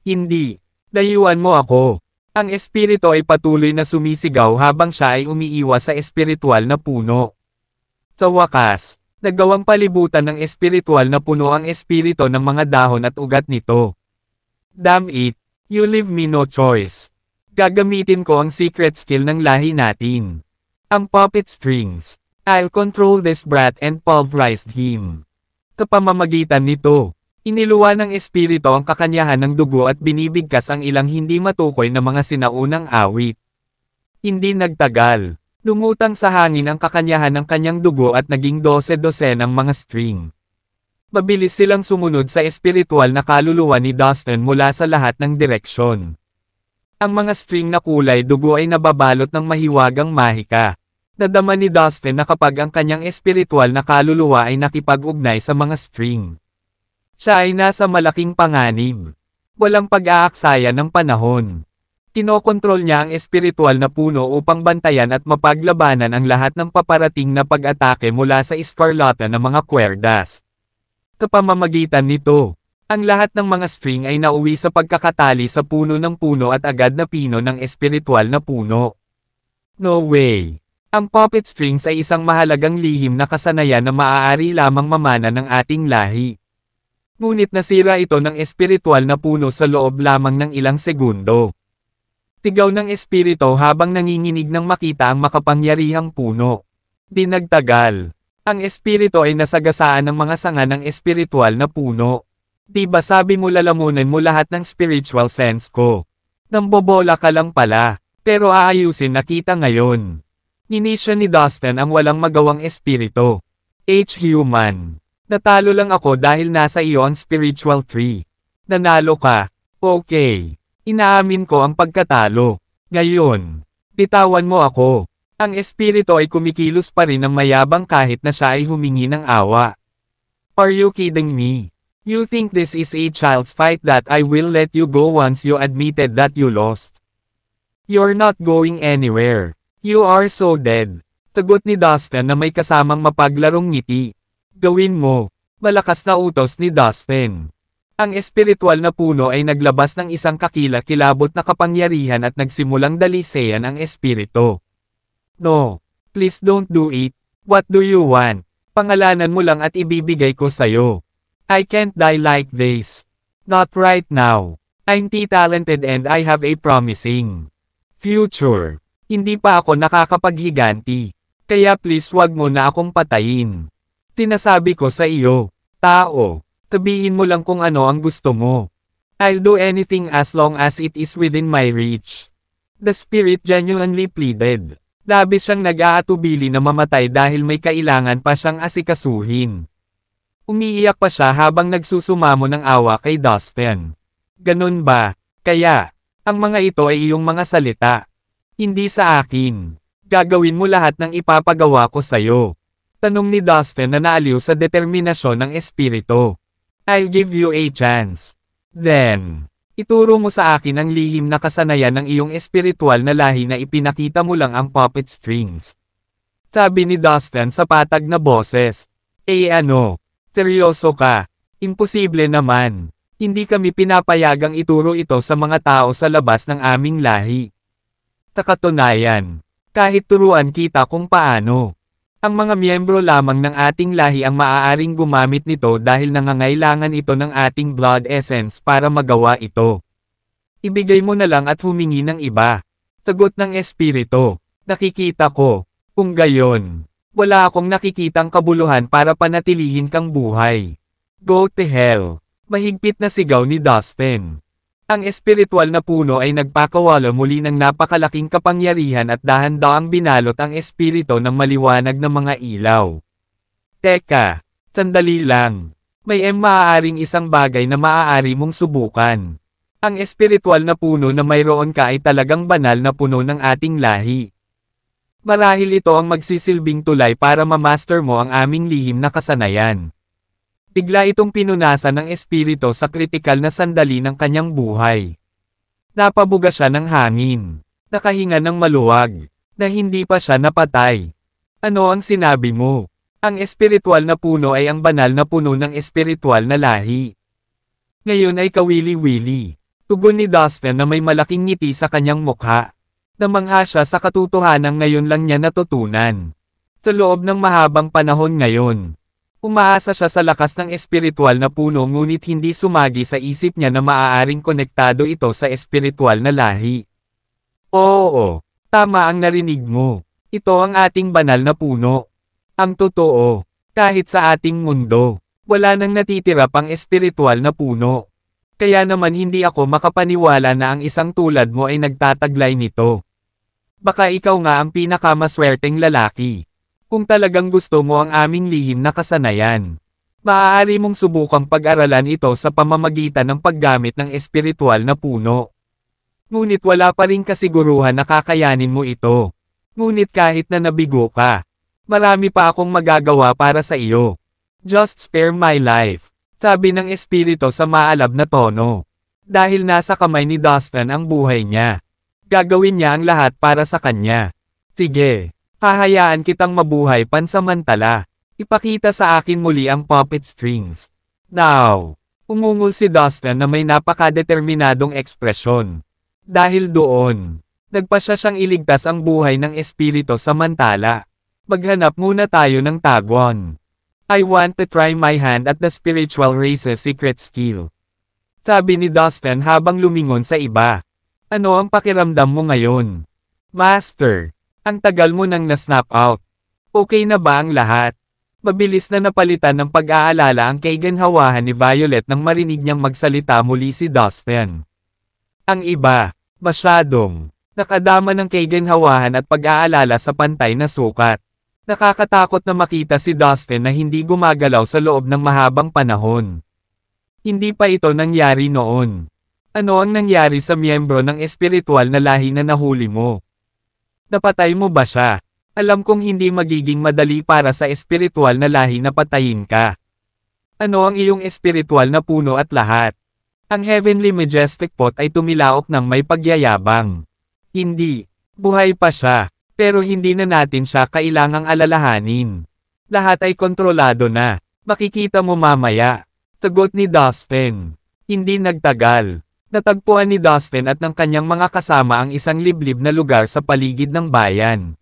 Hindi. Layuan mo ako. Ang espiritu ay patuloy na sumisigaw habang siya ay umiiwas sa espiritual na puno. Sa wakas, nagawang palibutan ng espiritual na puno ang espiritu ng mga dahon at ugat nito. Damn it, you leave me no choice. Gagamitin ko ang secret skill ng lahi natin. Ang puppet strings. I'll control this brat and pulverize him. Sa pamamagitan nito, iniluwa ng espiritu ang kakanyahan ng dugo at binibigkas ang ilang hindi matukoy na mga sinaunang awit. Hindi nagtagal. Lumutang sa hangin ang kakanyahan ng kanyang dugo at naging 12-12 ng mga string. Mabilis silang sumunod sa espiritual na kaluluwa ni Dustin mula sa lahat ng direksyon. Ang mga string na kulay dugo ay nababalot ng mahiwagang mahika. Nadama ni Dustin na kapag ang kanyang espiritual na kaluluwa ay nakipag-ugnay sa mga string. Siya ay nasa malaking panganib. Walang pag-aaksaya ng panahon. Kinokontrol niya ang espiritual na puno upang bantayan at mapaglabanan ang lahat ng paparating na pag-atake mula sa Escarlata ng mga kwerdas. Sa pamamagitan nito, ang lahat ng mga string ay nauwi sa pagkakatali sa puno ng puno at agad na pino ng espiritual na puno. No way! Ang puppet strings ay isang mahalagang lihim na kasanayan na maaari lamang mamana ng ating lahi. Ngunit nasira ito ng espiritual na puno sa loob lamang ng ilang segundo. Tigaw ng espiritu habang nanginginig nang makita ang makapangyarihang puno. Di nagtagal. Ang espiritu ay nasagasaan ng mga sanga ng espiritual na puno. Di ba sabi mo lalamunan mo lahat ng spiritual sense ko? Nambobola ka lang pala, pero aayusin na kita ngayon. Ninisya ni Dustin ang walang magawang espiritu. H-Human. Natalo lang ako dahil nasa iyo ang spiritual tree. Nanalo ka. Okay. Inaamin ko ang pagkatalo. Ngayon, bitawan mo ako. Ang espiritu ay kumikilos pa rin ng mayabang kahit na siya ay humingi ng awa. Are you kidding me? You think this is a child's fight that I will let you go once you admitted that you lost? You're not going anywhere. You are so dead. Tagot ni Dustin na may kasamang mapaglarong ngiti. Gawin mo. Malakas na utos ni Dustin. Ang espiritual na puno ay naglabas ng isang kakila-kilabot na kapangyarihan at nagsimulang dalisean ang espiritu. No. Please don't do it. What do you want? Pangalanan mo lang at ibibigay ko sayo. I can't die like this. Not right now. I'm talented and I have a promising future. Hindi pa ako nakakapaghiganti. Kaya please wag mo na akong patayin. Tinasabi ko sa iyo, tao, sabihin mo lang kung ano ang gusto mo. I'll do anything as long as it is within my reach. The spirit genuinely pleaded. Labis siyang nag-aatubili na mamatay dahil may kailangan pa siyang asikasuhin. Umiiyak pa siya habang nagsusumamo ng awa kay Dustin. Ganun ba? Kaya, ang mga ito ay iyong mga salita. Hindi sa akin. Gagawin mo lahat ng ipapagawa ko sayo. Tanong ni Dustin na naaliw sa determinasyon ng espiritu. I'll give you a chance. Then, ituro mo sa akin ang lihim na kasanayan ng iyong espiritual na lahi na ipinakita mo lang ang puppet strings. Sabi ni Dustin sa patag na boses. Ano? Seryoso ka? Imposible naman. Hindi kami pinapayagang ituro ito sa mga tao sa labas ng aming lahi. Sa katunayan, kahit turuan kita kung paano. Ang mga miyembro lamang ng ating lahi ang maaaring gumamit nito dahil nangangailangan ito ng ating blood essence para magawa ito. Ibigay mo na lang at humingi ng iba. Sagot ng espiritu. Nakikita ko. Kung gayon, wala akong nakikitang kabuluhan para panatilihin kang buhay. Go to hell. Mahigpit na sigaw ni Dustin. Ang espiritual na puno ay nagpakawala muli ng napakalaking kapangyarihan at dahan-daang binalot ang espiritu ng maliwanag na mga ilaw. Teka, sandali lang. May maaaring isang bagay na maaari mong subukan. Ang espiritual na puno na mayroon ka ay talagang banal na puno ng ating lahi. Marahil ito ang magsisilbing tulay para ma-master mo ang aming lihim na kasanayan. Bigla itong pinunasan ng espiritu sa kritikal na sandali ng kanyang buhay. Napabuga siya ng hangin. Nakahinga ng maluwag. Na hindi pa siya napatay. Ano ang sinabi mo? Ang espiritual na puno ay ang banal na puno ng espiritual na lahi. Ngayon ay kawili-wili. Tugon ni Dustin na may malaking ngiti sa kanyang mukha. Namangha siya sa katotohanan ngayon lang niya natutunan. Sa loob ng mahabang panahon ngayon. Umaasa siya sa lakas ng espiritual na puno ngunit hindi sumagi sa isip niya na maaaring konektado ito sa espiritual na lahi. Oo, tama ang narinig mo. Ito ang ating banal na puno. Ang totoo, kahit sa ating mundo, wala nang natitira pang espiritual na puno. Kaya naman hindi ako makapaniwala na ang isang tulad mo ay nagtataglay nito. Baka ikaw nga ang pinakamaswerteng lalaki. Kung talagang gusto mo ang aming lihim na kasanayan, maaari mong subukang pag-aralan ito sa pamamagitan ng paggamit ng espiritual na puno. Ngunit wala pa rin kasiguruhan na kakayanin mo ito. Ngunit kahit na nabigo ka, marami pa akong magagawa para sa iyo. Just spare my life, sabi ng espiritu sa maalab na tono. Dahil nasa kamay ni Dustin ang buhay niya. Gagawin niya ang lahat para sa kanya. Sige, hahayaan kitang mabuhay pansamantala. Ipakita sa akin muli ang puppet strings. Now, umungol si Dustin na may napakadeterminadong ekspresyon. Dahil doon, nagpasya siyang iligtas ang buhay ng espiritu samantala. Maghanap muna tayo ng tagwan. I want to try my hand at the spiritual race's secret skill. Sabi ni Dustin habang lumingon sa iba. Ano ang pakiramdam mo ngayon? Master, ang tagal mo nang na-snap out. Okay na ba ang lahat? Mabilis na napalitan ng pag-aalala ang kaiganhawahan ni Violet nang marinig niyang magsalita muli si Dustin. Ang iba, masyadong, nakadama ng kaiganhawahan at pag-aalala sa pantay na sukat. Nakakatakot na makita si Dustin na hindi gumagalaw sa loob ng mahabang panahon. Hindi pa ito nangyari noon. Ano ang nangyari sa miyembro ng espiritual na lahi na nahuli mo? Napatay mo ba siya? Alam kong hindi magiging madali para sa espiritual na lahi na patayin ka. Ano ang iyong espiritual na puno at lahat? Ang Heavenly Majestic Pot ay tumilaok ng may pagyayabang. Hindi. Buhay pa siya. Pero hindi na natin siya kailangang alalahanin. Lahat ay kontrolado na. Makikita mo mamaya. Sagot ni Dustin. Hindi nagtagal. Natagpuan ni Dustin at ng kanyang mga kasama ang isang liblib na lugar sa paligid ng bayan.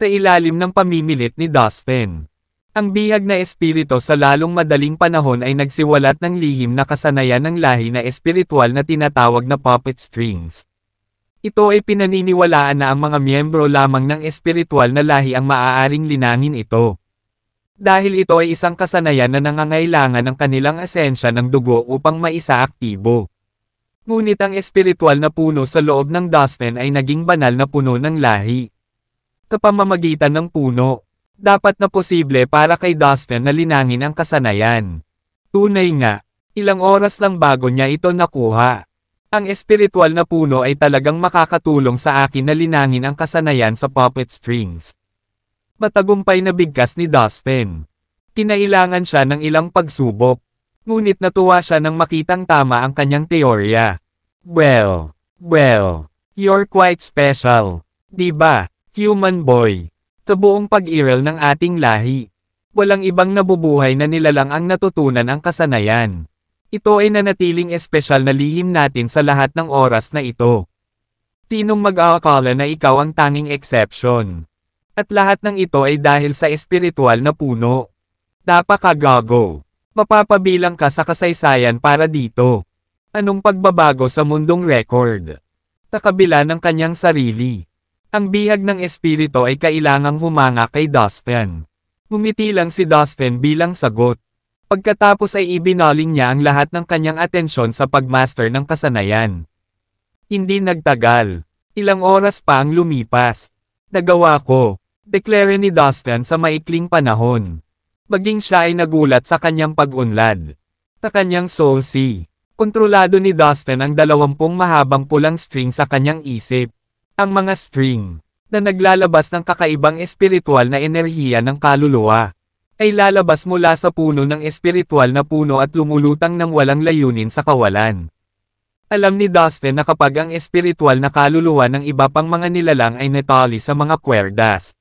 Sa ilalim ng pamimilit ni Dustin. Ang bihag na espiritu sa lalong madaling panahon ay nagsiwalat ng lihim na kasanayan ng lahi na espiritual na tinatawag na puppet strings. Ito ay pinaniniwalaan na ang mga miyembro lamang ng espiritual na lahi ang maaaring linangin ito. Dahil ito ay isang kasanayan na nangangailangan ng kanilang esensya ng dugo upang maisaaktibo. Ngunit ang espiritual na puno sa loob ng Dustin ay naging banal na puno ng lahi. Sa pamamagitan ng puno, dapat na posible para kay Dustin na linangin ang kasanayan. Tunay nga, ilang oras lang bago niya ito nakuha. Ang espiritual na puno ay talagang makakatulong sa akin na linangin ang kasanayan sa puppet strings. Matagumpay na bigkas ni Dustin. Kinailangan siya ng ilang pagsubok. Ngunit natuwa siya nang makitang tama ang kanyang teorya. Well, you're quite special. Diba, human boy? Sa buong pag-iral ng ating lahi, walang ibang nabubuhay na nilalang ang natutunan ang kasanayan. Ito ay nanatiling espesyal na lihim natin sa lahat ng oras na ito. Sinong mag-aakala na ikaw ang tanging exception? At lahat ng ito ay dahil sa espiritual na puno. Napakagago. Mapapabilang ka sa kasaysayan para dito. Anong pagbabago sa mundong record? Sa kabila ng kanyang sarili. Ang bihag ng espiritu ay kailangang humanga kay Dustin. Ngumiti lang si Dustin bilang sagot. Pagkatapos ay ibinaling niya ang lahat ng kanyang atensyon sa pagmaster ng kasanayan. Hindi nagtagal. Ilang oras pa ang lumipas. Nagawa ko. Deklare ni Dustin sa maikling panahon. Maging siya ay nagulat sa kanyang pag-unlad. Sa kanyang soul sea. Kontrolado ni Dustin ang 20 mahabang pulang string sa kanyang isip. Ang mga string, na naglalabas ng kakaibang espiritual na enerhiya ng kaluluwa, ay lalabas mula sa puno ng espiritual na puno at lumulutang ng walang layunin sa kawalan. Alam ni Dustin na kapag ang espiritual na kaluluwa ng iba pang mga nilalang ay natali sa mga kwerdas,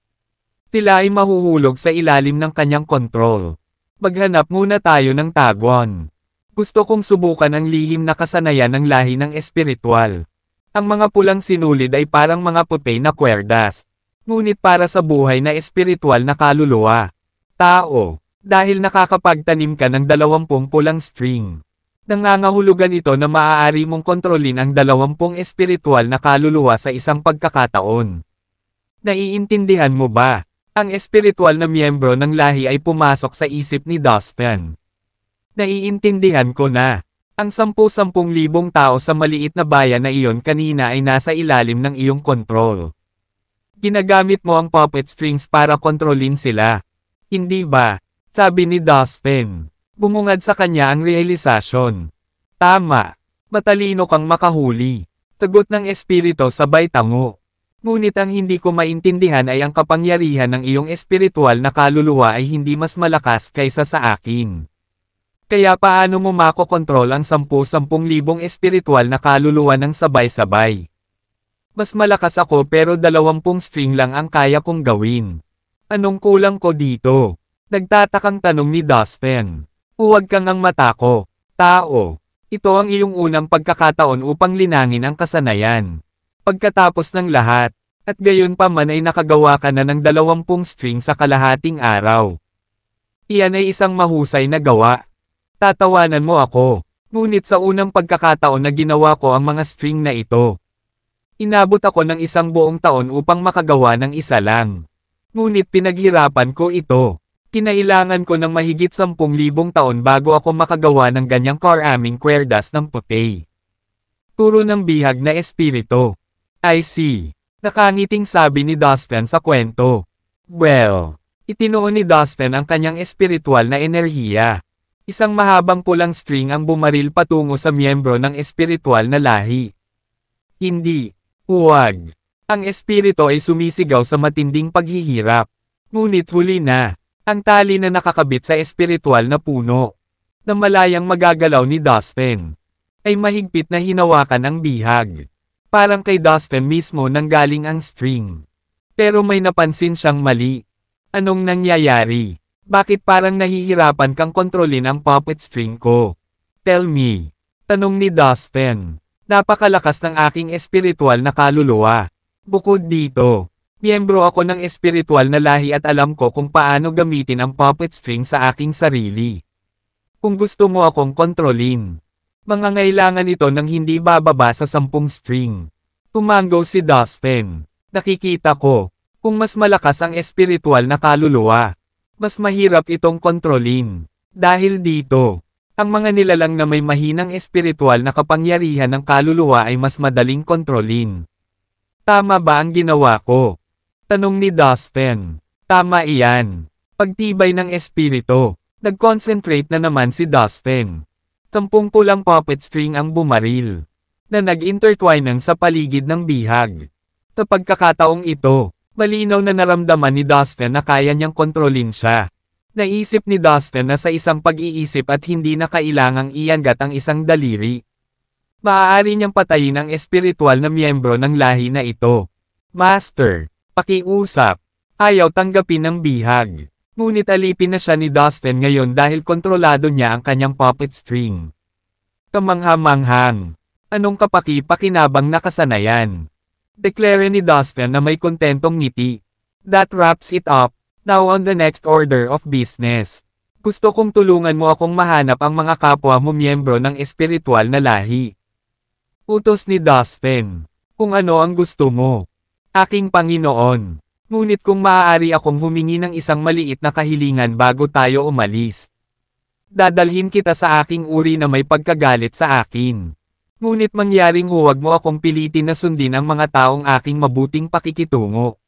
sila ay mahuhulog sa ilalim ng kanyang kontrol. Maghanap muna tayo ng tagwan. Gusto kong subukan ang lihim na kasanayan ng lahi ng espiritual. Ang mga pulang sinulid ay parang mga puti na kwerdas. Ngunit para sa buhay na espiritual na kaluluwa. Tao, dahil nakakapagtanim ka ng 20 pulang string. Nangangahulugan ito na maaari mong kontrolin ang 20 espiritual na kaluluwa sa isang pagkakataon. Naiintindihan mo ba? Ang espiritual na miyembro ng lahi ay pumasok sa isip ni Dustin. Naiintindihan ko na. Ang 10,000 tao sa maliit na bayan na iyon kanina ay nasa ilalim ng iyong kontrol. Ginagamit mo ang puppet strings para kontrolin sila. Hindi ba? Sabi ni Dustin. Bumungad sa kanya ang realisasyon. Tama. Matalino kang makahuli. Sagot ng espiritu sabay tango. Ngunit ang hindi ko maintindihan ay ang kapangyarihan ng iyong espiritual na kaluluwa ay hindi mas malakas kaysa sa akin. Kaya paano mo makokontrol ang 10,000 espiritual na kaluluwa ng sabay-sabay? Mas malakas ako pero 20 string lang ang kaya kong gawin. Anong kulang ko dito? Nagtatakang tanong ni Dustin. Huwag kang ang matako. Tao. Ito ang iyong unang pagkakataon upang linangin ang kasanayan. Pagkatapos ng lahat, at gayon pa man ay nakagawa ka na ng 20 string sa kalahating araw. Iyan ay isang mahusay na gawa. Tatawanan mo ako. Ngunit sa unang pagkakataon na ginawa ko ang mga string na ito, inabot ako ng 1 buong taon upang makagawa ng isa lang. Ngunit pinaghirapan ko ito. Kinailangan ko ng mahigit 10,000 taon bago ako makagawa ng ganyang karaming kwerdas ng puti. Turo ng bihag na espiritu. I see. Nakangiting sabi ni Dustin sa kwento. Well, Itinuon ni Dustin ang kanyang espiritual na enerhiya. Isang mahabang pulang string ang bumaril patungo sa miyembro ng espiritual na lahi. Hindi. Huwag. Ang espiritu ay sumisigaw sa matinding paghihirap. Ngunit huli na. Ang tali na nakakabit sa espiritual na puno, na malayang magagalaw ni Dustin, ay mahigpit na hinawakan ang bihag. Parang kay Dustin mismo nanggaling ang string. Pero may napansin siyang mali. Anong nangyayari? Bakit parang nahihirapan kang kontrolin ang puppet string ko? Tell me. Tanong ni Dustin. Napakalakas ng aking espiritual na kaluluwa. Bukod dito, miyembro ako ng espiritual na lahi at alam ko kung paano gamitin ang puppet string sa aking sarili. Kung gusto mo akong kontrolin, mangangailangan ito ng hindi bababa sa 10 string. Tumango si Dustin. Nakikita ko, kung mas malakas ang espiritual na kaluluwa, mas mahirap itong kontrolin. Dahil dito, ang mga nilalang na may mahinang espiritual na kapangyarihan ng kaluluwa ay mas madaling kontrolin. Tama ba ang ginawa ko? Tanong ni Dustin. Tama iyan. Pagtibay ng espiritu. Nag-concentrate na naman si Dustin. 10 pulang puppet string ang bumaril, na nag-intertwine sa paligid ng bihag. Sa pagkakataong ito, malinaw na naramdaman ni Dustin na kaya niyang kontrolin siya. Naisip ni Dustin na sa isang pag-iisip at hindi na kailangang iangat ang isang daliri. Maaari niyang patayin ang espiritual na miyembro ng lahi na ito. Master, pakiusap. Ayaw tanggapin ng bihag. Ngunit alipin na siya ni Dustin ngayon dahil kontrolado niya ang kanyang puppet string. Kamangha-manghang. Anong kapaki-pakinabang na kasanayan? Deklare ni Dustin na may kontentong ngiti. That wraps it up. Now on the next order of business. Gusto kong tulungan mo akong mahanap ang mga kapwa mo miyembro ng espiritual na lahi. Utos ni Dustin. Kung ano ang gusto mo. Aking Panginoon. Ngunit kung maaari akong humingi ng isang maliit na kahilingan bago tayo umalis. Dadalhin kita sa aking uri na may pagkagalit sa akin. Ngunit mangyaring huwag mo akong pilitin na sundin ang mga taong aking mabuting pakikitungo.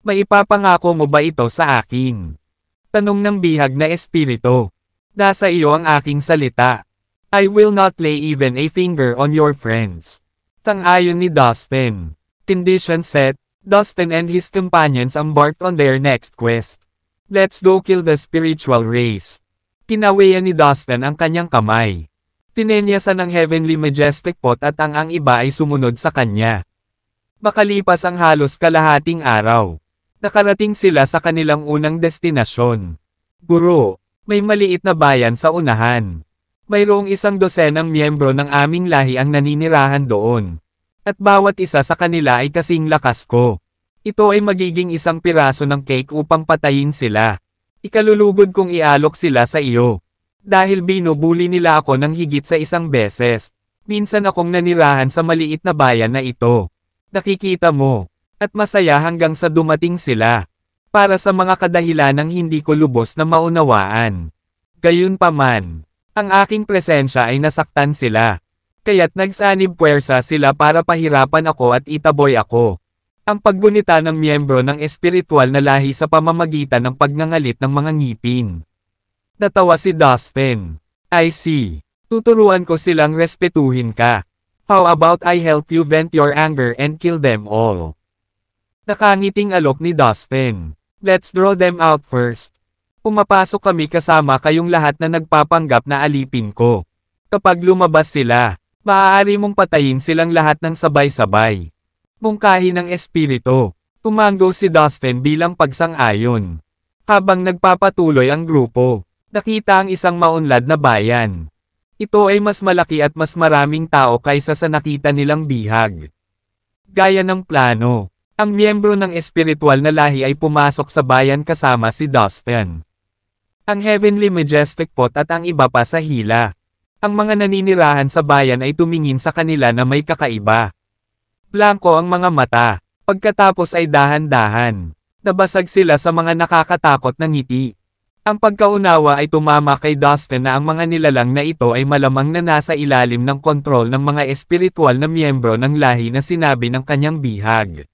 Maipapangako mo ba ito sa akin? Tanong ng bihag na espiritu. Nasa iyo ang aking salita. I will not lay even a finger on your friends. Sang-ayon ni Dustin. Condition set, Dustin and his companions embarked on their next quest. Let's go kill the spiritual race. Kinawian ni Dustin ang kanyang kamay. Tinenyasan ng Heavenly Majestic Pot at ang iba ay sumunod sa kanya. Makalipas ang halos kalahating araw, nakarating sila sa kanilang unang destinasyon. Guro, may maliit na bayan sa unahan. Mayroong 12 miyembro ng aming lahi ang naninirahan doon. At bawat isa sa kanila ay kasing lakas ko. Ito ay magiging isang piraso ng cake upang patayin sila. Ikalulugod kong ialok sila sa iyo. Dahil binubuli nila ako ng higit sa 1 beses. Minsan akong nanirahan sa maliit na bayan na ito. Nakikita mo. At masaya hanggang sa dumating sila. Para sa mga kadahilanang hindi ko lubos na maunawaan. Gayunpaman, ang aking presensya ay nasaktan sila. Kaya't nagsanib puwersa sila para pahirapan ako at itaboy ako. Ang paggunita ng miyembro ng espiritual na lahi sa pamamagitan ng pagngangalit ng mga ngipin. Natawa si Dustin. I see. Tuturuan ko silang respetuhin ka. How about I help you vent your anger and kill them all? Nakangiting alok ni Dustin. Let's draw them out first. Pumapasok kami kasama kayong lahat na nagpapanggap na alipin ko. Kapag lumabas sila, maaari mong patayin silang lahat ng sabay-sabay. Mungkahi ng espiritu. Tumango si Dustin bilang pagsang-ayon. Habang nagpapatuloy ang grupo, nakita ang isang maunlad na bayan. Ito ay mas malaki at mas maraming tao kaysa sa nakita nilang bihag. Gaya ng plano, ang miyembro ng espiritual na lahi ay pumasok sa bayan kasama si Dustin. Ang Heavenly Majestic Pot at ang iba pa sa hila. Ang mga naninirahan sa bayan ay tumingin sa kanila na may kakaiba. Blanko ang mga mata, pagkatapos ay dahan-dahan. Nabasag sila sa mga nakakatakot na ngiti. Ang pagkaunawa ay tumama kay Dustin na ang mga nilalang na ito ay malamang na nasa ilalim ng kontrol ng mga espiritual na miyembro ng lahi na sinabi ng kanyang bihag.